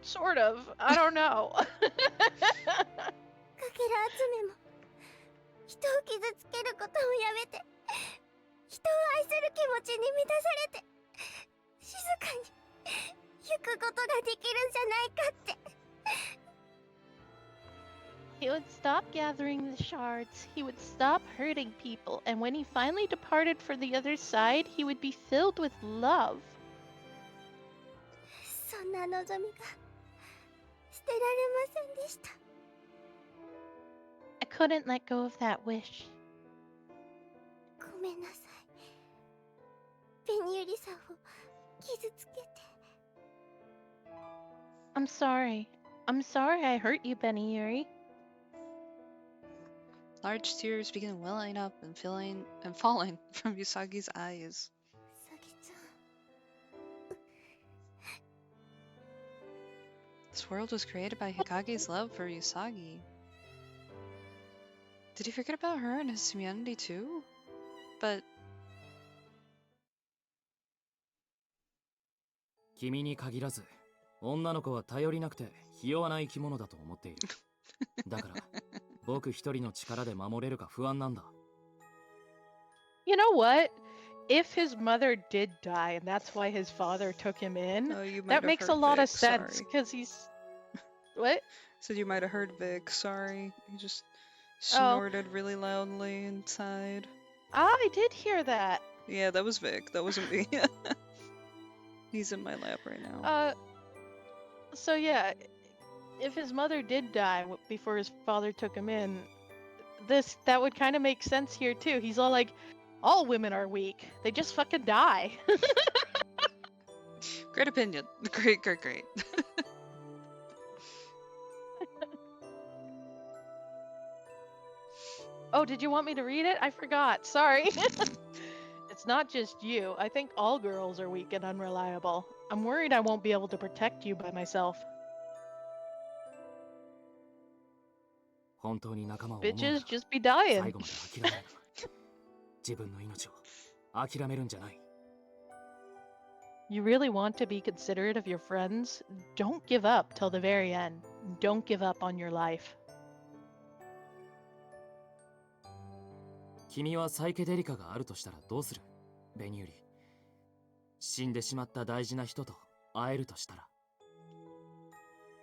Sort of. I don't know. かかけら集めも人を傷つけることをやめて人を愛する気持ちに満たされて静かに行くことができるんじゃないかって。 He would stop gathering the shards, he would stop hurting people, and when he finally departed for the other side, he would be filled with love. そんな望みが捨てられませんでした。 I couldn't let go of that wish. ごめんなさい。ベニユリさんを傷つけて。 I'm sorry. I'm sorry I hurt you, Beniuri. Large tears begin welling up and falling from Usagi's eyes. うさぎちゃん。 This world was created by Hikage's love for Usagi. Did he forget about her and his humanity too? But 君に限らず女の子は頼りなくてひ弱な生き物だと思っている。だから僕一人の力で守れるか不安なんだ。 You know what? If his mother did die and that's why his father took him in, oh, you might that have makes a heard lot Vic, of sense sorry. because he's. What? Said you might have heard Vic, sorry. He just snorted really loudly inside. Ah, I did hear that. Yeah, that was Vic. That wasn't me. He's in my lap right now. So yeah, if his mother did die before his father took him in, that would kind of make sense here too. He's all like, all women are weak. They just fucking die. Great opinion. Great. Oh, did you want me to read it? I forgot. Sorry. It's not just you. I think all girls are weak and unreliable. I'm worried I won't be able to protect you by myself. 本当に仲間を思うなら Bitches just be dying. 最後まで諦めるな。自分の命を諦めるんじゃない。 You really want to be considerate of your friends? Don't give up till the very end. Don't give up on your life. 君はサイケデリカがあるとしたらどうする？ベニューリ。死んでしまった大事な人と会えるとしたら。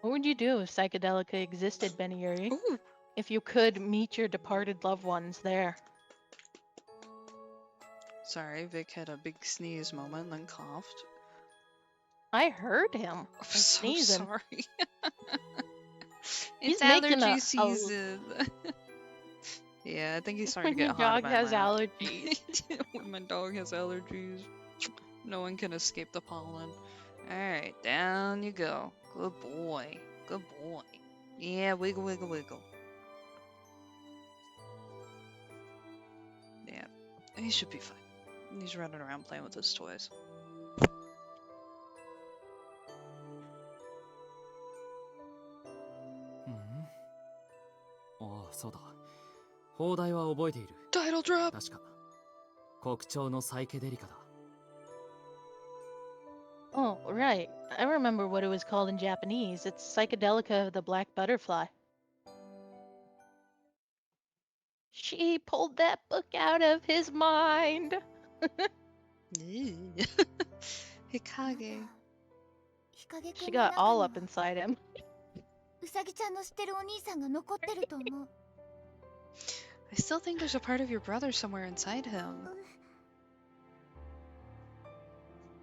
What would you do if Psychedelica existed, Beniuri? Ooh. If you could meet your departed loved ones there. Sorry, Vic had a big sneeze moment and then coughed. I heard him. I'm so sneezing. sorry. He's It's making allergy a- season. Yeah, I think he's starting When to your get hot dog in my has lap. allergies. When my dog has allergies, no one can escape the pollen. Alright, down you go. Good boy. Good boy. Yeah, wiggle, wiggle, wiggle. Yeah, he should be fine. He's running around playing with his toys. ああ、そうだ。砲台は覚えている。 Title drop! 確か国鳥のサイケデリカだ。 Oh, right. I remember what it was called in Japanese. It's Psychedelica of the Black Butterfly. She pulled that book out of his mind. Hikage. She got all up inside him. うさぎちゃんの知ってるお兄さんが残ってると思う。 I still think there's a part of your brother somewhere inside him.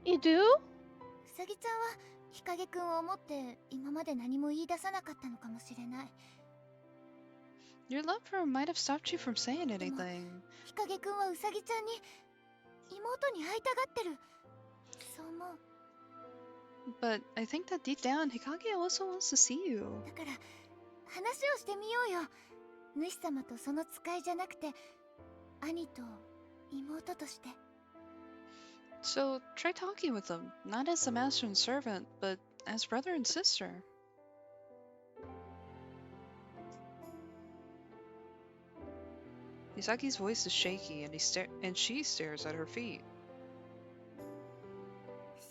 You do? うさぎちゃんは日陰くんを思って今まで何も言い出さなかったのかもしれない。 Your love for him might have stopped you from saying anything. 日陰くんはうさぎちゃんに妹に会いたがってる。そう思う。 But I think that deep down, Hikage also wants to see you. だから話をしてみようよ。主様とその使いじゃなくて兄と妹として。 So try talking with them, not as the master and servant, but as brother and sister. Misaki's voice is shaky, and she stares at her feet.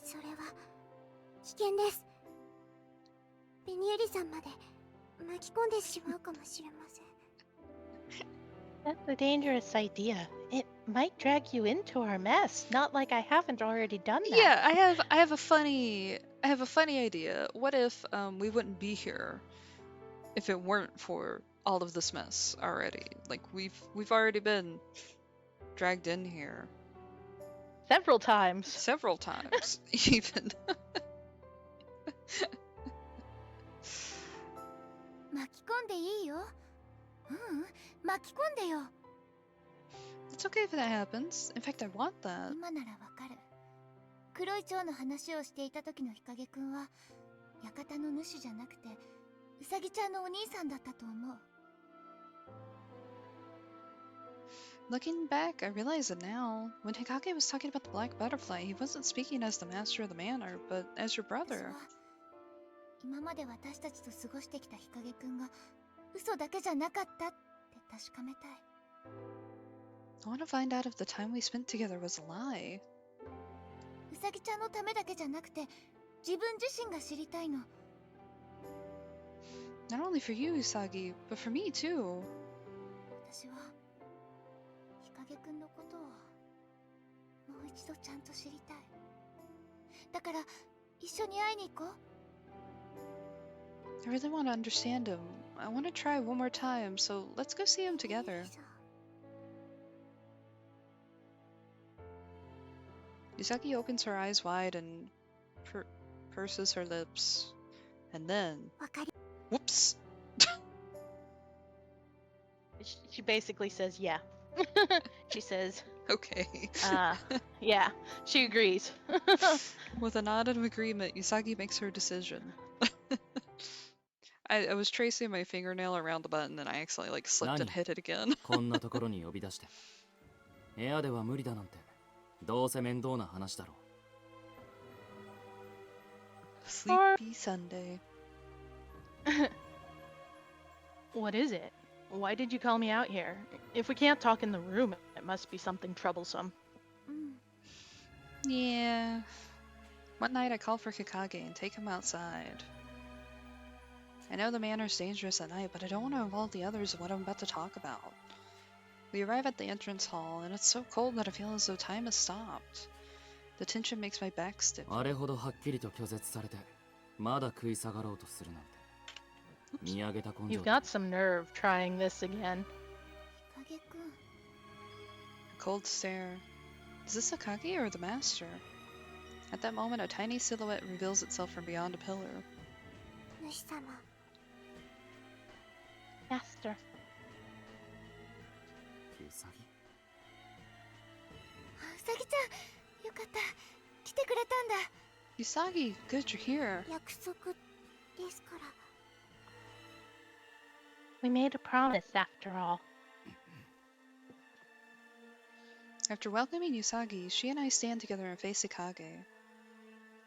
それは危険です。ベニユリさんまで巻き込んでしまうかもしれません。 That's a dangerous idea. It might drag you into our mess. Not like I haven't already done that. Yeah, I have a funny idea. What if we wouldn't be here if it weren't for all of this mess already? Like we've already been dragged in here Several times. several times, even. 巻き込んでいいよ。巻き込んでよ。 It's okay if that happens. In fact, I want that. 今ならわかる。黒い蝶の話をしていた時の日陰くんは館の主じゃなくてうさぎちゃんのお兄さんだったと思う。 Looking back, I realize it now. When Hikage was talking about the black butterfly, he wasn't speaking as the master of the manor, but as your 私 brother. は今まで私たちと過ごしてきた日陰くんが嘘だけじゃなかったって確かめたい。 I want to find out if the time we spent together was a lie. うさぎちゃんのためだけじゃなくて自分自身が知りたいの。 Not only for you, Usagi, but for me too. 私は日陰くんのことをもう一度ちゃんと知りたい。だから一緒に会いに行こう。 I really want to understand him. I want to try one more time, so let's go see him together. Usagi opens her eyes wide and purses her lips. And then... わかり Whoops! She basically says, yeah. She says, Okay. yeah, she agrees. With a nod of agreement, Usagi makes her decision. I was tracing my fingernail around the button and I accidentally slipped and Nani? hit it again. こんなところに呼び出して部屋では無理だなんてどうせ面倒な話だろ Sleepy Sunday. What is it? Why did you call me out here? If we can't talk in the room, it must be something troublesome. うん。 Yeah. One night I called for Hikage and take him outside. I know the manor's dangerous at night, but I don't want to involve the others in what I'm about to talk about. We arrive at the entrance hall, and it's so cold that I feel as though time has stopped. The tension makes my back stiff. あれほどはっきりと拒絶されてまだ食い下がろうとするなんて見上げた根性 You've got some nerve trying this again. 日陰くん。 A cold stare. Is this Hikage or the master? At that moment, a tiny silhouette reveals itself from beyond a pillar. 主様。 Master. ウサギうさぎちゃん、よかった。来てくれたんだ。 Usagi, good you're here. 約束ですから。 We made a promise after all. After welcoming Usagi, she and I stand together and face Hikage.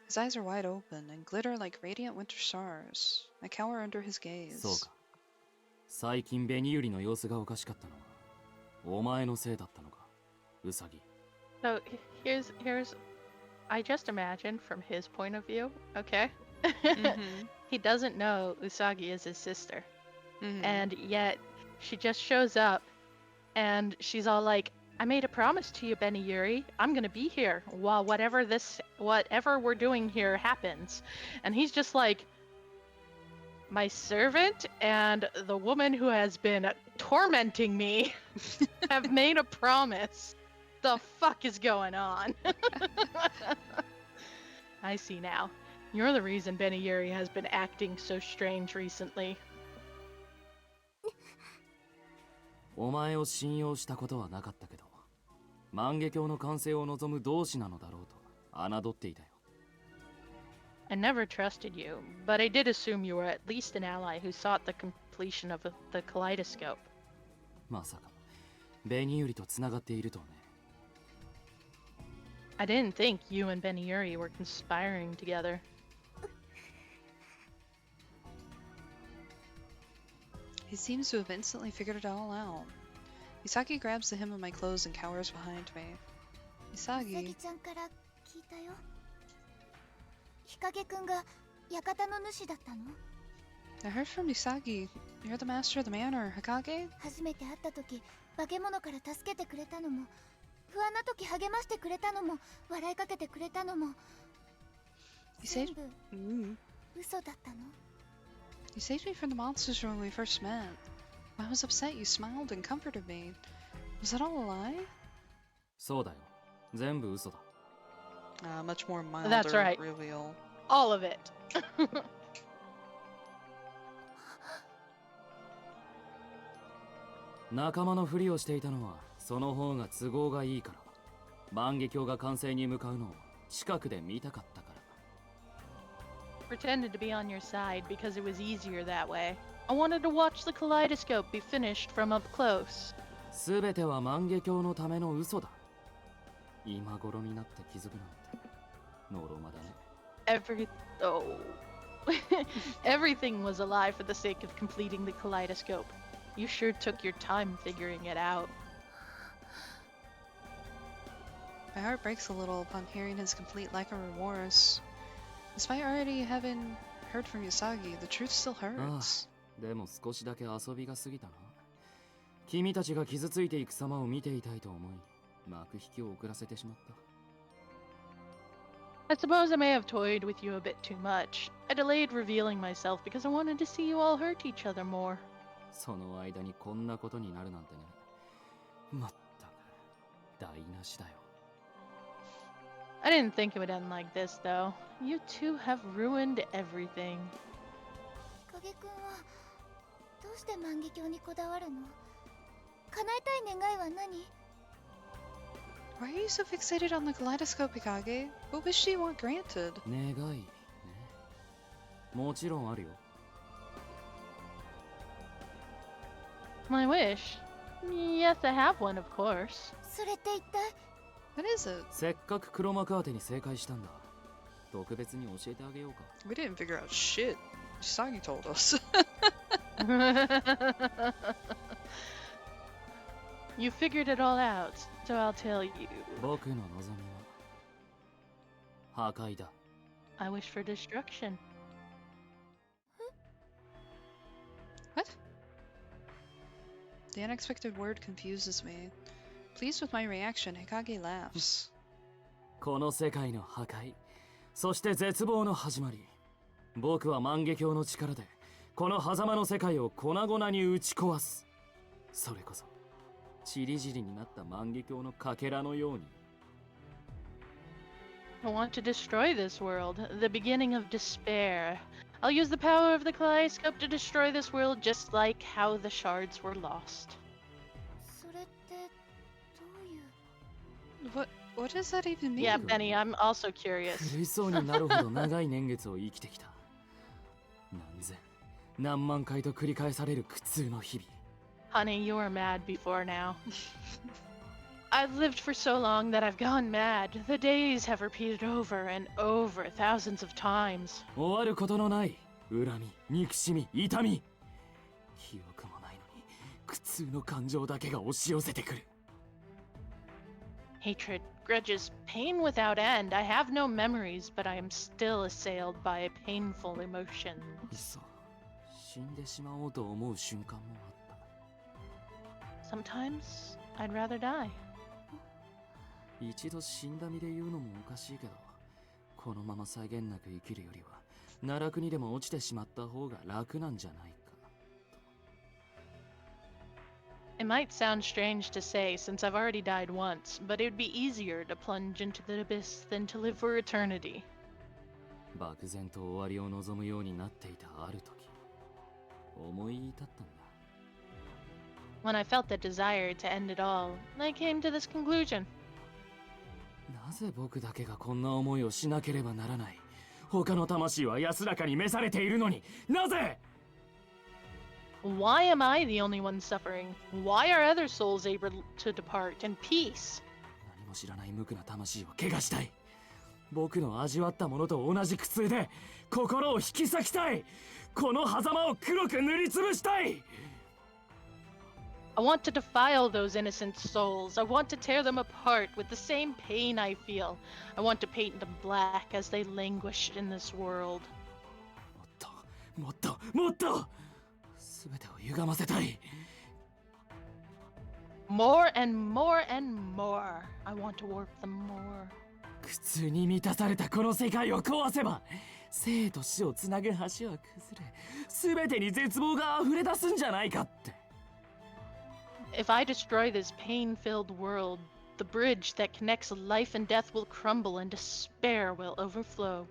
His eyes are wide open and glitter like radiant winter stars. I cower under his そう gaze. か最近ベニユリの様子がおかしかったのはお前のせいだったのかウサギ So here's I just imagine from his point of view, okay? Mhm. He doesn't know Usagi is his sister. Mhm. And yet she just shows up and she's all like, I made a promise to you, Beniuri. I'm gonna be here while whatever we're doing here happens. And he's just like, my servant and the woman who has been tormenting me have made a promise. The fuck is going on? I see now. You're the reason Beniuri has been acting so strange recently. お前を信用したことはなかったけど万華鏡の完成を望む同志なのだろうと侮っていたよ I never trusted you, but I did assume you were at least an ally who sought the completion of the kaleidoscope. まさかベニユリと繋がっているとはね I didn't think you and Beniuri were conspiring together. He seems to have instantly figured it all out. Usagi grabs the hem of my clothes and cowers behind me. うさぎ Usagi, ちゃんから聞いたよ。日陰くんが館の主だったの？ I heard from Misaki. You're the master of the manor, Hikage? 初めて会った時化け物から助けてくれたのも不安な時励ましてくれたのも笑いかけてくれたのも You 全 saved... 部 Ooh. 嘘だったの You saved me from the monsters when we first met. When I was upset, you smiled and comforted me. Was that all a lie? そうだよ。全部嘘だ。Much more milder That's right. reveal. All of it. 仲間のふりをしていたのはその方が都合がいいから。万華鏡が完成に向かうのを近くで見たかったから。Pretended to be on your side because it was easier that way. I wanted to watch the kaleidoscope be finished from up close. すべては万華鏡のための嘘だ。今頃になって気づくなんて。ノロマだね。Everything was a lie for the sake of completing the kaleidoscope. You sure took your time figuring it out. My heart breaks a little upon hearing his complete lack of remorse. Despite already having heard from Yasagi, the truth still hurts. でも少しだけ遊びが過ぎたな。君たちが傷ついていく様を見ていたいと思い、幕引きを遅らせてしまった。I suppose I may have toyed with you a bit too much. I delayed revealing myself because I wanted to see you all hurt each other more. その間にこんなことになるなんてね。まったく、台無しだよ。I didn't think it would end like this, though. You two have ruined everything. 影くんはどうして万華鏡にこだわるの？叶えたい願いは何？ Why are you so fixated on the kaleidoscope, Hikage? What wish do you want granted? 願いね。もちろんあるよ。My wish? Yes, I have one, of course. それって一体？ What is it? せっかく黒幕当てに正解したんだ。特別に教えてあげようか。We didn't figure out shit. Yasagi told us. You figured it all out, so I'll tell you. 僕の望みは破壊だ。I wish for destruction. What? The unexpected word confuses me. Pleased with my reaction, Hikage laughs. この世界の破壊、そして絶望の始まり。僕は万華鏡の力で、この狭間の世界を粉々に打ち壊す。それこそ、チリジリになった万華鏡のかけらのように。I want to destroy this world, the beginning of despair. I'll use the power of the kaleidoscope to destroy this world just like how the shards were lost. それってどういう？ What does that even mean? Yeah, Benny, I'm also curious. 苦しそうになるほど長い年月を生きてきた。何千、何万回と繰り返される苦痛の日々。Honey, you were mad before now. I've lived for so long that I've gone mad. The days have repeated over and over thousands of times. 終わることのない恨み、憎しみ、痛み。記憶もないのに苦痛の感情だけが押し寄せてくる。Hatred, grudges, pain without end. I have no memories, but I am still assailed by a painful emotion. そう、死んでしまおうと思う瞬間もあった。 Sometimes I'd rather die. 一度死んだ身で言うのもおかしいけど、このまま際限なく生きるよりは奈落にでも落ちてしまった方が楽なんじゃないか。 It might sound strange to say since I've already died once, but it would be easier to plunge into the abyss than to live for eternity. 漠然と終わりを望むようになっていたある時、思い至ったんだ。 When I felt the desire to end it all, I came to this conclusion. なぜ僕だけがこんな思いをしなければならない。他の魂は安らかに召されているのに、なぜ？ Why am I the only one suffering? Why are other souls able to depart in peace? 何も知らない無垢な魂を怪我したい。僕の味わったものと同じ苦痛で心を引き裂きたい。この狭間を黒く塗りつぶしたい。 I want to defile those innocent souls. I want to tear them apart with the same pain I feel. I want to paint them black as they languish in this world. もっともっともっと全てを歪ませたい。 More and more and more. I want to warp them more. 苦痛に満たされたこの世界を壊せば生と死をつなぐ橋は崩れ、全てに絶望が溢れ出すんじゃないかって。 If I destroy this pain-filled world, the bridge that connects life and death will crumble and despair will overflow.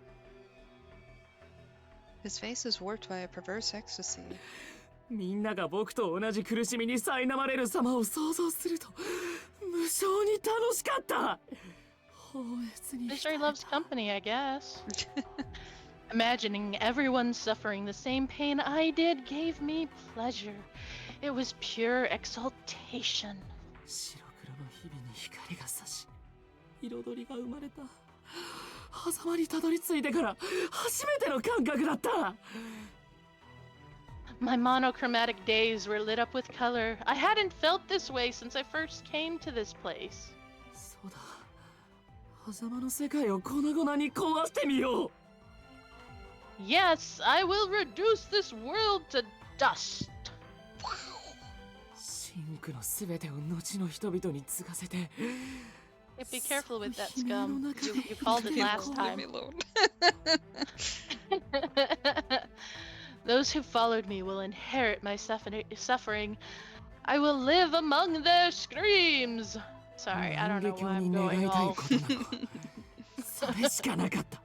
His face is warped by a perverse ecstasy. みんなが僕と同じ苦しみに苛まれる様を想像すると無性に楽しかった。放越に Mystery loves company, I guess. Imagining everyone suffering the same pain I did gave me pleasure. It was pure exaltation. 白黒の日々に光が差し彩りが生まれた。狭間にたどり着いてから初めての感覚だった。 My monochromatic days were lit up with color. I hadn't felt this way since I first came to this place. そうだ、狭間の世界を粉々に壊してみよう。 Yes, I will reduce this world to dust. 真紅のすべてを後の人々に継がせて。 Yeah, be careful with that その悲鳴の scum. 中で You called it last Leave time. me alone. Those who followed me will inherit my suffering. I will live among their screams. Sorry, I don't know why I'm going all. それしかなかった。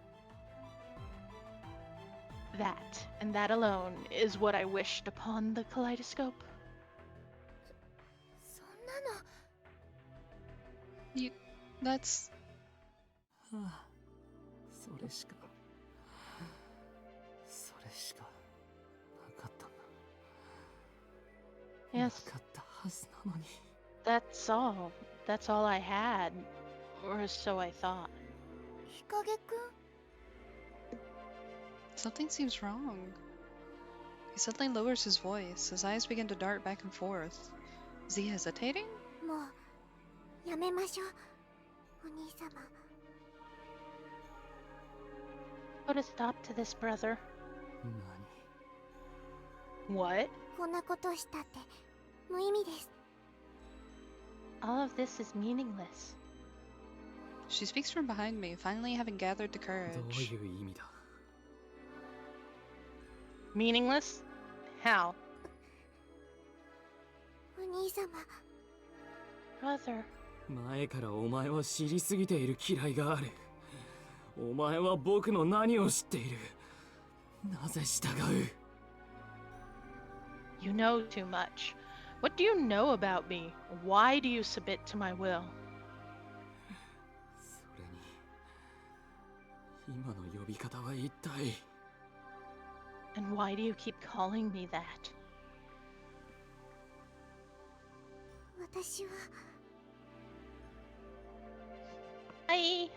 That and that alone is what I wished upon the kaleidoscope. そんなの That's はあ、それしかなかったんだ。 Yes, なかったはずなのに。 that's all. That's all I had. Or so I thought. 日陰くん something seems wrong. He suddenly lowers his voice. His eyes begin to dart back and forth. Is he hesitating? もうやめましょうお兄様 Put a stop to this, brother. 何？ What? こんなことをしたって無意味です All of this is meaningless. She speaks from behind me, finally having gathered the どう courage. いう意味だ？ Meaningless? How? お兄様 Brother. 前からお前は知りすぎている嫌いがある。お前は僕の何を知っている。なぜ従う？ You know too much. What do you know about me? Why do you submit to my will? それに今の呼び方は一体。 And why do you keep calling me that? 私は Hi.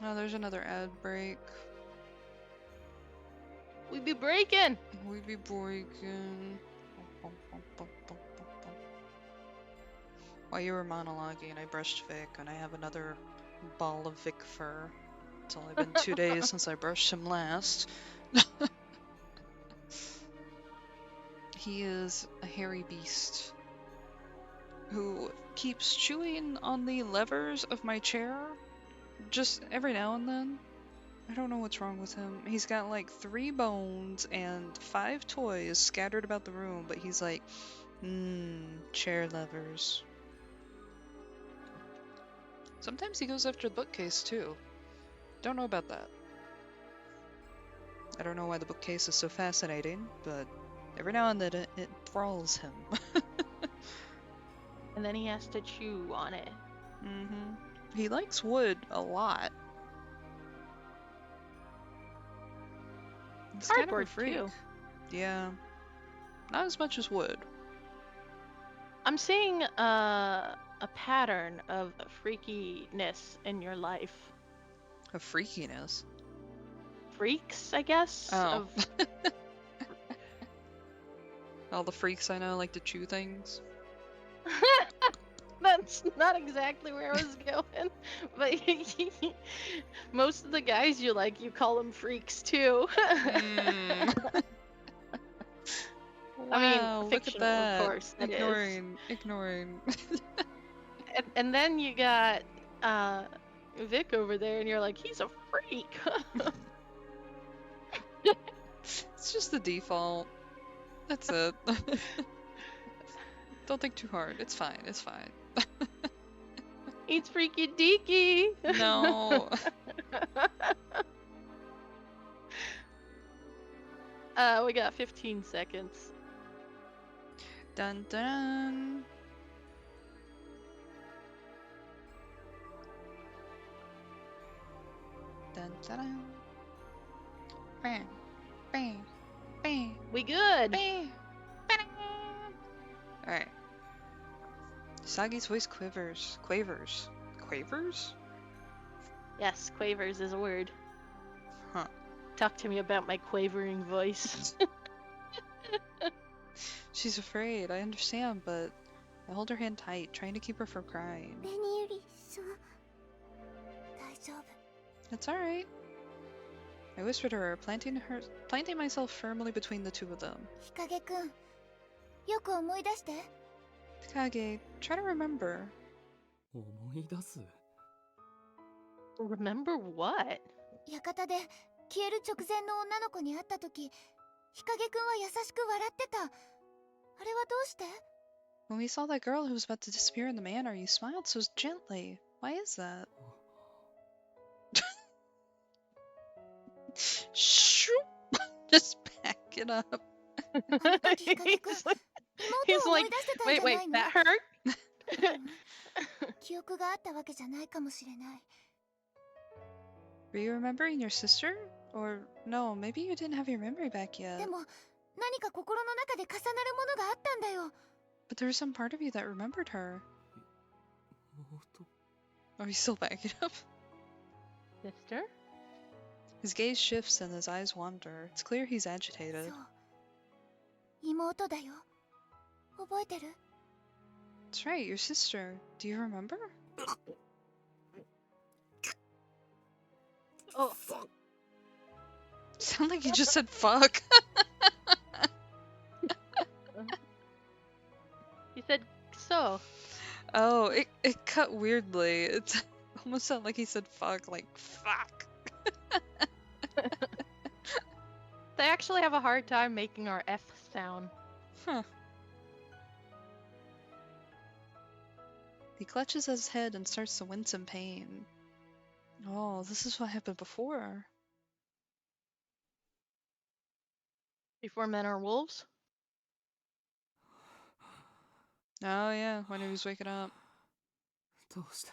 Oh, there's another ad break. We be breaking. We be breaking. While you were monologuing, I brushed Vic, and I have another ball of Vic fur. It's only been 2 days since I brushed him last. He is a hairy beast who keeps chewing on the levers of my chair just every now and then. I don't know what's wrong with him. He's got like 3 bones and 5 toys scattered about the room, but he's like, chair levers. Sometimes he goes after the bookcase too. Don't know about that. I don't know why the bookcase is so fascinating, but every now and then it enthralls him. And then he has to chew on it. He likes wood a lot. He's kind of a Cardboard, freak. too. Yeah. Not as much as wood. I'm seeing a pattern of freakiness in your life. Of freakiness. Freaks, I guess? Oh. Of... All the freaks I know like to chew things. That's not exactly where I was going. But most of the guys you like, you call them freaks too. Mm. I mean, Wow, look at fictional, of that. course, that is. Ignoring. And then you got Vic over there, and you're like, he's a freak. It's just the default. That's it. Don't think too hard. It's fine. It's fine. He's freaky deaky. No. We got 15 seconds. Dun dun. Dun dun dun. Bang. Bang. Bang. We good. Bang. Alright. Sagi's voice quavers. Quavers? Yes, quavers is a word. Huh. Talk to me about my quavering voice. She's afraid, I understand, but I hold her hand tight, trying to keep her from crying. 紅よりそう大丈夫 It's alright. I whispered to her, planting myself firmly between the two of them. 日陰くんよく思い出して Hikage, try to remember. 思い出す Remember what? 館で消える直前の女の子に会った時日陰くんは優しく笑ってたあれはどうして When we saw that girl who was about to disappear in the manor, you smiled so gently. Why is that? Shoo! Just back it up. あの時日陰くん He's 妹を思い like, 出してたん wait, じゃ wait, ないの that hurt? 記憶があったわけじゃないかもしれない Were you remembering your sister? Or no, maybe you didn't have your memory back yet. でも何か心の中で重なるものがあったんだよ But there was some part of you that remembered her. 妹 Are you still backing up? Sister? His gaze shifts and his eyes wander. It's clear he's agitated. そう妹だよ覚えてる That's right, your sister. Do you remember? Oh, Sound like you just said fuck. he said so. Oh, it cut weirdly. It almost sounded like he said fuck, like fuck. They actually have a hard time making our F sound. Huh. He clutches his head and starts to wince in pain. Oh, this is what happened before. Before men are wolves? Oh yeah, when he was waking up. どうして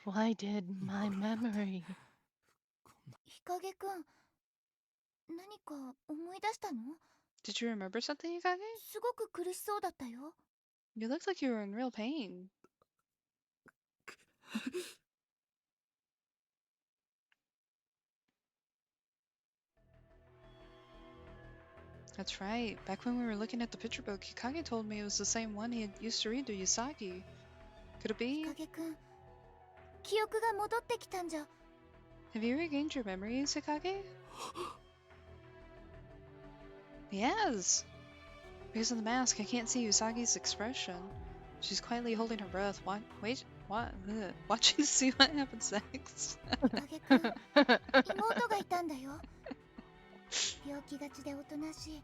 Why did my memory? 日陰くん何か思い出したの Did you remember something, Hikage? すごく苦しそうだったよ You looked like you were in real pain. That's right. Back when we were looking at the picture book, Hikage told me it was the same one he had used to read to Yusagi. Could it 日 be? 陰くん記憶が戻ってきたんじゃ Have you regained your memories, Hikage? He has! Because of the mask, I can't see Usagi's expression. She's quietly holding her breath, watching to see what happens next. 日陰くん妹がいたんだよ病気がちでおとなしい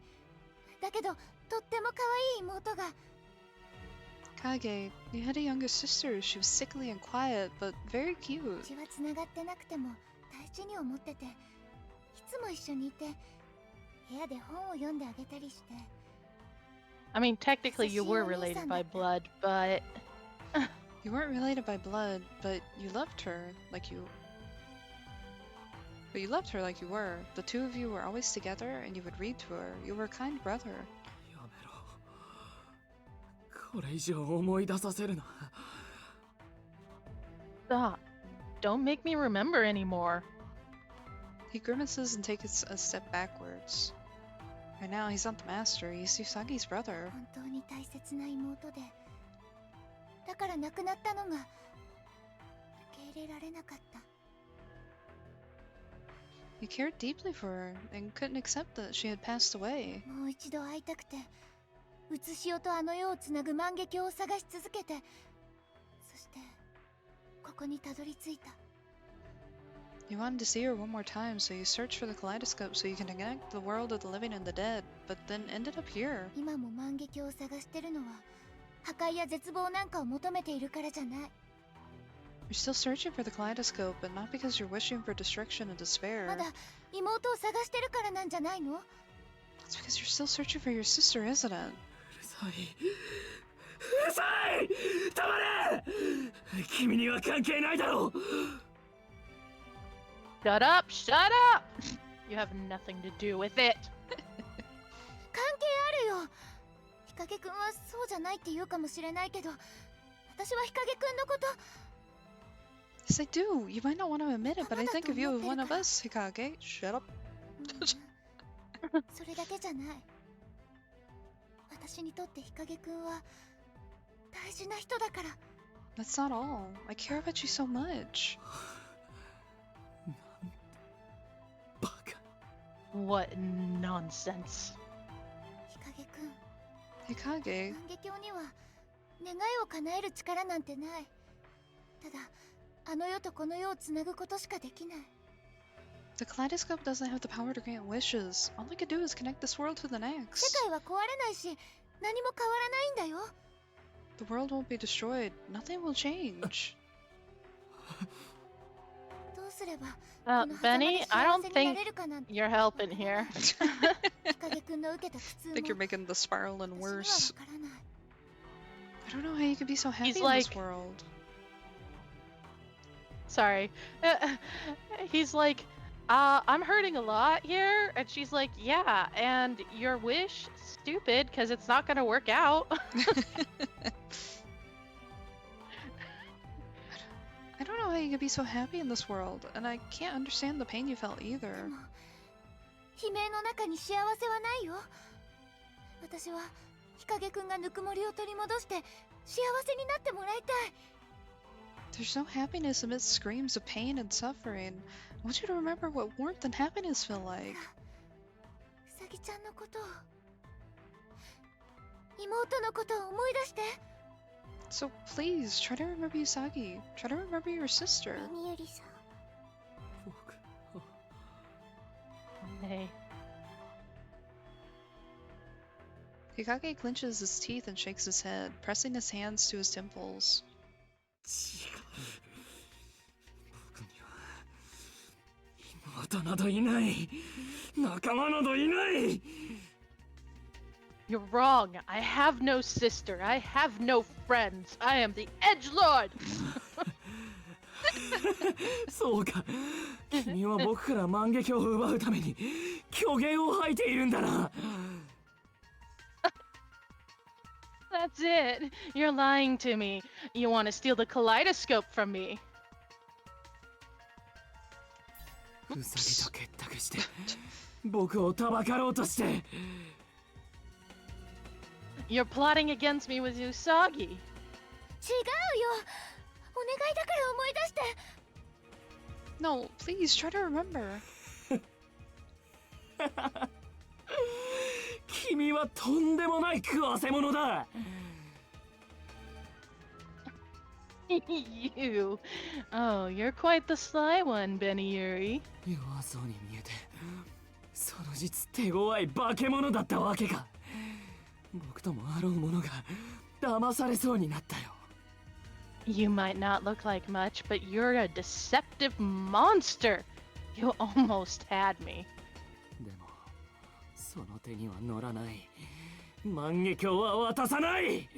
だけどとっても可愛い妹が Kage, you had a younger sister. She was sickly and quiet, but very cute. 血はつながってなくても大事に思ってていつも一緒にいて部屋で本を読んであげたりして I mean, technically you were related by blood, but... You weren't related by blood, but you loved her like you... But you loved her like you were. The two of you were always together, and you would read to her. You were a kind brother. やめろこれ以上思い出させるな Stop. Don't make me remember anymore. He grimaces and takes a step backwards. Right now, he's not the master. He's Usagi's brother. 本当に大切な妹でだから亡くなったのが受け入れられなかった。 You cared deeply for her and couldn't accept that she had passed away. もう一度会いたくて、写し代とあの世をつなぐ万華鏡を探し続けて、そしてここにたどり着いた。 You wanted to see her one more time, so you searched for the kaleidoscope so you can connect the world of the living and the dead, but then ended up here. 今も万華鏡を探してるのは破壊や絶望なんかを求めているからじゃない。 You're still searching for the kaleidoscope, but not because you're wishing for destruction and despair. まだ妹を探してるからなんじゃないの？ It's because you're still searching for your sister, isn't it? うるさい。うるさい！黙れ！君には関係ないだろう。 Shut up! Shut up! You have nothing to do with it. 関係あるよ。日陰くんはそうじゃないって言うかもしれないけど、私は日陰くんのこと。 Yes, I do. You might not want to admit it, but I think of you as one of us, Hikage. Shut up. それだけじゃない。私にとって日陰くんは大事な人だから。 That's not all. I care about you so much. What nonsense. 日陰くん。 Hikage, 万華鏡には願いを叶える力なんてない。ただ、あの世とこの世をつなぐことしかできない。 the kaleidoscope doesn't have the power to grant wishes. All it could do is connect this world to the 世 next. 界は壊れないし、何も変わらないんだよ。 The world won't be destroyed. Nothing will change. どうすれば Benny, I don't 幸せにな think れるかなんて。 you're helping here. 日陰くんの受けた苦痛 I も think you're making the spiraling 私には worse. わからない。 I don't know how you could be so happy He's in like- this world. Sorry. He's like, I'm hurting a lot here. And she's like, yeah, and your wish, stupid, because it's not going to work out. I don't know how you could be so happy in this world, and I can't understand the pain you felt で either. も、悲鳴の中に幸せはないよ。私は日陰くんがぬくもりを取り戻して幸せになってもらいたい。 There's no happiness amidst screams of pain and suffering. I want you to remember what warmth and happiness feel like. うさぎちゃんのことを、妹のことを思い出して。 So please, try to remember Usagi. Try to remember your sister. ミニユリさん。僕 Hey. Hikage clenches his teeth and shakes his head, pressing his hands to his temples. 違う。僕には妹などいない。仲間などいない。 You're wrong. I have no sister. I have no friends. I am the edgelord. そうか。君は僕から万華鏡を奪うために虚言を吐いているんだな。 That's it. You're lying to me. You want to steal the kaleidoscope from me. ウサギと結託して僕をたばかろうとして。 You're plotting against me with Usagi. 違うよ。お願いだから思い出して。 No, please try to remember. 君はとんでもない食わせ者だ。 You. Oh, you're quite the sly one, Bntuber. 弱そうに見えて、その実手強い化け物だったわけか。僕ともあろうものが騙されそうになったよ。 You might not look like much, but you're a deceptive monster. You almost had me. でも、その手には乗らない。万華鏡は渡さない。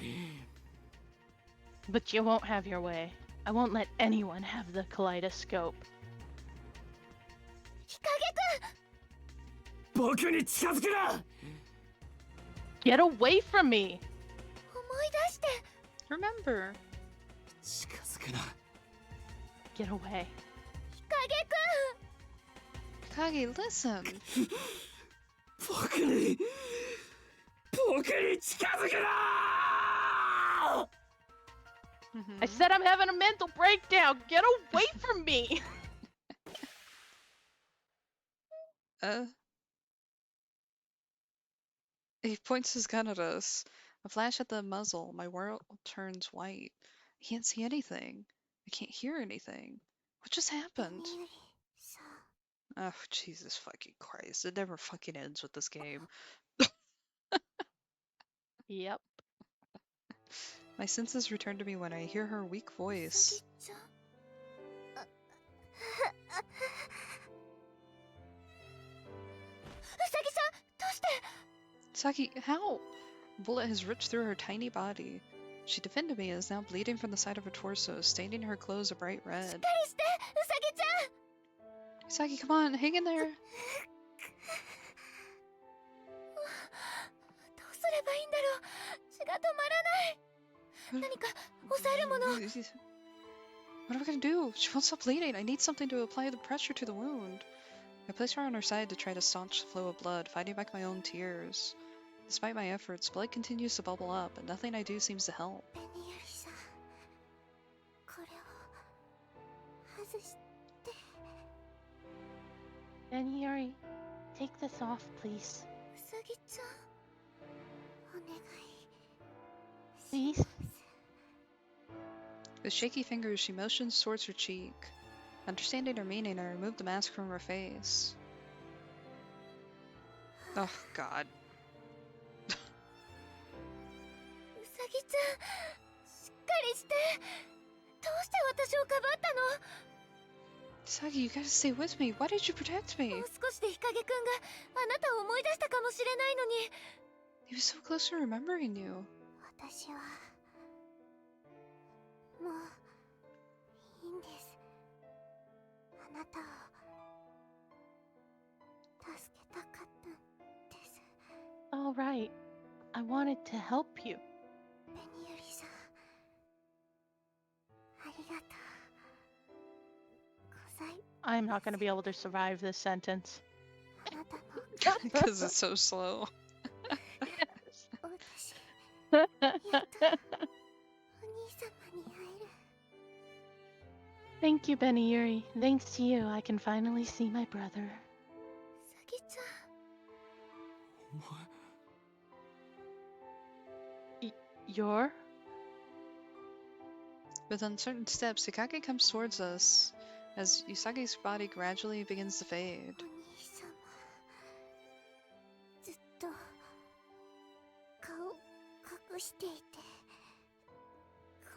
But you won't have your way. I won't let anyone have the kaleidoscope. 日陰くん。僕に近づくな。 Get away from me! 思い出して。 Remember. 近づくな。 Get away. 日陰くん。 Hikage, listen. 僕に近づくな。I said I'm having a mental breakdown. Get away from me. He points his gun at us. A flash at the muzzle. My world turns white. I can't see anything. I can't hear anything. What just happened? 何よりさ Oh, Jesus fucking Christ. It never fucking ends with this game. Yep. My senses return to me when I hear her weak うさ voice. ぎちゃんあうさぎちゃんどうして Saki, how? A bullet has ripped through her tiny body. She defended me and is now bleeding from the side of her torso, staining her clothes a bright しっ red. かりしてうさぎちゃん Saki, come on, hang in there. どうすればいいんだろう血が止まらない何か抑えるもの What am I gonna do? She won't stop bleeding. I need something to apply the pressure to the wound. I place her on her side to try to staunch the flow of blood, fighting back my own tears. Despite my efforts, blood continues to bubble up, and nothing I do seems to help. ベニよりさこれを外して Benny Yuri, take this off, please. うさぎちゃんお願い Please? With shaky fingers, she motions towards her cheek. Understanding her meaning, I remove the mask from her face. Oh, God. うさぎちゃんしっかりしてどうして私をかばったの Saki, you gotta stay with me. Why did you protect も me? う少しで日陰くんがあなたを思い出したかもしれないのに He was so close to remembering you. 私はもういいんですあなたを助けたかったんです All right. I wanted to help you. ベニよりさんありがとうござい I'm not going to be able to survive this sentence. あなたの Because it's so slow. 私やっとお兄様に会える Thank you, Benny Yuri. Thanks to you, I can finally see my brother. うさぎちゃん You're? With uncertain steps, Hikage comes towards us as Usagi's body gradually begins to fade. お兄様ずっと顔隠していて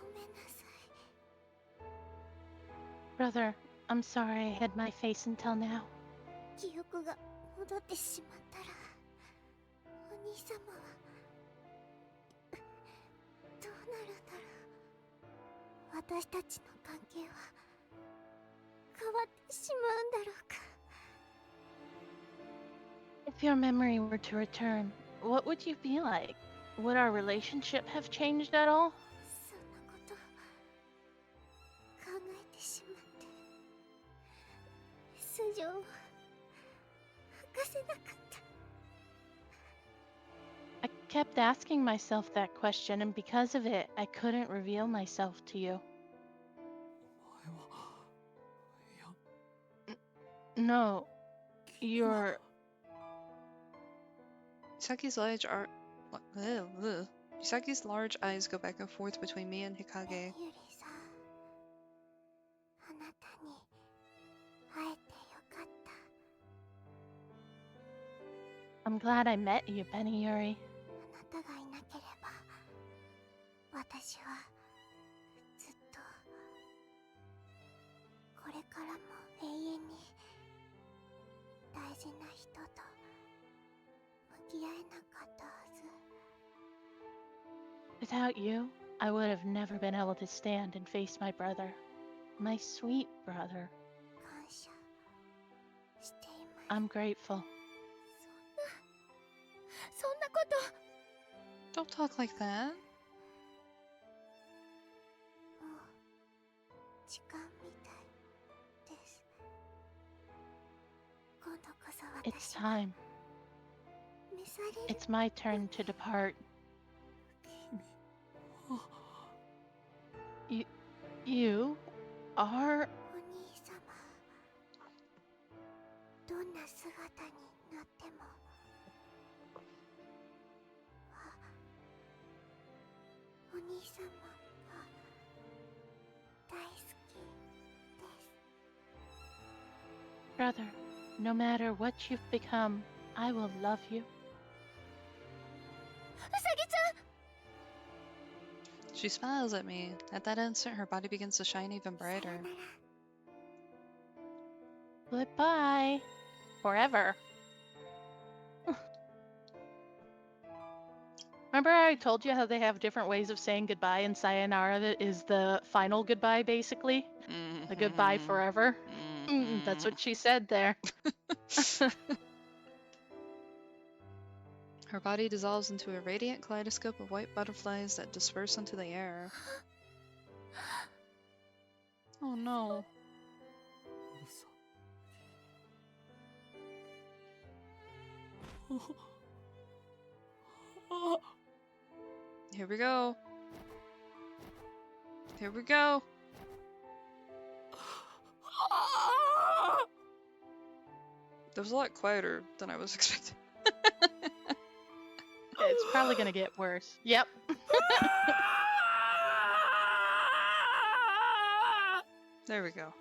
ごめんなさい Brother, I'm sorry I hid my face until now. 記憶が戻ってしまったらお兄様はどうなるんだろう私たちの関係は変わってしまうんだろうか If your memory were to return, what would you be like? Would our relationship have changed at all? そんなこと考えてしまって素性を明かせなかった I kept asking myself that question, and because of it, I couldn't reveal myself to you. No, you're... Usagi's large are Usagi's large eyes go back and forth between me and ベ Hikage. ニユリさんあなたに会えてよかった I'm glad I met you, Benny Yuri. あなたがいなければ私はずっとこれからも永遠に大事な人と向き合えなかったはず Without you, I would have never been able to stand and face my brother. My sweet brother. 感謝しています I'm grateful. そんなこと Don't talk like that. もう時間みたいです今度こそ It's 私は time. 召される It's my turn to depart. You are... お兄様、どんな姿になってもお兄様が大好きです。 Brother, no matter what you've become, I will love you. うさぎちゃん、 She smiles at me. At that instant, her body begins to shine even さよ brighter. なら。 Goodbye. Forever. Remember I told you how they have different ways of saying goodbye, and sayonara that is the final goodbye, basically? The goodbye forever? That's what she said there. Her body dissolves into a radiant kaleidoscope of white butterflies that disperse into the air. Oh no. Here we go. Here we go. That was a lot quieter than I was expecting. It's probably gonna get worse. Yep. There we go.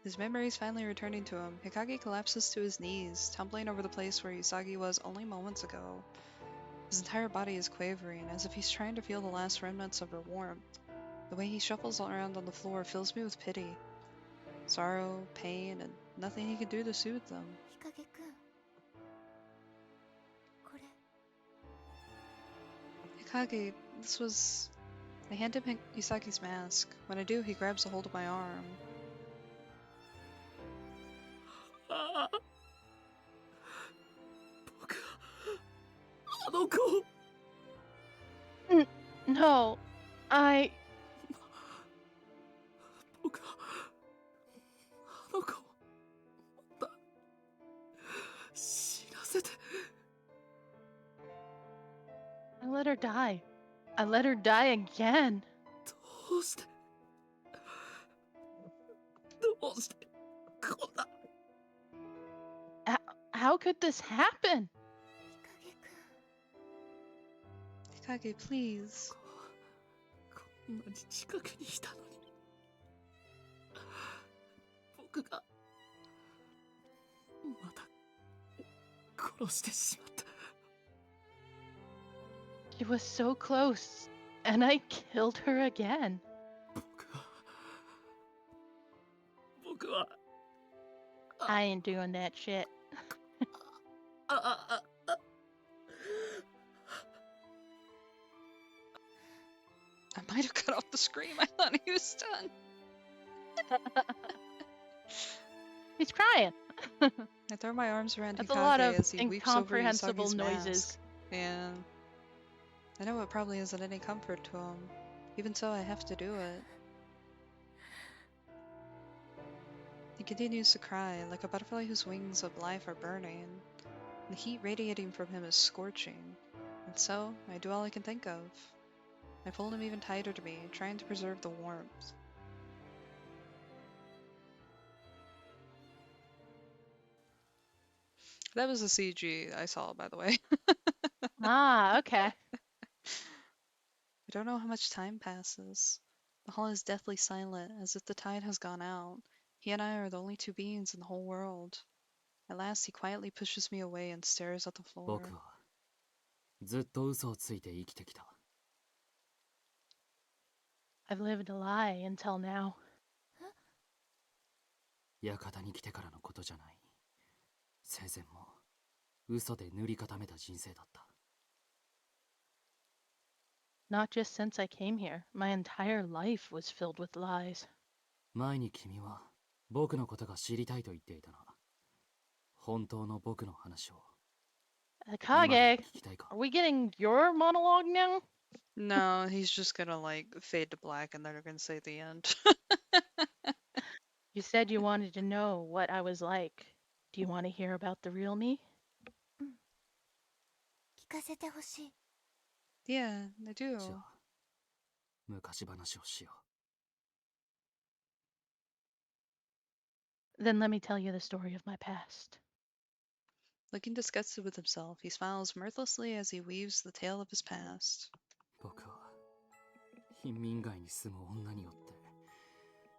His memories finally returning to him, Hikage collapses to his knees, tumbling over the place where Usagi was only moments ago. His entire body is quavering, as if he's trying to feel the last remnants of her warmth. The way he shuffles around on the floor fills me with pity. Sorrow, pain, and nothing he can do to soothe them. 日陰くん、これ Hikage, this was... I hand him Usagi's mask. When I do, he grabs a hold of my arm. No, I... I let her die. I let her die again. How could this happen? 日陰くん、 Hikage, please. こんなに近くにいたのに僕がまた殺してしまった。 She was so close, and I killed her again. 僕は I ain't doing that shit. I might have cut off the scream. I thought he was done. He's crying. I throw my arms around That's a Hikage lot of as he weeps over incomprehensible Usagi's noises. mask. Yeah. I know it probably isn't any comfort to him. Even so, I have to do it. He continues to cry, like a butterfly whose wings of life are burning. The heat radiating from him is scorching. And so, I do all I can think of. I pull him even tighter to me, trying to preserve the warmth. That was a CG I saw, by the way. Ah, okay. I don't know how much time passes. The hall is deathly silent, as if the tide has gone out. He and I are the only two beings in the whole world. At last, he quietly pushes me away and stares at the floor. 僕はずっと嘘をついて生きてきた。 I've lived a lie until now. 館に来てからのことじゃない。生前も嘘で塗り固めた人生だった。 Not just since I came here. My entire life was filled with lies. 前に君は僕のことが知りたいと言っていたな。本当の僕の話を。 Hikage, 聞きたいか？ are we getting your monologue now? No, he's just gonna like fade to black and then they're gonna say the end. You said you wanted to know what I was like. Do you want to hear about the real me? 聞かせてほしい。 Yeah, I do. じゃあ昔話をしよ Then let me tell you the story of my past. Looking disgusted with himself, he smiles mirthlessly as he weaves the tale of his past. う。僕は貧民街に住む女によって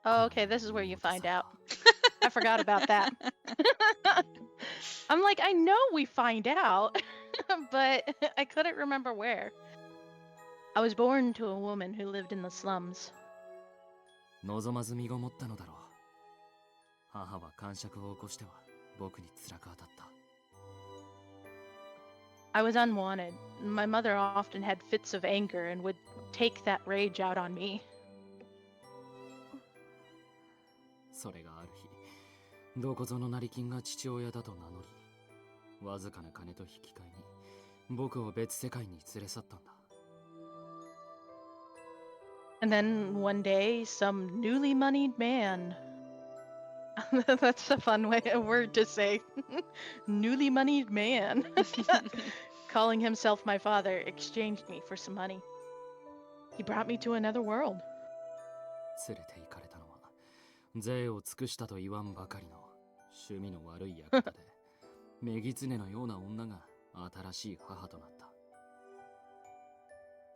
Oh, okay, this is where you find out. I forgot about that. I'm like, I know we find out, but I couldn't remember where. I was born to a woman who lived in the slums. 望まず身ごもったのだろう。母は癇癪を起こしては僕に辛く当たった。 I was unwanted. My mother often had fits of anger and would take that rage out on me. それがある日、どこぞの成金が父親だと名乗り、わずかな金と引き換えに僕を別世界に連れ去ったんだ。 And then one day, some newly moneyed man. That's a fun word to say. Newly moneyed man. Calling himself my father, exchanged me for some money. He brought me to another world. 連れて行かれたのは、税を尽くしたと言わんばかりの趣味の悪い館で、女狐のような女が新しい母となった。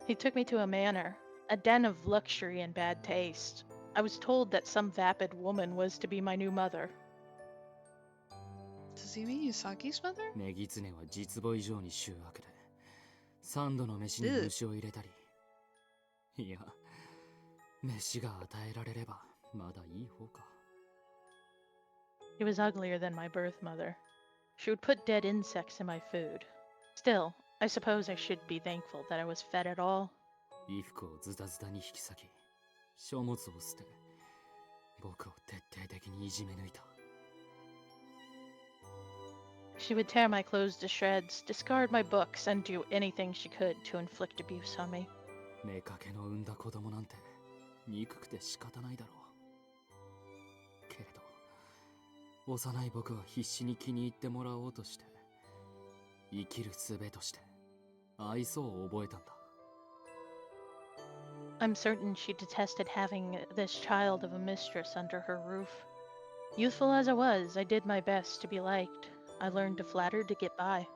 He took me to a manor, a den of luxury and bad taste. I was told that some vapid woman was to be my new mother. Does he mean Yusaki's mother? 女狐は実母以上に醜悪で、三度の飯に虫を入れたり、いや、飯が与えられればまだいい方か。 He was uglier than my birth mother. She would put dead insects in my food. Still, I suppose I should be thankful that I was fed at all. 衣服をズタズタに引き裂き、書物を捨て、僕を徹底的にいじめ抜いた。 She would tear my clothes to shreds, discard my books, and do anything she could to inflict abuse on me. 妾の産んだ子供なんて憎くて仕方ないだろう。けれど、幼い僕は必死に気に入ってもらおうとして、生きる術として愛想を覚えたんだ。 I'm certain she detested having this child of a mistress under her roof. Youthful as I was, I did my best to be liked. I learned to flatter to get by.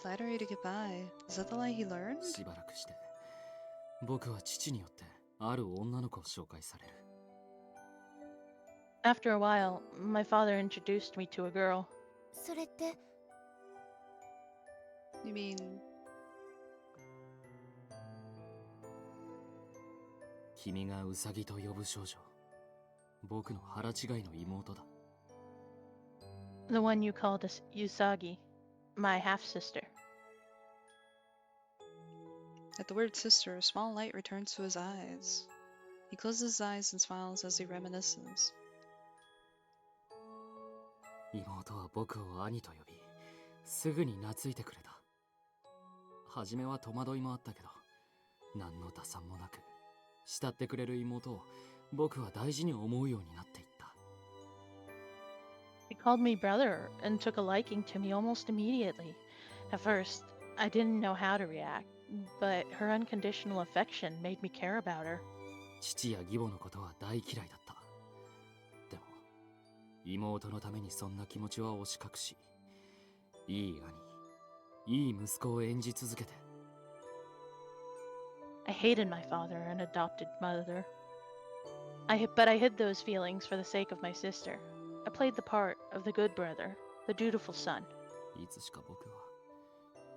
Flattery to get by. Is that the lie he learned? しばらくして、僕は父によってある女の子を紹介される。 After a while, my father introduced me to a girl. それって You mean 君がウサギと呼ぶ少女、僕の腹違いの妹だ。 The one you called us Usagi, my half-sister. at the word sister, a small light returns to his eyes. He closes his eyes and smiles as he reminisces. 妹は僕を兄と呼び、すぐに懐いてくれた。初めは戸惑いもあったけど、何の打算もなく、慕ってくれる妹を僕は大事に思うようになっていった。 She called me brother and took a liking to me almost immediately. At first, I didn't know how to react, but her unconditional affection made me care about her. 父や義母のことは大嫌いだった。でも、妹のためにそんな気持ちは押し隠し、いい兄、いい息子を演じ続けて。 I hated my father and adopted mother. But I hid those feelings for the sake of my sister. I played the part of the good brother, the dutiful son. いつしか僕は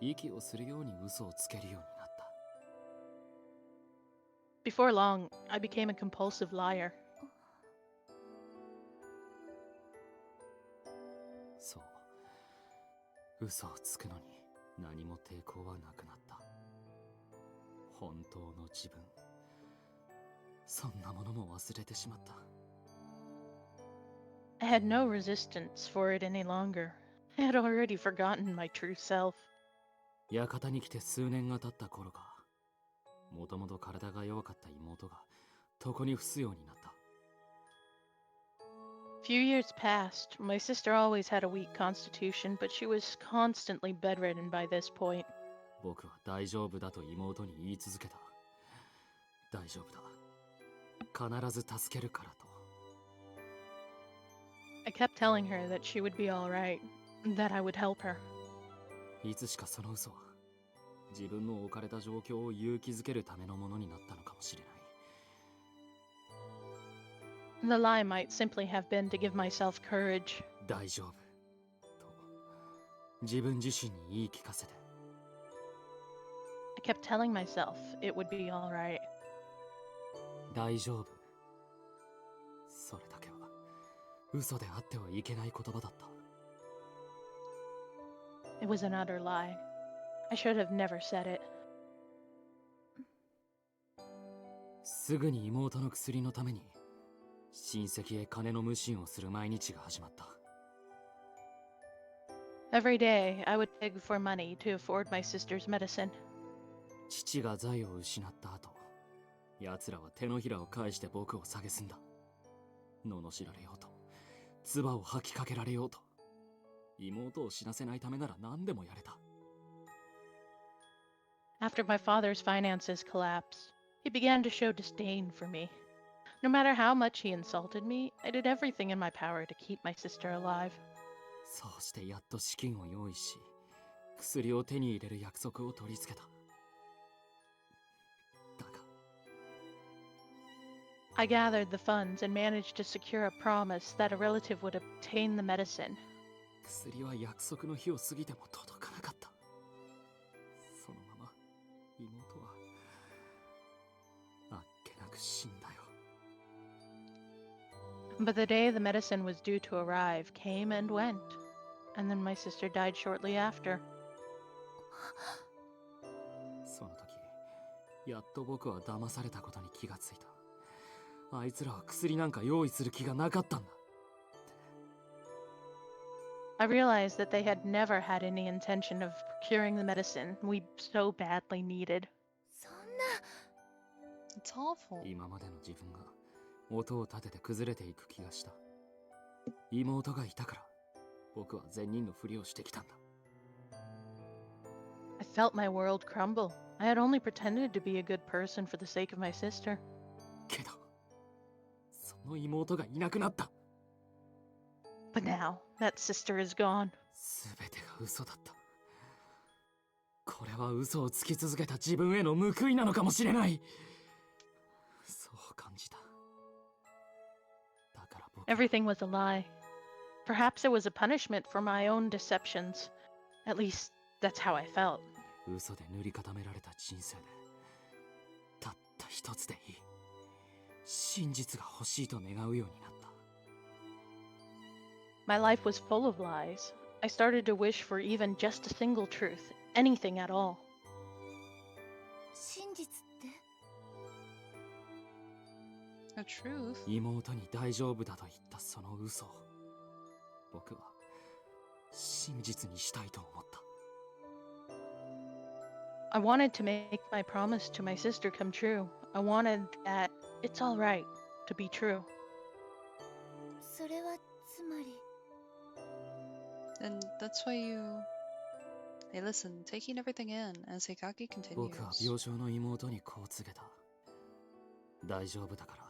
息をするように嘘をつけるようになった。 Before long, I became a compulsive liar. そう、嘘をつくのに何も抵抗はなくなった。本当の自分、そんなものも忘れてしまった。 I had no resistance for it any longer. I had already forgotten my true self. 館に来て数年が経った頃か、もともと体が弱かった妹が床に伏すようになった。 Few years passed. My sister always had a weak constitution, but she was constantly bedridden by this point. 僕は大丈夫だと妹に言い続けた。大丈夫だ。必ず助けるからと。I kept telling her that she would be alright, that I would help her. いつしかその嘘は自分の置かれた状況を勇気づけるためのものになったのかもしれない。The lie might simply have been to give myself courage. 大丈夫と自分自身に言い聞かせて。I kept telling myself it would be alright. 大丈夫。それだけは嘘であってはいけない言葉だった。It was an utter lie. I should have never said it. すぐに妹の薬のために親戚へ金の無心をする毎日が始まった。Every day, I would beg for money to afford my sister's medicine. 父が財を失った後、奴らは手のひらを返して僕を蔑んだ。罵られようと、唾を吐きかけられようと、妹を死なせないためなら何でもやれた。After my father's finances collapsed, he began to show disdain for me. No matter how much he insulted me, I did everything in my power to keep my sister alive. そうしてやっと資金を用意し、薬を手に入れる約束を取り付けた。だが、I gathered the funds and managed to secure a promise that a relative would obtain the medicine. 薬は約束の日を過ぎても届かなかった。そのまま妹はあっけなく死んだよ。But the day the medicine was due to arrive came and went, and then my sister died shortly after. その時、やっと僕は騙されたことに気がついた。あいつらは薬なんか用意する気がなかったんだ。I realized that they had never had any intention of procuring the medicine we so badly needed. そんな It's awful. 今までの自分が音を立てて崩れていく気がした。妹がいたから僕は善人のふりをしてきたんだ。I felt my world crumble. I had only pretended to be a good person for the sake of my sister. けどその妹がいなくなった。But now, that sister is gone. すべてが嘘だった。これは嘘をつき続けた自分への報いなのかもしれない。そう感じた。だから僕は Everything was a lie. Perhaps it was a punishment for my own deceptions. At least, that's how I felt. 嘘で塗り固められた人生でたった一つでいい真実が欲しいと願うようになった。 My life was full of lies. I started to wish for even just a single truth, anything at all. 真実って The truth? 妹に大丈夫だと言ったその嘘を僕は真実にしたいと思った。 I wanted to make my promise to my sister come true. I wanted that it's alright to be true. それはつまり And that's why you... Hey, listen, taking everything in as Hikage 僕は continues. 病床の妹にこう告げた。大丈夫だから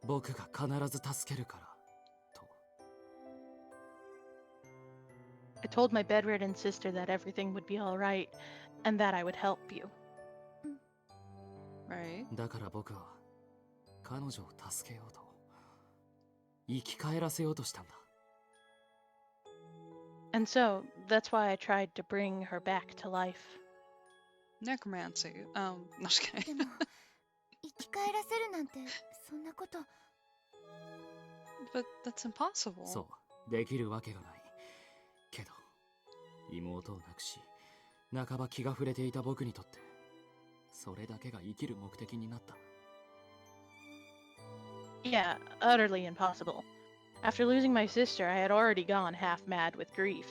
僕が必ず助けるからと。 I told my bedridden sister that everything would be alright and that I would help you. Right? だから僕は彼女を助けようと生き返らせようとしたんだ。 And so, that's why I tried to bring her back to life. Necromancy. No, just で kidding. も生き返らせるなんてそんなこと But that's impossible. そうできるわけがない。けど妹を亡くし半ば気が触れていた僕にとってそれだけが生きる目的になった。 Yeah, utterly impossible. After losing my sister, I had already gone half mad with grief.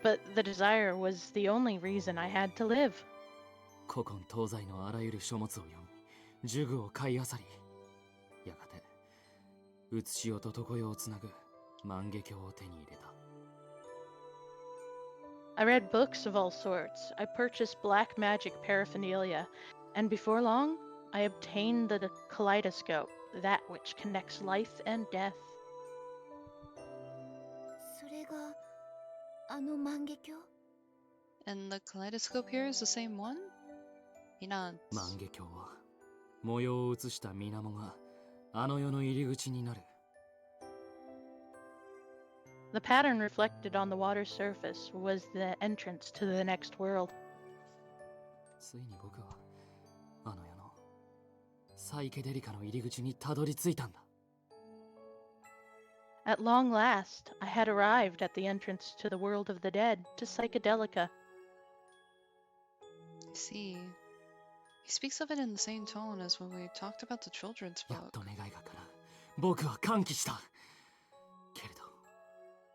But the desire was the only reason I had to live. 古今東西のあらゆる書物を読み呪具を買い漁りやがて写し世と常世をつなぐ万華鏡を手に入れた。I read books of all sorts. I purchased black magic paraphernalia, and before long, I obtained the kaleidoscope, that which connects life and death. それがあの万華鏡？ And the kaleidoscope here is the same one? いな万華鏡は模様を映した水面があの世の入り口になる。 The pattern reflected on the water's surface was the entrance to the next world. ついに僕はあの世のサイケデリカの入り口にたどり着いたんだ。 At long last, I had arrived at the entrance to the world of the dead, to Psychedelica. I see. He speaks of it in the same tone as when we talked about the children's やっ book. と願いが叶う。僕は歓喜した。けれど、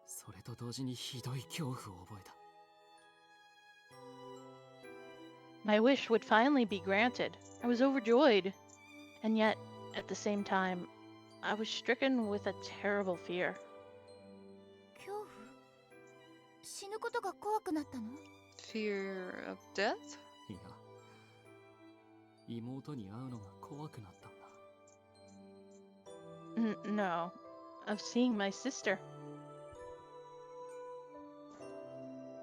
それと同時にひどい恐怖を覚えた。 My wish would finally be granted. I was overjoyed. And yet, at the same time, I was stricken with a terrible fear. 恐怖？死ぬことが怖くなったの？ Fear of death? いや、妹に会うのが怖くなったんだ。 No, of seeing my sister.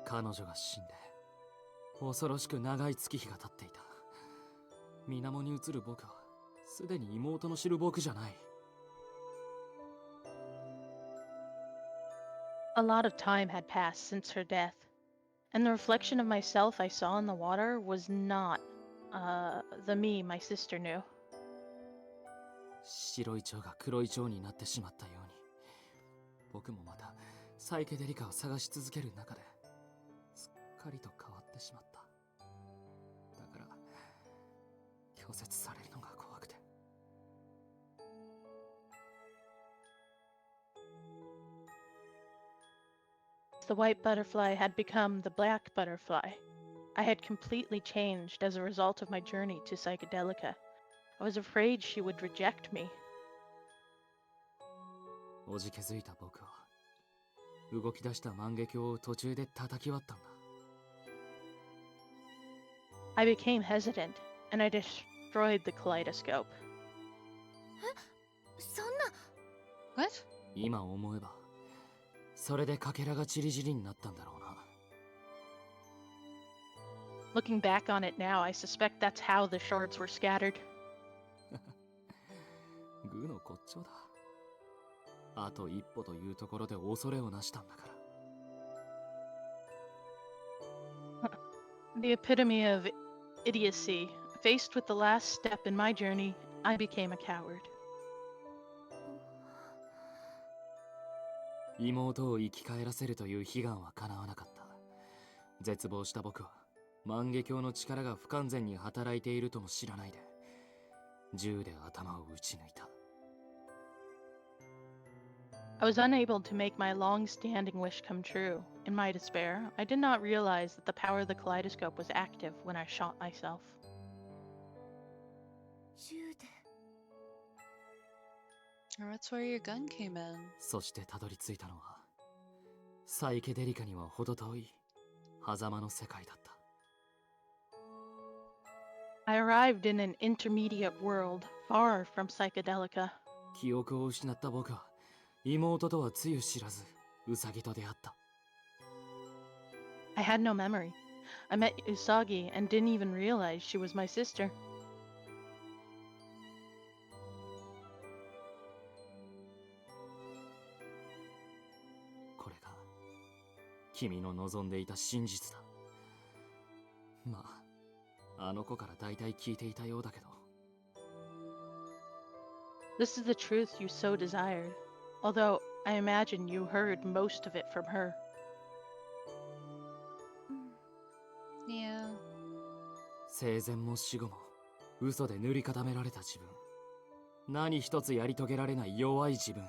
彼女が死んで恐ろしく長い月日が経っていた。水面に映る僕はすでに妹の知る僕じゃない。 A lot of time had passed since her death, and the reflection of myself I saw in the water was not, the me my sister knew. 白い蝶が黒い蝶になってしまったように、僕もまたサイケデリカを探し続ける中ですっかりと変わってしまった。だから拒絶されるのが怖くて。 The white butterfly had become the black butterfly. I had completely changed as a result of my journey to Psychedelica. I was afraid she would reject me. おじけづいた僕は動き出した万華鏡を途中で叩き割ったんだ。 I became hesitant, and I destroyed the kaleidoscope. そんな。 What? 今思えばそれでかけらがチリチリになったんだろうな。 Looking back on it now, I suspect that's how the shards were scattered. 愚の骨頂だ。あと一歩というところで恐れをなしたんだから。 The epitome of idiocy. Faced with the last step in my journey, I became a coward. 妹を生き返らせるという悲願は叶わなかった。絶望した僕は万華鏡の力が不完全に働いているとも知らないで銃で頭を撃ち抜いた。 I was unable to make my long-standing wish come true. In my despair, I did not realize that the power of the kaleidoscope was active when I shot myself. 銃で。 Or that's where your gun came in. そしてたどり着いたのはサイケデリカには程遠い狭間の世界だった。 I arrived in an intermediate world, far from Psychedelica. 記憶を失った僕は妹とはつゆ知らずウサギと出会った。 I had no memory. I met Usagi and didn't even realize she was my sister. これが君の望んでいた真実だ。まあ、あの子から大体聞いていたようだけど。 This is the truth you so desired, although I imagine you heard most of it from her. Yeah. 生前も死後も嘘で塗り固められた自分、何一つやり遂げられない弱い自分、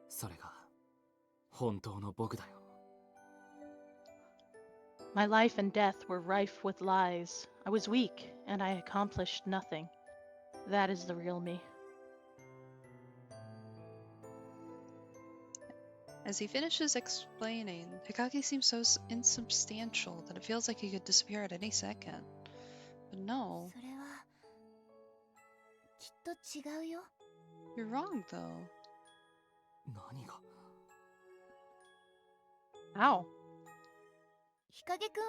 それが本当の僕だよ。 My life and death were rife with lies. I was weak, and I accomplished nothing. That is the real me. As he finishes explaining, Hikage seems so insubstantial that it feels like he could disappear at any second. But no, それはきっと違うよ。 you're wrong though. 何が Ow. 日陰くんは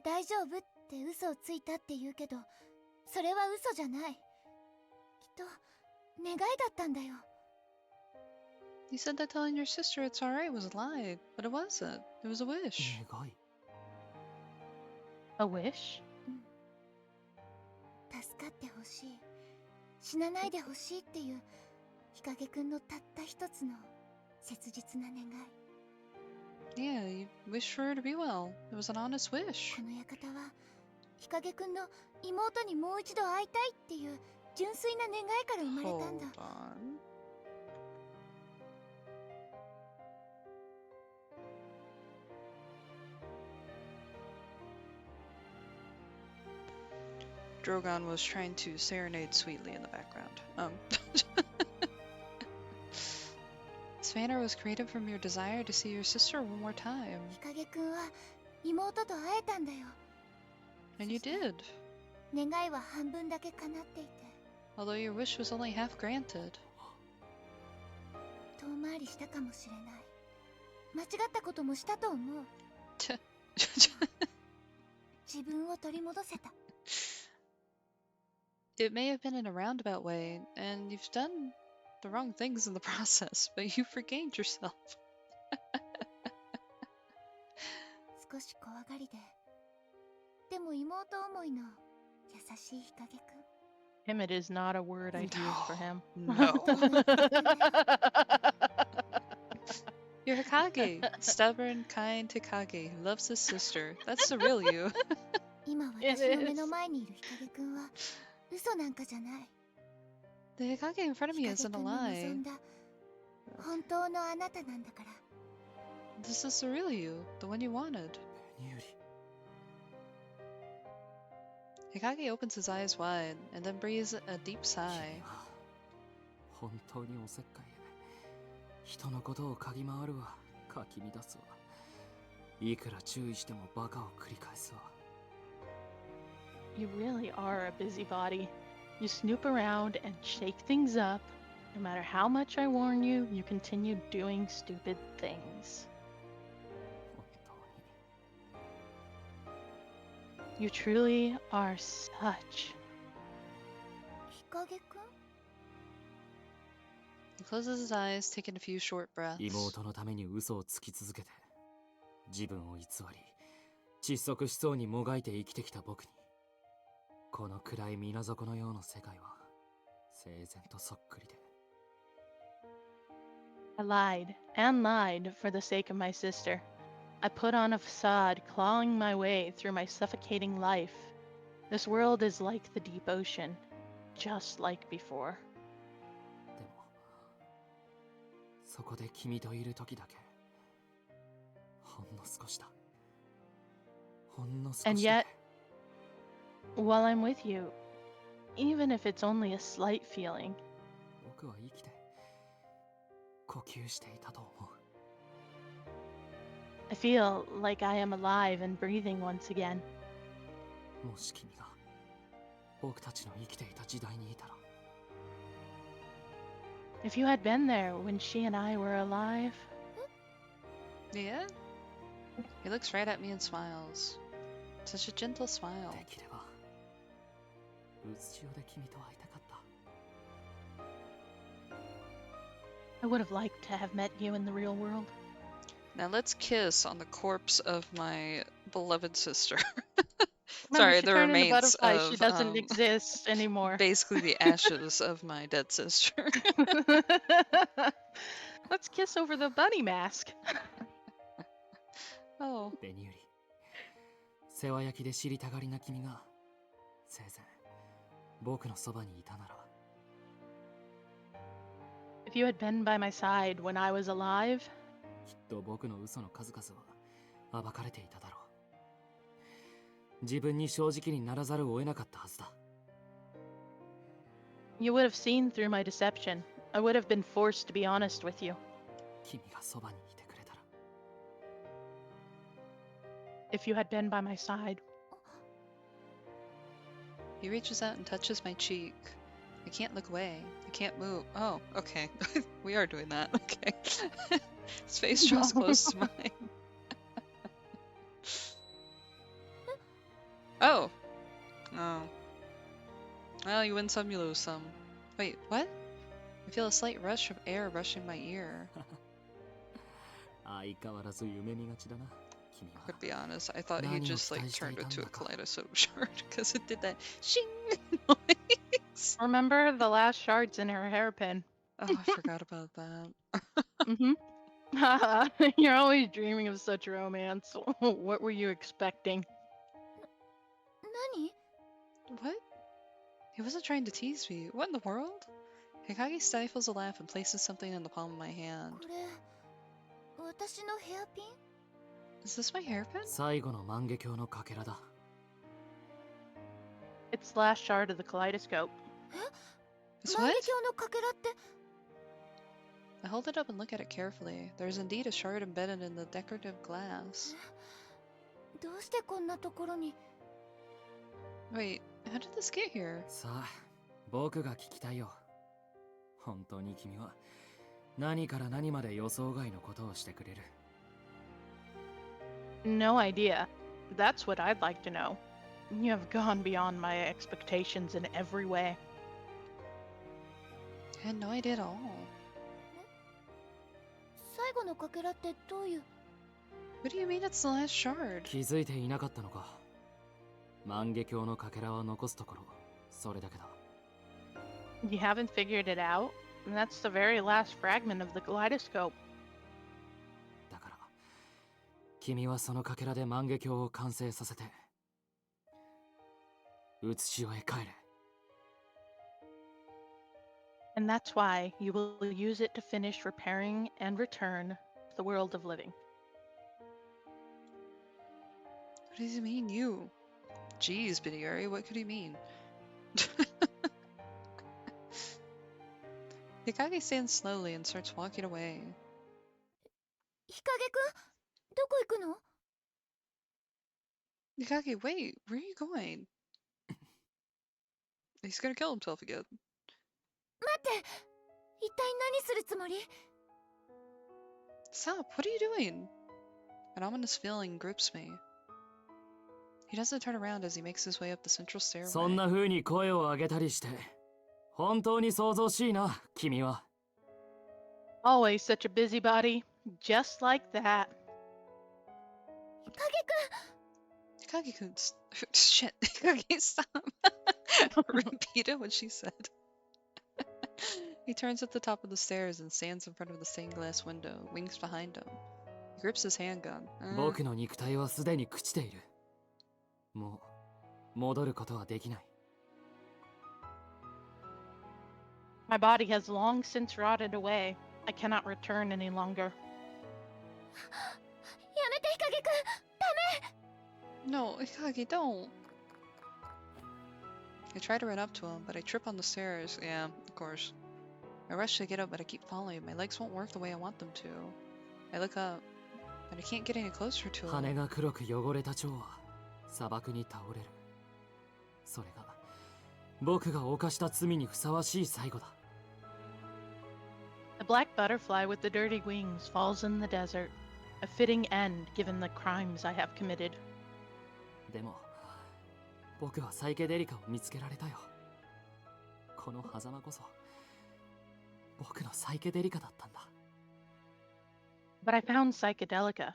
大丈夫って嘘をついたって言うけど、それは嘘じゃない。きっと願いだったんだよ。 You said that telling your sister it's alright was a lie, but it wasn't. It was a wish. 願い A wish? 助かってほしい、死なないでほしいっていう日陰くんのたった一つの切実な願い。 Yeah, you wished for her to be well. It was an honest wish. この館は日陰くんの妹にもう一度会いたいっていう純粋な願いから生まれたんだ。 Hold on. Drogon was trying to serenade sweetly in the background. This banner was created from your desire to see your sister one more time. 日陰くんは妹と会えたんだよ。 And you did. 願いは半分だけ叶っていて、 Although your wish was only half granted. 遠回りしたかもしれない。間違ったこともしたと思う。自分を取り戻せた。 It may have been in a roundabout way, and you've done the wrong things in the process, but you've regained yourself. 少し怖がりで、でも妹思いの優しい日陰くん。 Timid is not a word I'd use for him. No. You're Hikage. Stubborn, kind Hikage who loves his sister. That's the real you. 今私の目の前にいる日陰くんは嘘なんかじゃない。 The Hikage in front of 日 me 陰 isn't く a んの望 lie. んだ本当のあなたなんだから。 This is the real you, the one you wanted. ベニューリ Hikage opens his eyes wide and then breathes a deep sigh. 君は本当におせっかいや人のことを嗅ぎ回るわかき乱すわいくら注意してもバカを繰り返すわ You really are a busybody. You snoop around and shake things up. No matter how much I warn you, you continue doing stupid things. 本当に You truly are such. 日陰くん？ He closes his eyes, taking a few short breaths. 妹のために嘘をつき続けて自分を偽り窒息しそうにもがいて生きてきた僕にこの暗い水底のような世界は整然とそっくりで I lied and lied for the sake of my sister. I put on a facade, clawing my way through my suffocating life. This world is like the deep ocean, just like before. でもそこで君といる時だけほんの少しだほんの少しだ And け yet, while I'm with you, even if it's only a slight feeling, 僕は生きて呼吸していたと思う I feel like I am alive and breathing once again. もし君が僕たちの生きていた時代にいたら If you had been there when she and I were alive, Yeah? He looks right at me and smiles. Such a gentle smile. できればうつしおで君と会いたかった I would have liked to have met you in the real world. Now let's kiss on the corpse of my beloved sister. Remember, Sorry, she the turned into remains butterfly. She of doesn't exist anymore. basically the ashes of my dead sister. Let's kiss over the bunny mask. Oh, ベニューリ世話焼きで知りたがりな君が生前僕のそばにいたなら If you had been by my side when I was alive, きっと僕の嘘の数々は暴かれていただろう自分に正直にならざるを得なかったはずだ you would have seen through my deception. I would have been forced to be honest with you. 君がそばにいて if you had been by my side. He reaches out and touches my cheek. I can't look away. I can't move. Oh, okay. We are doing that. Okay. His face draws close to mine. Oh. Oh. Well, you win some, you lose some. Wait, what? I feel a slight rush of air rushing my ear. 相変わらず夢見がちだな、君は。 To be honest, I thought he just like turned into a 何を期待していたんだか。 kaleidoscope shard because it did that shing noise. Remember the last shards in her hairpin? Oh, I forgot about that. Mm-hmm. You're always dreaming of such romance. What were you expecting? 何？ What? He wasn't trying to tease me. What in the world? Hikage stifles a laugh and places something in the palm of my hand. これ私のヘアピン？ Is this my hairpin? 最後の万華鏡のかけらだ。 It's the last shard of the kaleidoscope. It's 万 what? 華鏡のかけらって。 I hold it up and look at it carefully. There's indeed a shard embedded in the decorative glass. どうしてこんなところに？ Wait, how did this get here? さあ、僕が聞きたいよ。本当に君は何から何まで予想外のことをしてくれる。 No idea. That's what I'd like to know. You have gone beyond my expectations in every way. I had no idea at all. 最後のかけらってどういう？ What do you mean it's the last shard? 気づいていなかったのか。万華鏡のかけらは残すところ、それだけだ。 You haven't figured it out? That's the very last fragment of the kaleidoscope. だから、君はそのかけらで万華鏡を完成させて、写し終え帰れ。 And that's why you will use it to finish repairing and return to the world of living. What does he mean, you? Jeez, Bidiyari, what could he mean? Hikage stands slowly and starts walking away. 日陰くん、どこ行くの？ Hikage, wait, where are you going? He's gonna kill himself again. 待って、一体何するつもり？ Stop, what are you doing? An ominous feeling grips me. He doesn't turn around as he makes his way up the central そん stairway. な風に声を上げたりして、本当に想像しいな、君は。 Always such a busybody. Just like that. 日陰くん、 Hikage-kun, shit, Hikage, stop. Repeated what she said. He turns at the top of the stairs and stands in front of the stained glass window, wings behind him. He grips his handgun. 僕の肉体はすでに朽ちている。もう戻ることはできない。 My body has long since rotted away. I cannot return any longer. やめて日陰くん、ダメ！ No, Hikage, don't. I try to run up to him, but I trip on the stairs. Yeah, of course. I rush to get up, but I keep falling. My legs won't work the way I want them to. I look up, but I can't get any closer to 羽 him. が黒く汚れた蝶は砂漠に倒れる。それが僕が犯した罪にふさわしい最後だ。 The black butterfly with the dirty wings falls in the desert. A fitting end given the crimes I have committed. でも僕はサイケデリカを見つけられたよ。この狭間こそ僕のサイケデリカだったんだ。 But I found Psychedelica.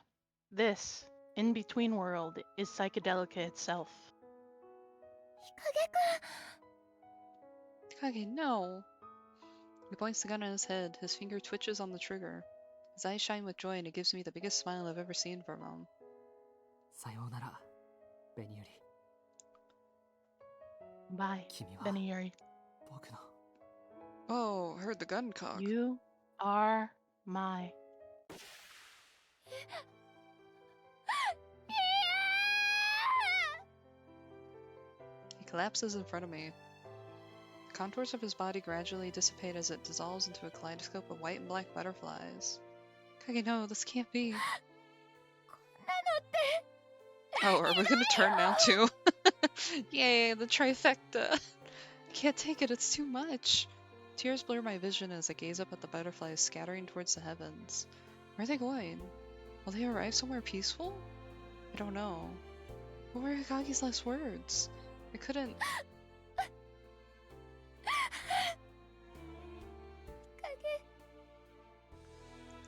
This, in-between world, is Psychedelica itself. 日陰くん、 Hikage, no. He points the gun at his head. His finger twitches on the trigger. His eyes shine with joy, and it gives me the biggest smile I've ever seen from him. さようなら、ベニユリ。 Bye, 君は Beniyuri. 僕の Oh, I heard the gun cock. You are my. He collapses in front of me. The contours of his body gradually dissipate as it dissolves into a kaleidoscope of white and black butterflies. Kage, no, this can't be. こんなのって Oh, are we gonna turn now too? Yay, the trifecta. Can't take it, it's too much. Tears blur my vision as I gaze up at the butterflies scattering towards the heavens. Where are they going? Will they arrive somewhere peaceful? I don't know. What were Hikage's last words? I couldn't.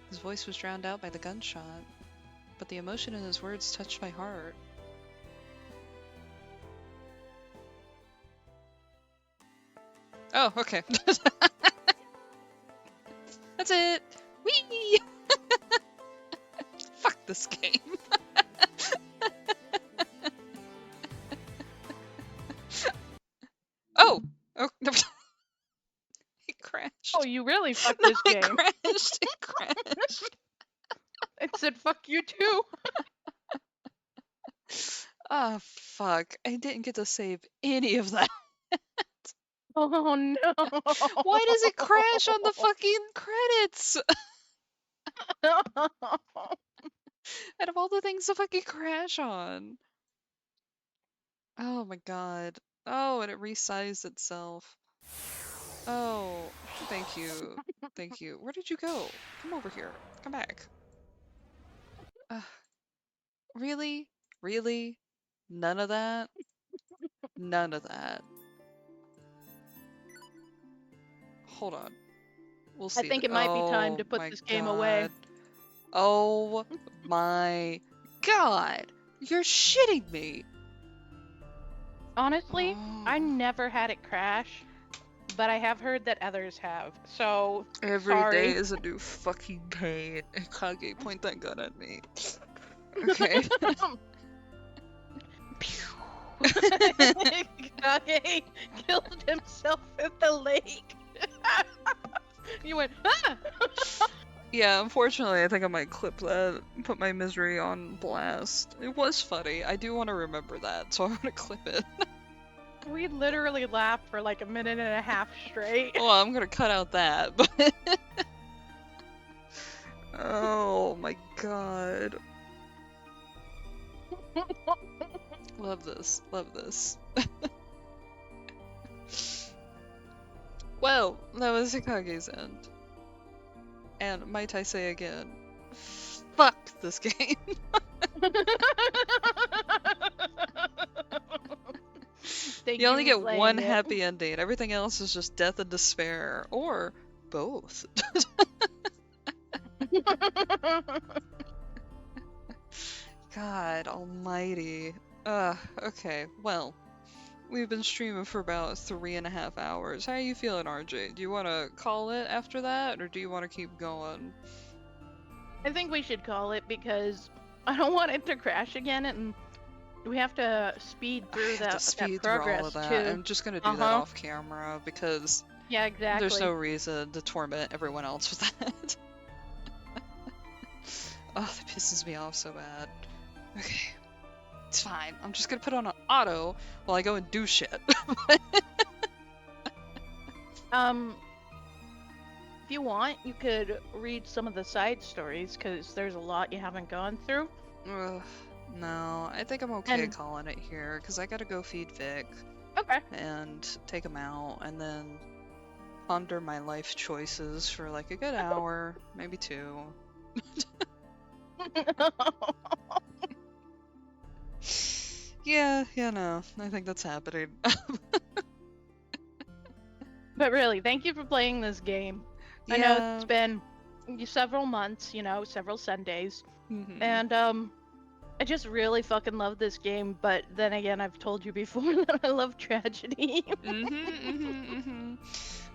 His voice was drowned out by the gunshot, but the emotion in his words touched my heart. Oh, okay. That's it! Whee! Fuck this game. Oh! Oh, no. It crashed. Oh, you really fucked No, this it game. crashed. It crashed. It said fuck you too. Oh, fuck. I didn't get to save any of that. Oh no. Why does it crash on the fucking credits? Out of all the things to fucking crash on. Oh my god. Oh, and it resized itself. Oh, thank you. Thank you. Where did you go? Come over here. Come back. Really? Really? None of that? None of that. Hold on. We'll see. I think it might be time to Oh put my this game away. god. Oh my god. You're shitting me. Honestly, I Oh. never had it crash, but I have heard that others have. So Every sorry. day is a new fucking pain. Hikage, point that gun at me. Okay. Hikage killed himself in the lake. You went, ah! Yeah, unfortunately, I think I might clip that and put my misery on blast. It was funny. I do want to remember that, so I want to clip it. We literally laughed for like a minute and a half straight. Well, I'm gonna cut out that, but... Oh my god. Love this. Love this. Well, that was Hikage's end. And might I say again, fuck this game. Thank You only for get playing one it. happy ending. Everything else is just death and despair. Or both. God almighty. Okay, well. We've been streaming for about 3.5 hours. How are you feeling, RJ? Do you want to call it after that, or do you want to keep going? I think we should call it because I don't want it to crash again, and we have to speed I through have to that speed through progress all of that. too. I'm just gonna do that off camera because Yeah, exactly. there's no reason to torment everyone else with that. Oh, that pisses me off so bad. Okay. It's fine. I'm just gonna put on an auto while I go and do shit. If you want, you could read some of the side stories because there's a lot you haven't gone through. Ugh, no, I think I'm okay And- calling it here because I gotta go feed Vic Okay. and take him out and then ponder my life choices for like a good hour, maybe 2. Yeah, no, I think that's happening. But really, thank you for playing this game. I know it's been several months, several Sundays. Mhm. And I just really fucking love this game, but then again, I've told you before that I love tragedy.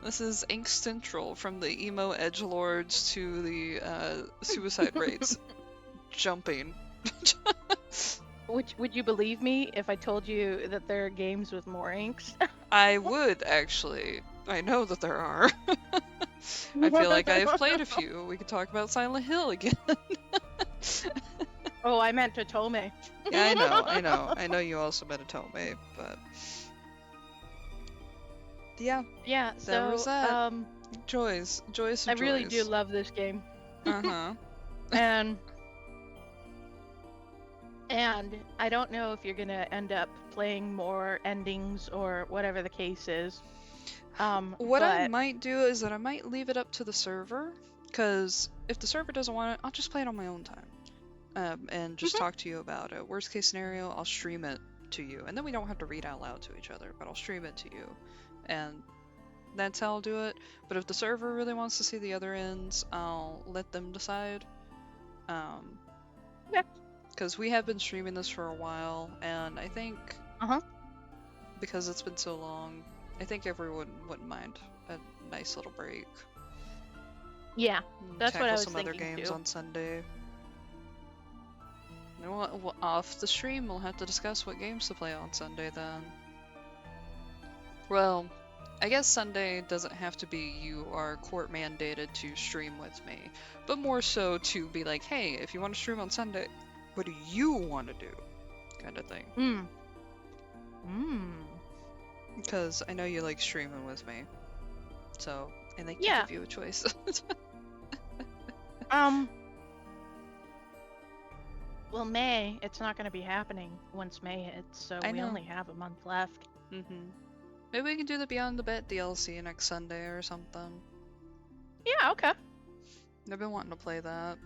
This is Ink Central, from the emo edgelords to the suicide rates jumping. Would you believe me if I told you that there are games with more inks? I would actually. I know that there are. I feel like I have played a few. We could talk about Silent Hill again. Oh, I meant to Tome. Yeah, I know. I know you also meant to Tome, but yeah, Yeah, That was that. I joys and joys. really do love this game. Uh-huh. And And I don't know if you're gonna end up playing more endings or whatever the case is. What I but might do is that I might leave it up to the server, because if the server doesn't want it, I'll just play it on my own time. And just talk to you about it. Worst case scenario, I'll stream it to you, and then we don't have to read out loud to each other, but I'll stream it to you, and that's how I'll do it. But if the server really wants to see the other ends, I'll let them decide. Okay. Because we have been streaming this for a while, and I think because it's been so long, I think everyone wouldn't mind a nice little break. yeah, that's what I Tackle was some other thinking games too. on Sunday. You know what? Off the stream, we'll have to discuss what games to play on Sunday then. Well, I guess Sunday doesn't have to be you are court mandated to stream with me, but more so to be like, hey, if you want to stream on Sunday, what do you want to do? Kind of thing. Because I know you like streaming with me, so I like to give you a choice. Well, May, it's not going to be happening once May hits, so I we know. only have a month left. Maybe we can do the Beyond the Bet DLC next Sunday or something. Yeah, okay. I've been wanting to play that.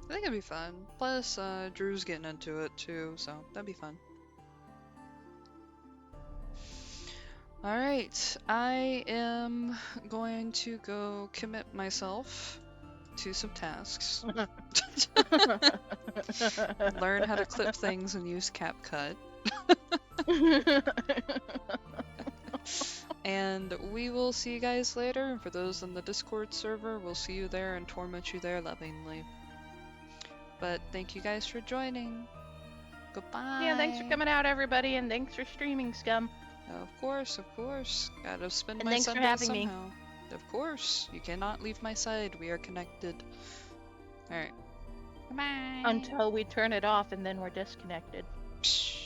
I think it'd be fun. Plus, Drew's getting into it too, so that'd be fun. Alright, I am going to go commit myself to some tasks. Learn how to clip things and use CapCut. And we will see you guys later. And for those in the Discord server, we'll see you there and torment you there lovingly. But thank you guys for joining. Goodbye. Yeah, thanks for coming out, everybody, and thanks for streaming, Scum. Of course, of course. Gotta spend And my thanks for Sunday having me. somehow. Of course. You cannot leave my side. We are connected. Alright. Bye. Until we turn it off and then we're disconnected. Psh.